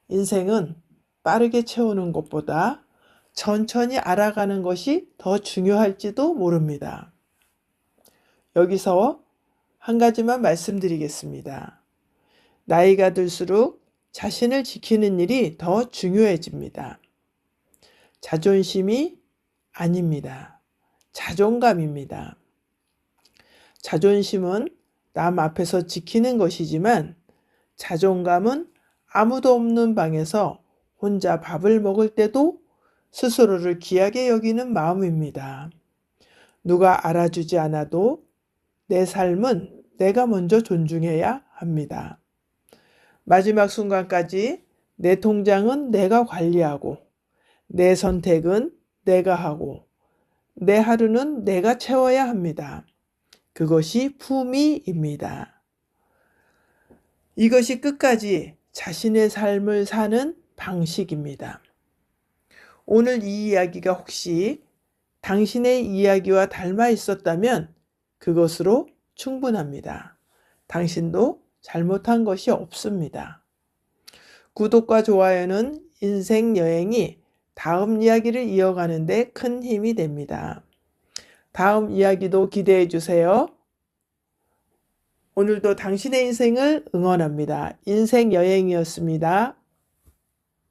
B: 인생은 빠르게 채우는 것보다 천천히 알아가는 것이 더 중요할지도 모릅니다. 여기서 한 가지만 말씀드리겠습니다. 나이가 들수록 자신을 지키는 일이 더 중요해집니다. 자존심이 아닙니다. 자존감입니다. 자존심은 남 앞에서 지키는 것이지만 자존감은 아무도 없는 방에서 혼자 밥을 먹을 때도 스스로를 귀하게 여기는 마음입니다. 누가 알아주지 않아도 내 삶은 내가 먼저 존중해야 합니다. 마지막 순간까지 내 통장은 내가 관리하고 내 선택은 내가 하고 내 하루는 내가 채워야 합니다. 그것이 품위입니다. 이것이 끝까지 자신의 삶을 사는 방식입니다. 오늘 이 이야기가 혹시 당신의 이야기와 닮아 있었다면 그것으로 충분합니다. 당신도 잘못한 것이 없습니다. 구독과 좋아요는 인생 여행이 다음 이야기를 이어가는 데 큰 힘이 됩니다. 다음 이야기도 기대해 주세요. 오늘도 당신의 인생을 응원합니다. 인생 여행이었습니다.